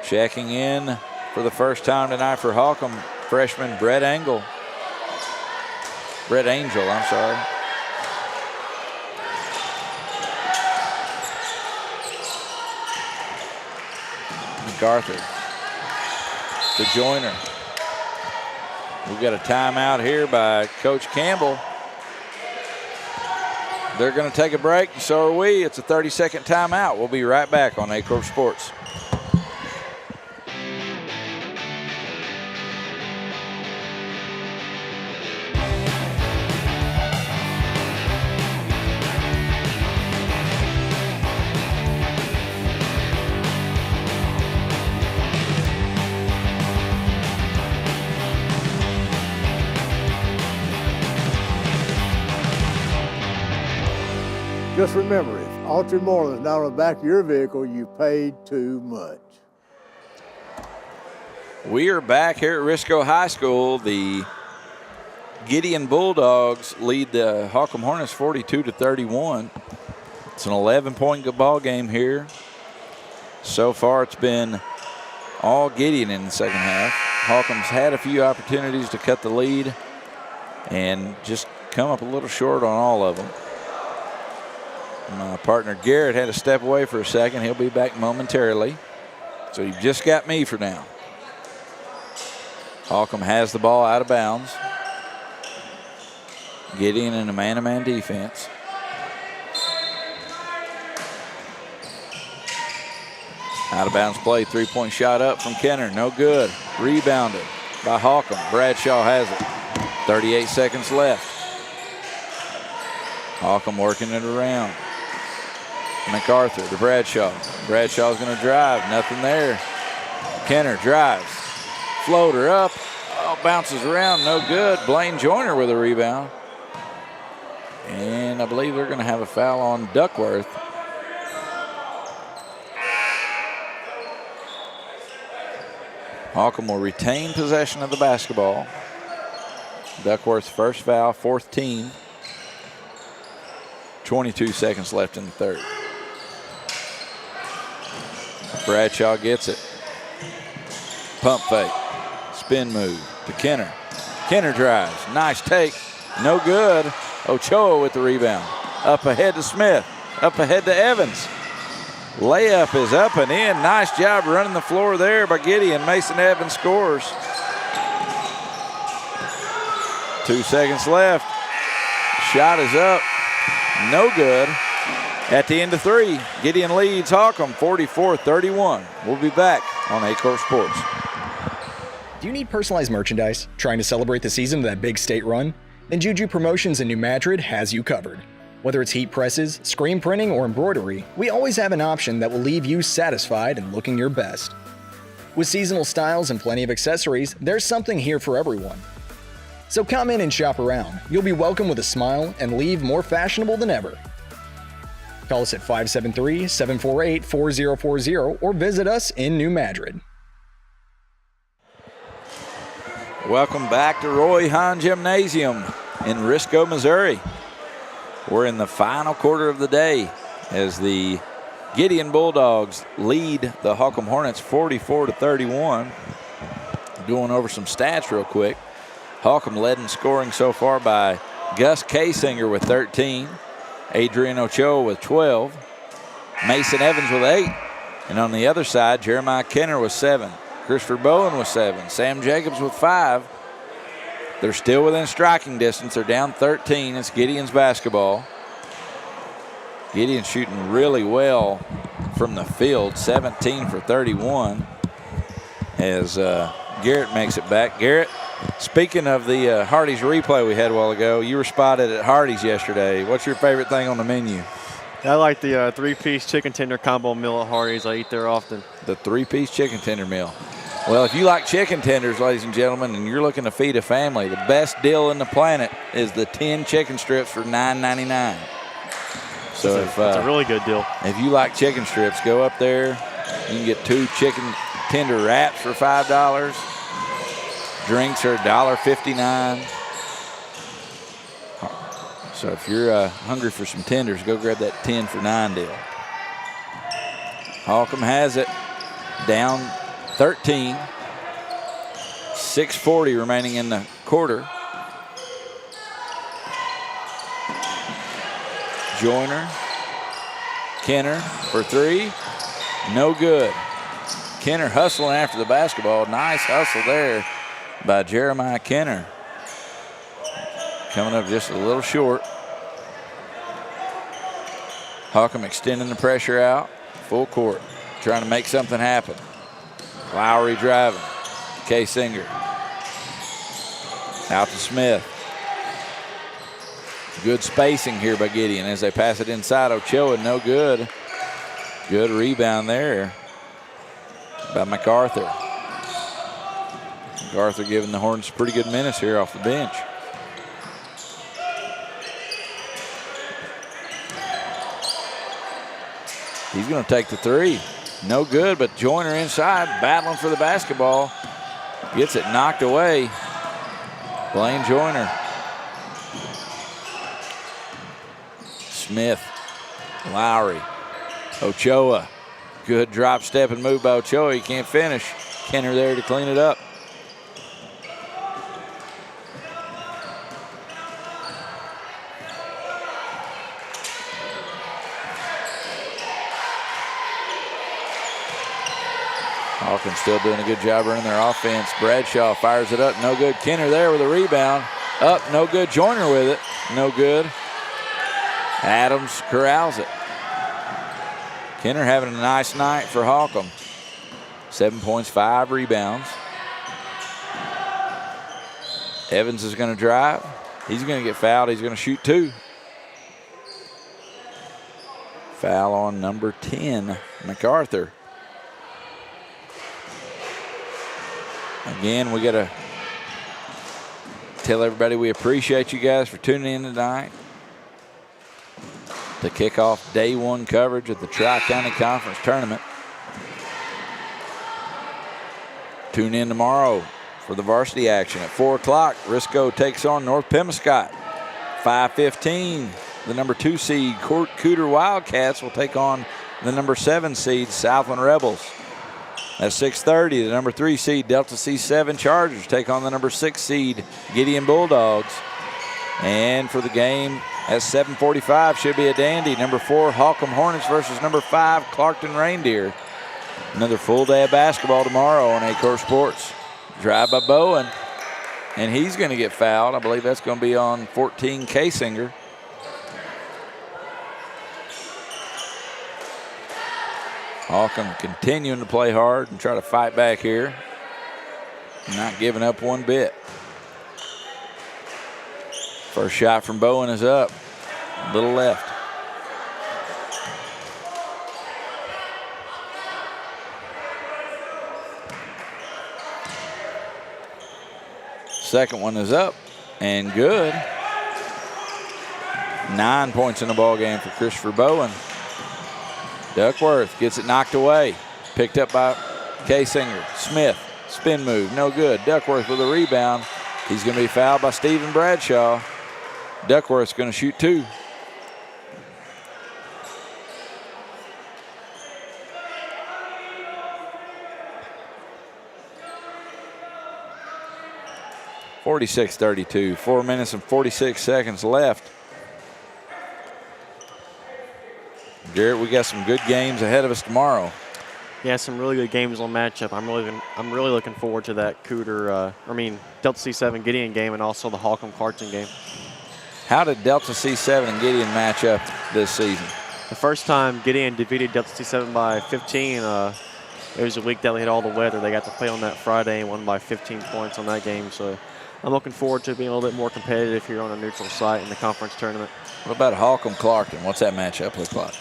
Speaker 19: Checking in for the first time tonight for Holcomb, freshman Brett Angel. I'm sorry. MacArthur to Joyner. We've got a timeout here by Coach Campbell. They're going to take a break, and so are we. It's a 30-second timeout. We'll be right back on Aycorp Sports.
Speaker 4: Just remember, if Altry Moreland is not on the back of your vehicle, you paid too much.
Speaker 19: We are back here at Risco High School. The Gideon Bulldogs lead the Holcomb Hornets 42-31. It's an 11-point ball game here. So far, it's been all Gideon in the second half. Holcomb's had a few opportunities to cut the lead and just come up a little short on all of them. My partner Garrett had to step away for a second. He'll be back momentarily. So you've just got me for now. Holcomb has the ball out of bounds. Gideon in a man-to-man defense. Out of bounds play, three-point shot up from Kenner. No good. Rebounded by Holcomb. Bradshaw has it. 38 seconds left. Holcomb working it around. MacArthur to Bradshaw. Bradshaw's going to drive. Nothing there. Kenner drives. Floater up. Oh, bounces around. No good. Blaine Joyner with a rebound. And I believe they're going to have a foul on Duckworth. Holcomb will retain possession of the basketball. Duckworth's first foul, fourth team. 22 seconds left in the third. Bradshaw gets it. Pump fake. Spin move to Kenner. Kenner drives. Nice take. No good. Ochoa with the rebound. Up ahead to Smith. Up ahead to Evans. Layup is up and in. Nice job running the floor there by Gideon. Mason Evans scores. 2 seconds left. Shot is up. No good. At the end of three, Gideon leads Holcomb 44-31. We'll be back on Aycorp Sports.
Speaker 5: Do you need personalized merchandise? Trying to celebrate the season of that big state run? Then Juju Promotions in New Madrid has you covered. Whether it's heat presses, screen printing, or embroidery, we always have an option that will leave you satisfied and looking your best. With seasonal styles and plenty of accessories, there's something here for everyone. So come in and shop around. You'll be welcome with a smile and leave more fashionable than ever. Call us at 573-748-4040 or visit us in New Madrid.
Speaker 19: Welcome back to Roy Hahn Gymnasium in Risco, Missouri. We're in the final quarter of the day as the Gideon Bulldogs lead the Holcomb Hornets 44-31. Going over some stats real quick. Holcomb led in scoring so far by Gus Kasinger with 13, Adrian Ochoa with 12, Mason Evans with 8, and on the other side, Jeremiah Kenner with 7, Christopher Bowen with 7, Sam Jacobs with 5. They're still within striking distance. They're down 13. It's Gideon's basketball. Gideon shooting really well from the field, 17 for 31 as Garrett makes it back. Garrett, speaking of the Hardee's replay we had a while ago, you were spotted at Hardee's yesterday. What's your favorite thing on the menu?
Speaker 20: I like the three-piece chicken tender combo meal at Hardee's. I eat there often.
Speaker 19: The three-piece chicken tender meal. Well, if you like chicken tenders, ladies and gentlemen, and you're looking to feed a family, the best deal in the planet is the 10 chicken strips for $9.99. So
Speaker 20: it's a really good deal.
Speaker 19: If you like chicken strips, go up there. You can get 2 chicken tender wraps for $5. Drinks are $1.59. So if you're hungry for some tenders, go grab that 10 for $9 deal. Holcomb has it, down 13. 6:40 remaining in the quarter. Joyner, Kenner for 3, no good. Kenner hustling after the basketball. Nice hustle there by Jeremiah Kenner. Coming up just a little short. Holcomb extending the pressure out. Full court. Trying to make something happen. Lowry driving. Kasinger. Out to Smith. Good spacing here by Gideon as they pass it inside. Ochoa, no good. Good rebound there by MacArthur. MacArthur giving the Hornets pretty good minutes here off the bench. He's going to take the 3. No good, but Joyner inside, battling for the basketball. Gets it knocked away. Blaine Joyner. Smith, Lowry, Ochoa. Good drop, step, and move by Ochoa. He can't finish. Kenner there to clean it up. Holcomb still doing a good job running their offense. Bradshaw fires it up, no good. Kenner there with a rebound. Up, no good. Joyner with it, no good. Adams corrals it. Kenner having a nice night for Holcomb. 7 points, 5 rebounds. Evans is going to drive. He's going to get fouled. He's going to shoot 2. Foul on number 10, MacArthur. Again, we got to tell everybody we appreciate you guys for tuning in tonight to kick off day one coverage of the Tri-County Conference Tournament. Tune in tomorrow for the varsity action at 4 o'clock. Risco takes on North Pemiscot. 5:15, the number 2 seed Cooter Wildcats will take on the number 7 seed Southland Rebels. At 6:30, the number 3 seed Delta C7 Chargers take on the number 6 seed Gideon Bulldogs. And for the game at 7:45 should be a dandy. Number 4 Holcomb Hornets versus number 5 Clarkton Reindeer. Another full day of basketball tomorrow on Aycorp Sports. Drive by Bowen, and he's going to get fouled. I believe that's going to be on 14 Kasinger. Holcomb continuing to play hard and try to fight back here. Not giving up one bit. First shot from Bowen is up. A little left. Second one is up and good. 9 points in the ball game for Christopher Bowen. Duckworth gets it knocked away. Picked up by Kasinger. Smith, spin move, no good. Duckworth with a rebound. He's going to be fouled by Stephen Bradshaw. Duckworth's going to shoot 2. (46-32). 4 minutes and 46 seconds left. Garrett, we got some good games ahead of us tomorrow.
Speaker 20: Yeah, some really good games on matchup. I'm really looking forward to that Delta C7 Gideon game and also the Holcomb Clarkton game.
Speaker 19: How did Delta C7 and Gideon match up this season?
Speaker 20: The first time Gideon defeated Delta C7 by 15, it was a week that we had all the weather. They got to play on that Friday and won by 15 points on that game. So I'm looking forward to being a little bit more competitive here on a neutral site in the conference tournament.
Speaker 19: What about Holcomb Clarkton? What's that matchup look like?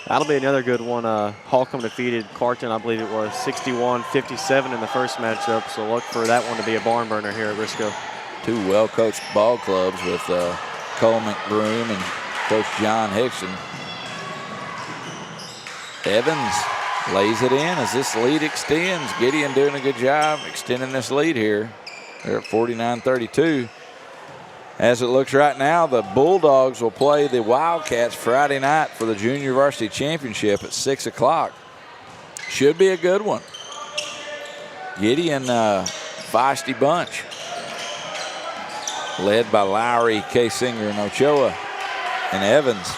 Speaker 20: That'll be another good one. Holcomb defeated Clarkton, I believe it was 61-57 in the first matchup. So look for that one to be a barn burner here at Risco.
Speaker 19: 2 well-coached ball clubs with Cole McBroom and Coach John Hickson. Evans lays it in as this lead extends. Gideon doing a good job extending this lead here. They're at 49-32. As it looks right now, the Bulldogs will play the Wildcats Friday night for the Junior Varsity Championship at 6 o'clock. Should be a good one. Gideon, feisty bunch. Led by Lowry, Kasinger, and Ochoa, and Evans.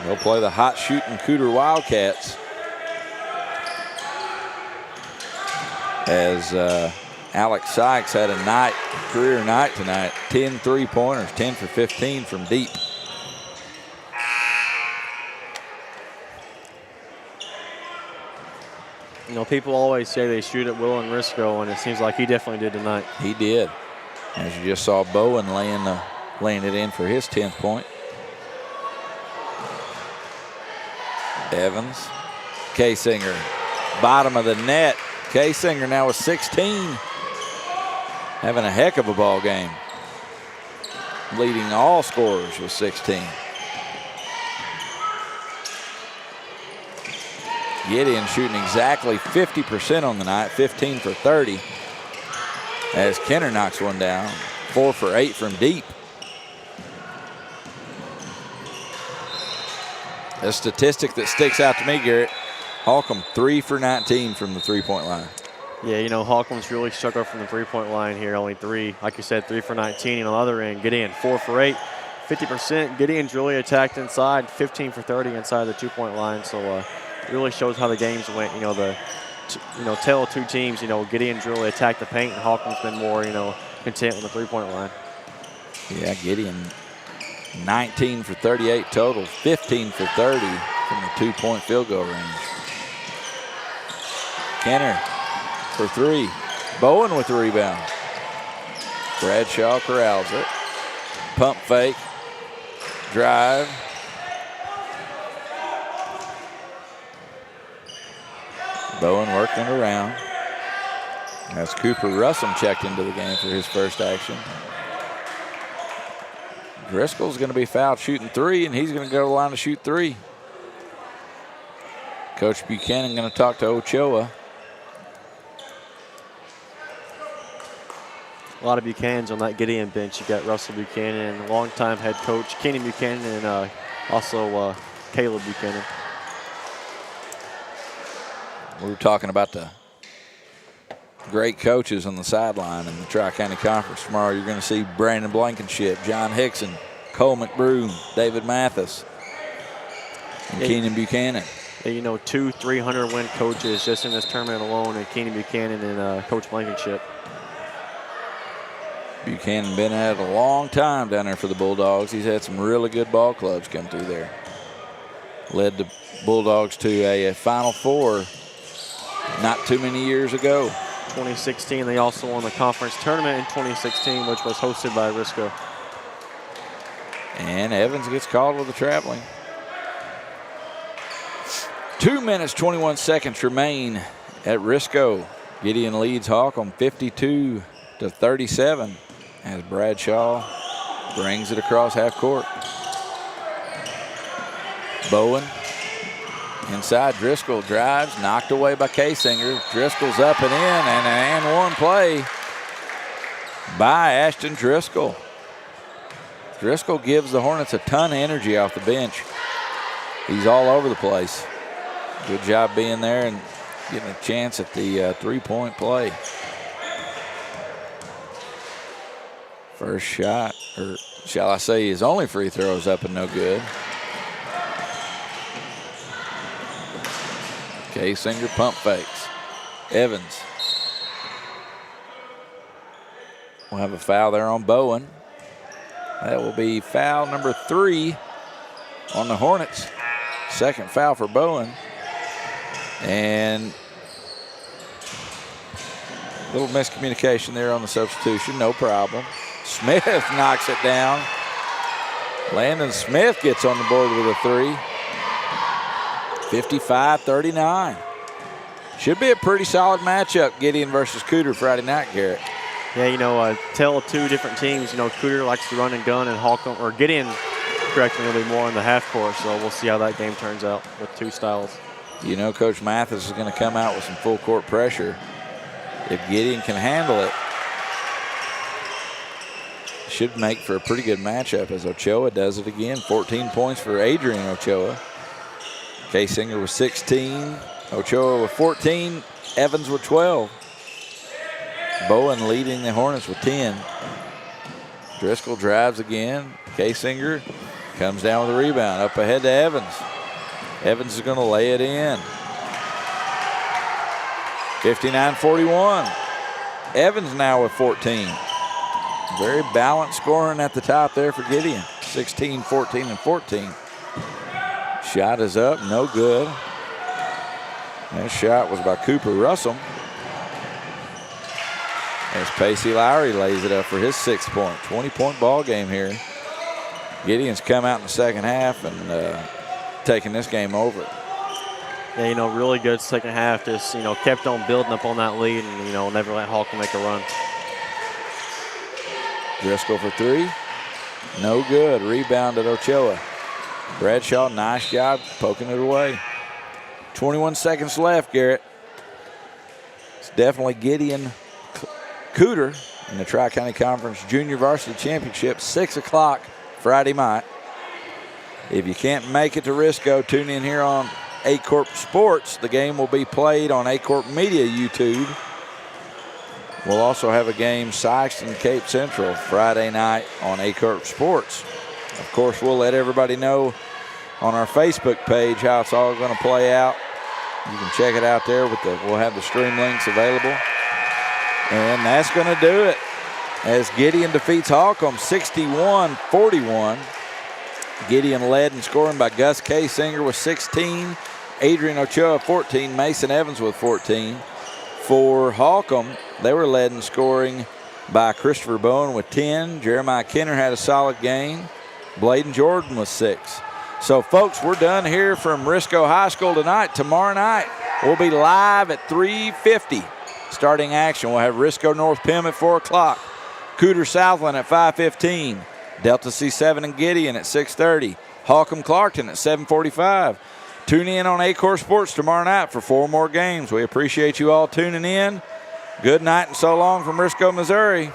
Speaker 19: They'll play the hot shooting Cooter Wildcats. As Alex Sykes had a career night tonight. 10 3-pointers, 10 for 15 from deep.
Speaker 20: You know, people always say they shoot at will in Risco, and it seems like he definitely did tonight.
Speaker 19: He did. As you just saw Bowen laying it in for his 10th point. Evans, Kasinger, bottom of the net. Kasinger now with 16. Having a heck of a ball game. Leading all scorers with 16. Gideon shooting exactly 50% on the night, 15 for 30. As Kenner knocks one down, 4 for 8 from deep. A statistic that sticks out to me, Garrett, Holcomb 3 for 19 from the 3-point line.
Speaker 20: Yeah, you know, Holcomb's really struggled from the 3-point line here. Only 3, like you said, 3 for 19. And on the other end, Gideon 4 for 8, 50%. Gideon's really attacked inside, 15 for 30 inside the 2-point line. So it really shows how the games went. You know, tale of 2 teams. You know, Gideon's really attacked the paint, and Holcomb's been more, content on the 3-point line.
Speaker 19: Yeah, Gideon 19 for 38 total, 15 for 30 from the 2-point field goal range. Kenner for 3. Bowen with the rebound. Bradshaw corrals it. Pump fake. Drive. Bowen working it around. As Cooper Russell checked into the game for his first action. Driscoll's going to be fouled shooting three, and he's going to go to the line to shoot three. Coach Buchanan going to talk to Ochoa.
Speaker 20: A lot of Buchanans on that Gideon bench. You got Russell Buchanan, longtime head coach Kenny Buchanan, and also Caleb Buchanan.
Speaker 19: We were talking about the great coaches on the sideline in the Tri-County Conference. Tomorrow you're going to see Brandon Blankenship, John Hickson, Cole McBroom, David Mathis, and Keenan Buchanan.
Speaker 20: You know, 2 300-win coaches just in this tournament alone, and Keenan Buchanan and Coach Blankenship.
Speaker 19: Buchanan been at it a long time down there for the Bulldogs. He's had some really good ball clubs come through there. Led the Bulldogs to a Final Four not too many years ago.
Speaker 20: 2016, they also won the conference tournament in 2016, which was hosted by Risco.
Speaker 19: And Evans gets called with the traveling. 2 minutes, 21 seconds remain at Risco. Gideon leads Holcomb 52-37 as Bradshaw brings it across half court. Bowen inside. Driscoll drives, knocked away by Kasinger. Driscoll's up and in, and an and one play by Ashton Driscoll. Driscoll gives the Hornets a ton of energy off the bench. He's all over the place. Good job being there and getting a chance at the three-point play. First shot, or shall I say his only free throw, is up and no good. Kasinger pump fakes. Evans will have a foul there on Bowen. That will be foul number 3 on the Hornets. Second foul for Bowen. And a little miscommunication there on the substitution, no problem. Smith knocks it down. Landon Smith gets on the board with a 3. 55-39. Should be a pretty solid matchup, Gideon versus Cooter Friday night, Garrett.
Speaker 20: Yeah, you know, tell of two different teams. You know, Cooter likes to run and gun, and Holcomb, or Gideon, correctly, will be more in the half court. So we'll see how that game turns out with two styles.
Speaker 19: You know, Coach Mathis is going to come out with some full court pressure. If Gideon can handle it, should make for a pretty good matchup as Ochoa does it again. 14 points for Adrian Ochoa. Kasinger with 16. Ochoa with 14. Evans with 12. Bowen leading the Hornets with 10. Driscoll drives again. Kasinger comes down with a rebound. Up ahead to Evans. Evans is going to lay it in. 59-41. Evans now with 14. Very balanced scoring at the top there for Gideon. 16, 14, and 14. Shot is up, no good. That shot was by Cooper Russell. As Pacey Lowry lays it up for his 6th point. 20-point ball game here. Gideon's come out in the second half and taking this game over.
Speaker 20: Yeah, you know, really good second half. Just, you know, kept on building up on that lead and, you know, never let Holcomb make a run.
Speaker 19: Driscoll for 3. No good. Rebound at Ochoa. Bradshaw, nice job poking it away. 21 seconds left, Garrett. It's definitely Gideon Cooter in the Tri-County Conference Junior Varsity Championship, 6 o'clock Friday night. If you can't make it to Risco, tune in here on Aycorp Sports. The game will be played on Aycorp Media YouTube. We'll also have a game Sykes and Cape Central Friday night on Aycorp Sports. Of course, we'll let everybody know on our Facebook page how it's all going to play out. You can check it out there. We'll have the stream links available. And that's going to do it as Gideon defeats Holcomb 61-41. Gideon led in scoring by Gus Kasinger with 16. Adrian Ochoa 14. Mason Evans with 14. For Holcomb, they were led in scoring by Christopher Bowen with 10. Jeremiah Kenner had a solid game. Bladen Jordan with 6. So, folks, we're done here from Risco High School tonight. Tomorrow night, We'll be live at 3:50. Starting action, we'll have Risco North Pym at 4 o'clock. Cooter Southland at 5:15. Delta C7 and Gideon at 6:30. Holcomb Clarkton at 7:45. Tune in on Aycorp Sports tomorrow night for 4 more games. We appreciate you all tuning in. Good night and so long from Risco, Missouri.